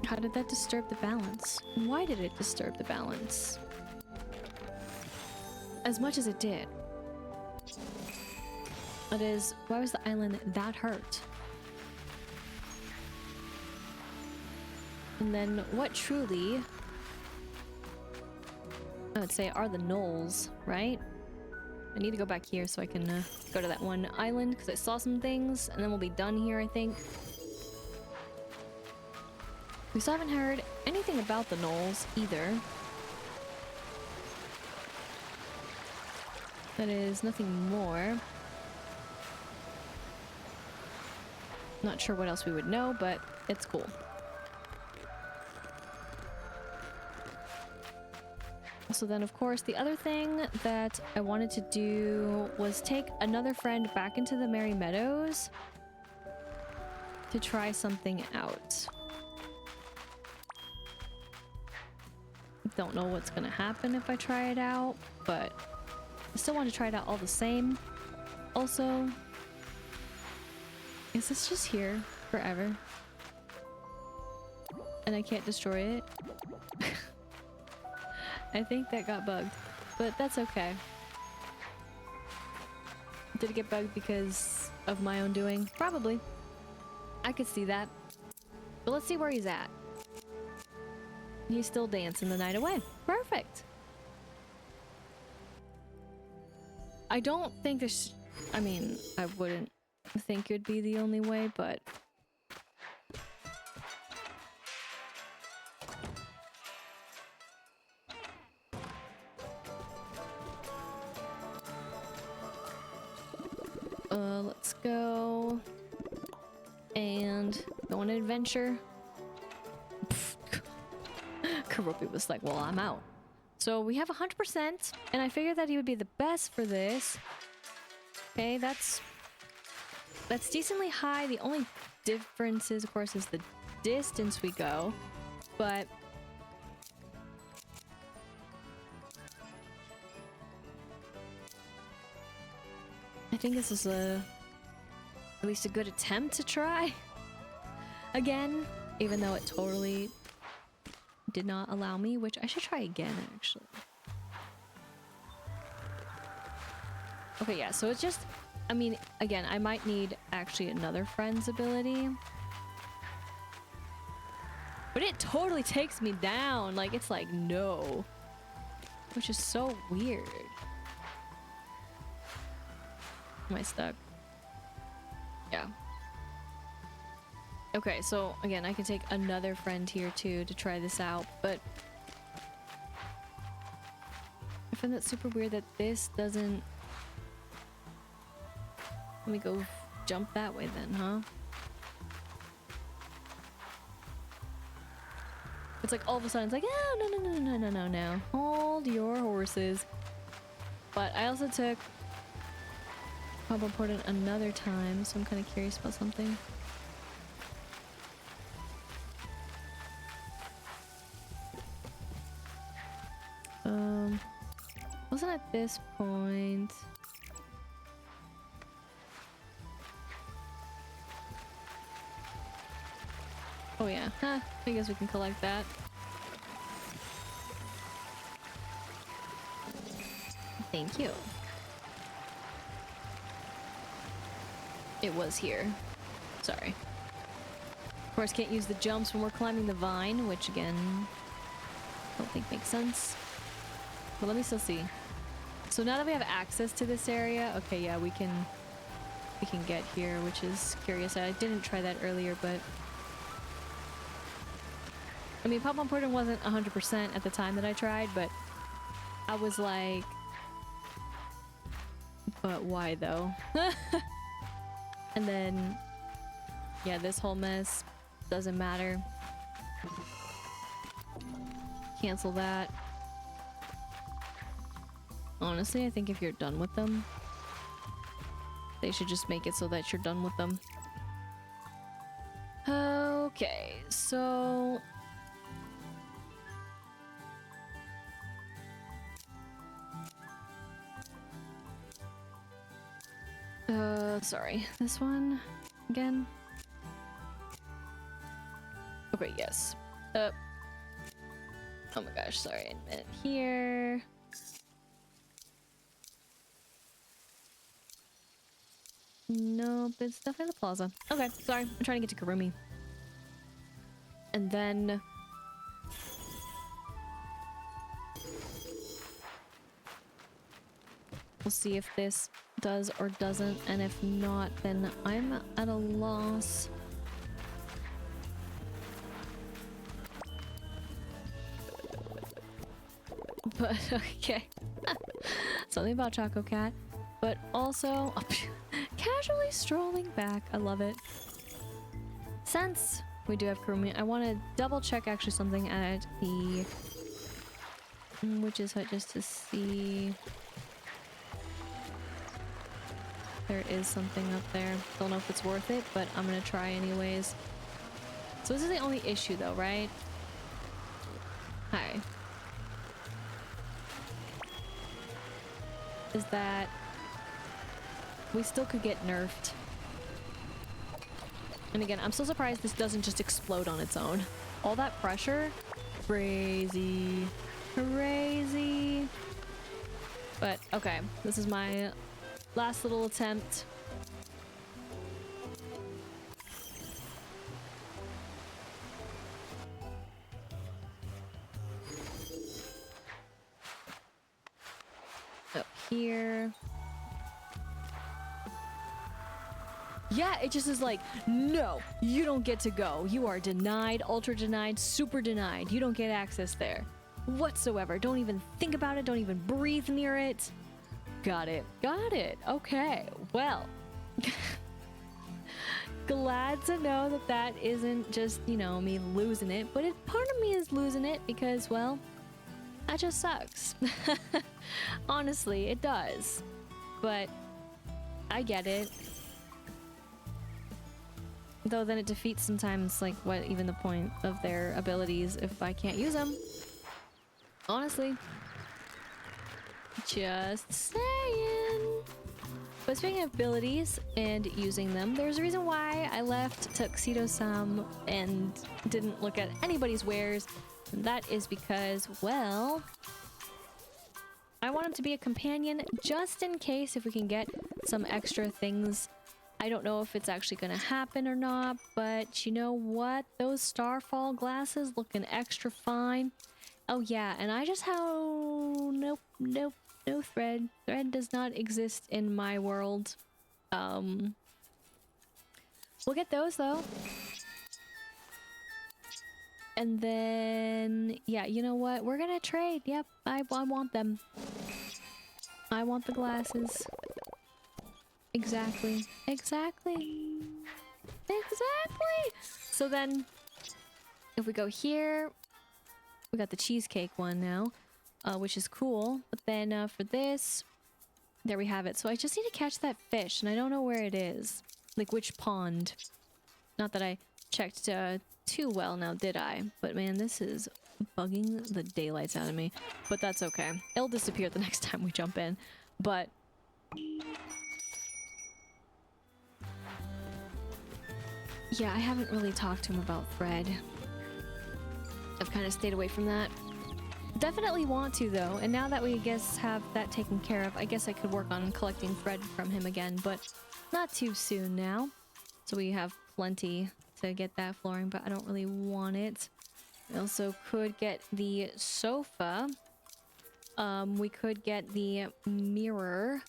How did that disturb the balance? Why did it disturb the balance? As much as it did. That is, why was the island that hurt? And then what truly, I would say, are the gnolls, right? I need to go back here so I can go to that one island because I saw some things, and then we'll be done here, I think. We still haven't heard anything about the gnolls either. That is nothing more. Not sure what else we would know, but it's cool. So then, of course, the other thing that I wanted to do was take another friend back into the Merry Meadows to try something out. Don't know what's gonna happen if I try it out, but I still want to try it out all the same. Also, is this just here forever? And I can't destroy it? I think that got bugged, but that's okay. Did it get bugged because of my own doing? Probably. I could see that. But let's see where he's at. He's still dancing the night away. Perfect. I don't think this... I mean, I wouldn't think it'd be the only way, but... let's go and go on an adventure. Karopi was like, well, I'm out. So we have 100%, and I figured that he would be the best for this. Okay, that's decently high. The only difference is, of course, is the distance we go, but think this is at least a good attempt to try again, even though it totally did not allow me, which I should try again, actually. Okay, yeah, so it's just, I mean, again, I might need actually another friend's ability. But it totally takes me down. Like, it's like, no. Which is so weird. Am I stuck? Yeah. Okay, so again, I can take another friend here too to try this out, but I find that super weird that this doesn't... Let me go jump that way then, huh? It's like all of a sudden it's like, oh, no. Hold your horses. But I also took Pop Important another time, so I'm kind of curious about something. Wasn't at this point. Oh yeah, huh, I guess we can collect that. Thank you. It was here. Sorry. Of course, can't use the jumps when we're climbing the vine, which again, I don't think makes sense. But let me still see. So now that we have access to this area, okay, yeah, we can get here, which is curious. I didn't try that earlier, but I mean, Pop Important wasn't 100% at the time that I tried, but I was like, but why though? And then, yeah, this whole mess doesn't matter. Cancel that. Honestly, I think if you're done with them, they should just make it so that you're done with them. Okay, so... sorry. This one again? Okay, yes. Oh my gosh, sorry. A minute here. Nope, it's definitely the plaza. Okay, sorry. I'm trying to get to Karumi. And then... we'll see if this does or doesn't, and if not, then I'm at a loss. But, okay. Something about Choco Cat. But also, casually strolling back. I love it. Since we do have Kurumi, I want to double check actually something at the Witch's Hut just to see... there is something up there. Don't know if it's worth it, but I'm gonna try anyways. So this is the only issue though, right? Hi. Is that we still could get nerfed. And again, I'm so surprised this doesn't just explode on its own. All that pressure? Crazy. Crazy. But okay, this is my last little attempt. Up here. Yeah, it just is like, no, you don't get to go. You are denied, ultra denied, super denied. You don't get access there whatsoever. Don't even think about it. Don't even breathe near it. Got it. Got it. Okay. Well, glad to know that that isn't just, you know, me losing it, but part of me is losing it because, well, that just sucks. Honestly, it does. But I get it. Though then it defeats sometimes, like, what even the point of their abilities if I can't use them. Honestly. Just saying. But speaking of abilities and using them, there's a reason why I left Tuxedo-sam and didn't look at anybody's wares. And that is because, well, I want him to be a companion just in case if we can get some extra things. I don't know if it's actually going to happen or not, but you know what? Those Starfall glasses looking extra fine. Oh yeah, and I just have... Nope, nope, no thread. Thread does not exist in my world. We'll get those though. And then, yeah, you know what? We're gonna trade. Yep, I want them. I want the glasses. Exactly. Exactly. Exactly! So then, if we go here, we got the cheesecake one now, which is cool. But then for this, there we have it. So I just need to catch that fish, and I don't know where it is. Like, which pond. Not that I checked too well now, did I? But man, this is bugging the daylights out of me. But that's okay. It'll disappear the next time we jump in. But... yeah, I haven't really talked to him about thread. I've kind of stayed away from that. Definitely want to though, and now that we have that taken care of, I guess I could work on collecting thread from him again, but not too soon now. So we have plenty to get that flooring, but I don't really want it. We also could get the sofa. We could get the mirror,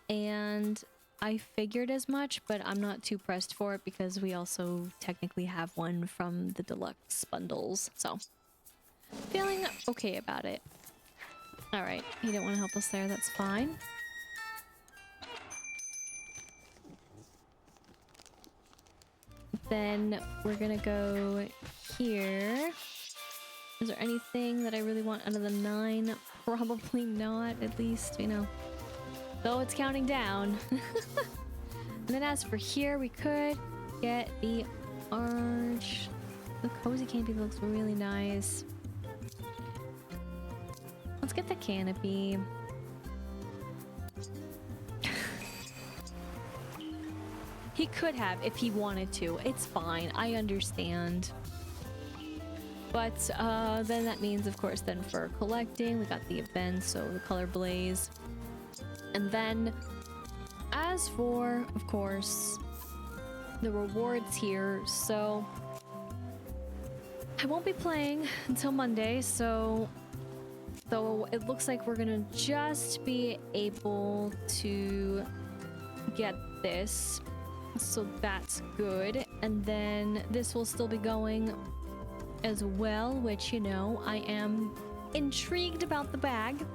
and I figured as much, but I'm not too pressed for it because we also technically have one from the deluxe bundles, so feeling okay about it. All right, he didn't want to help us there, that's fine. Then we're gonna go here. Is there anything that I really want out of the 9? Probably not, at least, you know. Though it's counting down. And then as for here, we could get the arch. The cozy canopy looks really nice. Let's get the canopy. He could have if he wanted to. It's fine. I understand. But then that means, of course, then for collecting, we got the events, so the color blaze. And then, as for, of course, the rewards here, so I won't be playing until Monday, so it looks like we're gonna just be able to get this, so that's good. And then this will still be going as well, which, you know, I am intrigued about the bag.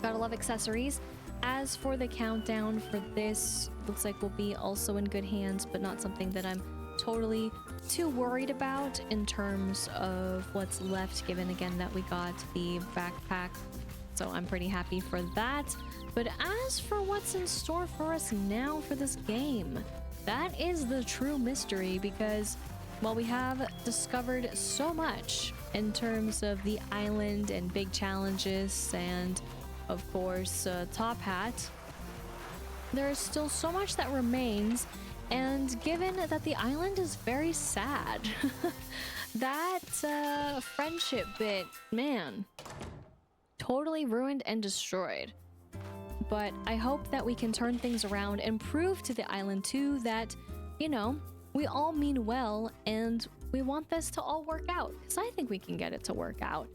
Gotta love accessories. As for the countdown for this, looks like we'll be also in good hands, but not something that I'm totally too worried about in terms of what's left, given again that we got the backpack. So I'm pretty happy for that. But as for what's in store for us now for this game, that is the true mystery, because while we have discovered so much in terms of the island and big challenges and of course Top Hat, there is still so much that remains. And given that the island is very sad, that friendship bit, man, totally ruined and destroyed. But I hope that we can turn things around and prove to the island too that, you know, we all mean well and we want this to all work out. Because I think we can get it to work out,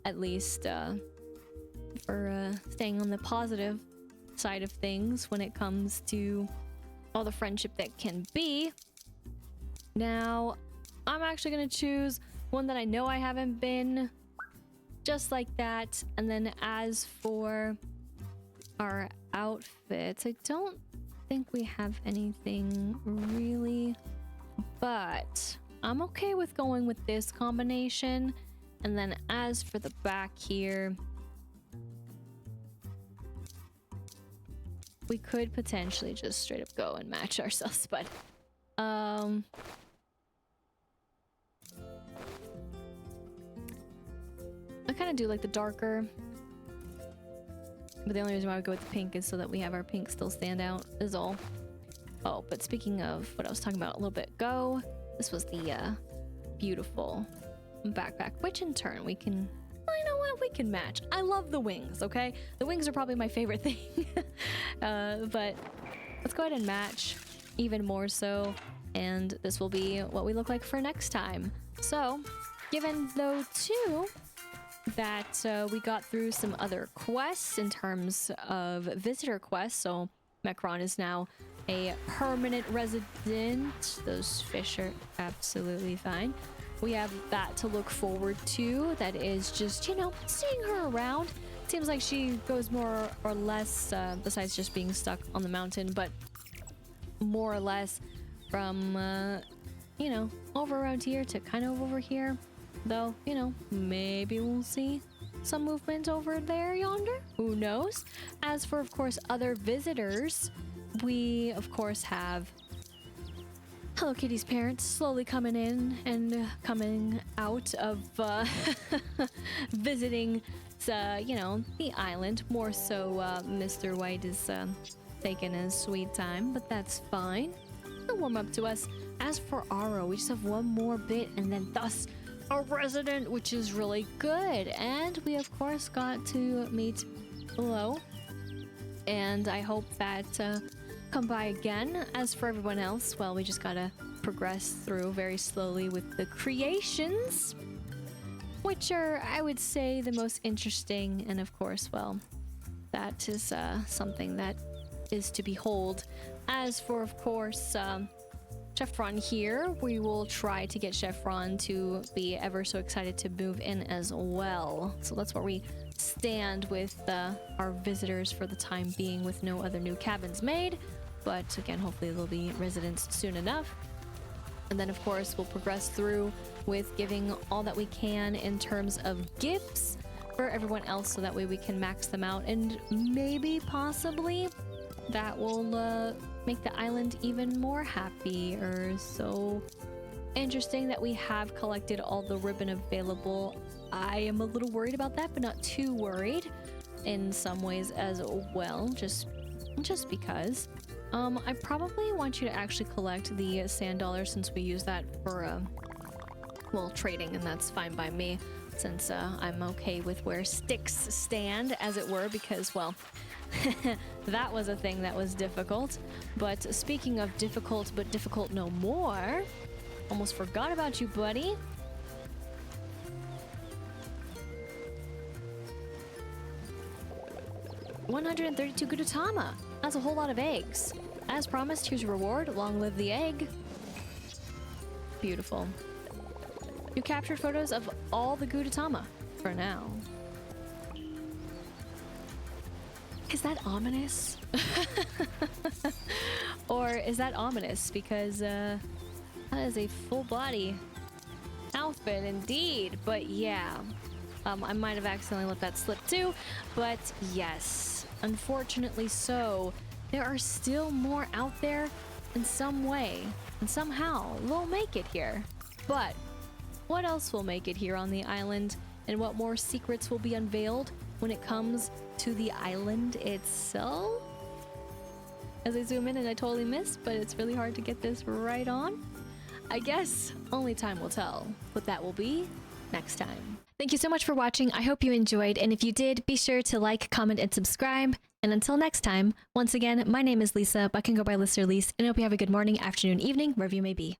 at least for staying on the positive side of things when it comes to all the friendship that can be. Now, I'm actually gonna choose one that I know I haven't been, just like that. And then as for our outfits, I don't think we have anything really, but I'm okay with going with this combination. And then as for the back here, we could potentially just straight up go and match ourselves, but I kind of do like the darker But the only reason why I would go with the pink is so that we have our pink still stand out, is all. Oh, but speaking of what I was talking about a little bit ago, this was the beautiful backpack, which in turn we can, well, you know what, we can match. I love the wings, okay? The wings are probably my favorite thing. But let's go ahead and match even more so, and this will be what we look like for next time. So, given though too that we got through some other quests in terms of visitor quests, so Mechron is now a permanent resident. Those fish are absolutely fine. We have that to look forward to. That is just, you know, seeing her around. Seems like she goes more or less, besides just being stuck on the mountain, but more or less from, you know, over around here to kind of over here. Though, you know, maybe we'll see some movement over there yonder. Who knows? As for, of course, other visitors, we, of course, have Hello Kitty's parents slowly coming in and coming out of visiting, you know, the island. More so, Mr. White is taking his sweet time, but that's fine. He'll warm up to us. As for Aro, we just have one more bit and then thus a resident, which is really good. And we, of course, got to meet below. And I hope that come by again. As for everyone else, well, we just gotta progress through very slowly with the creations, which are, I would say, the most interesting. And of course, well, that is something that is to behold. As for, of course, Chef Ron here, we will try to get Chef Ron to be ever so excited to move in as well. So that's where we stand with our visitors for the time being, with no other new cabins made. But again, hopefully there'll be residents soon enough. And then, of course, we'll progress through with giving all that we can in terms of gifts for everyone else, so that way we can max them out. And maybe, possibly, that will make the island even more happy. Or so interesting that we have collected all the ribbon available. I am a little worried about that, but not too worried in some ways as well, just because. I probably want you to actually collect the sand dollars, since we use that for well, trading, and that's fine by me, since I'm okay with where sticks stand, as it were, because, well, that was a thing that was difficult. But speaking of difficult, but difficult no more, almost forgot about you, buddy. $132 Gudetama. That's a whole lot of eggs. As promised, here's your reward. Long live the egg. Beautiful. You captured photos of all the Gudetama for now. Is that ominous? Or is that ominous because that is a full body outfit indeed. But yeah, I might have accidentally let that slip too, but yes, unfortunately so. There are still more out there in some way, and somehow they'll make it here. But what else will make it here on the island, and what more secrets will be unveiled when it comes to the island itself? As I zoom in and I totally missed, but it's really hard to get this right on. I guess only time will tell what that will be next time. Thank you so much for watching. I hope you enjoyed, and if you did, be sure to like, comment, and subscribe. And until next time, once again, my name is Lisa, but I can go by Lister Lise, and I hope you have a good morning, afternoon, evening, wherever you may be.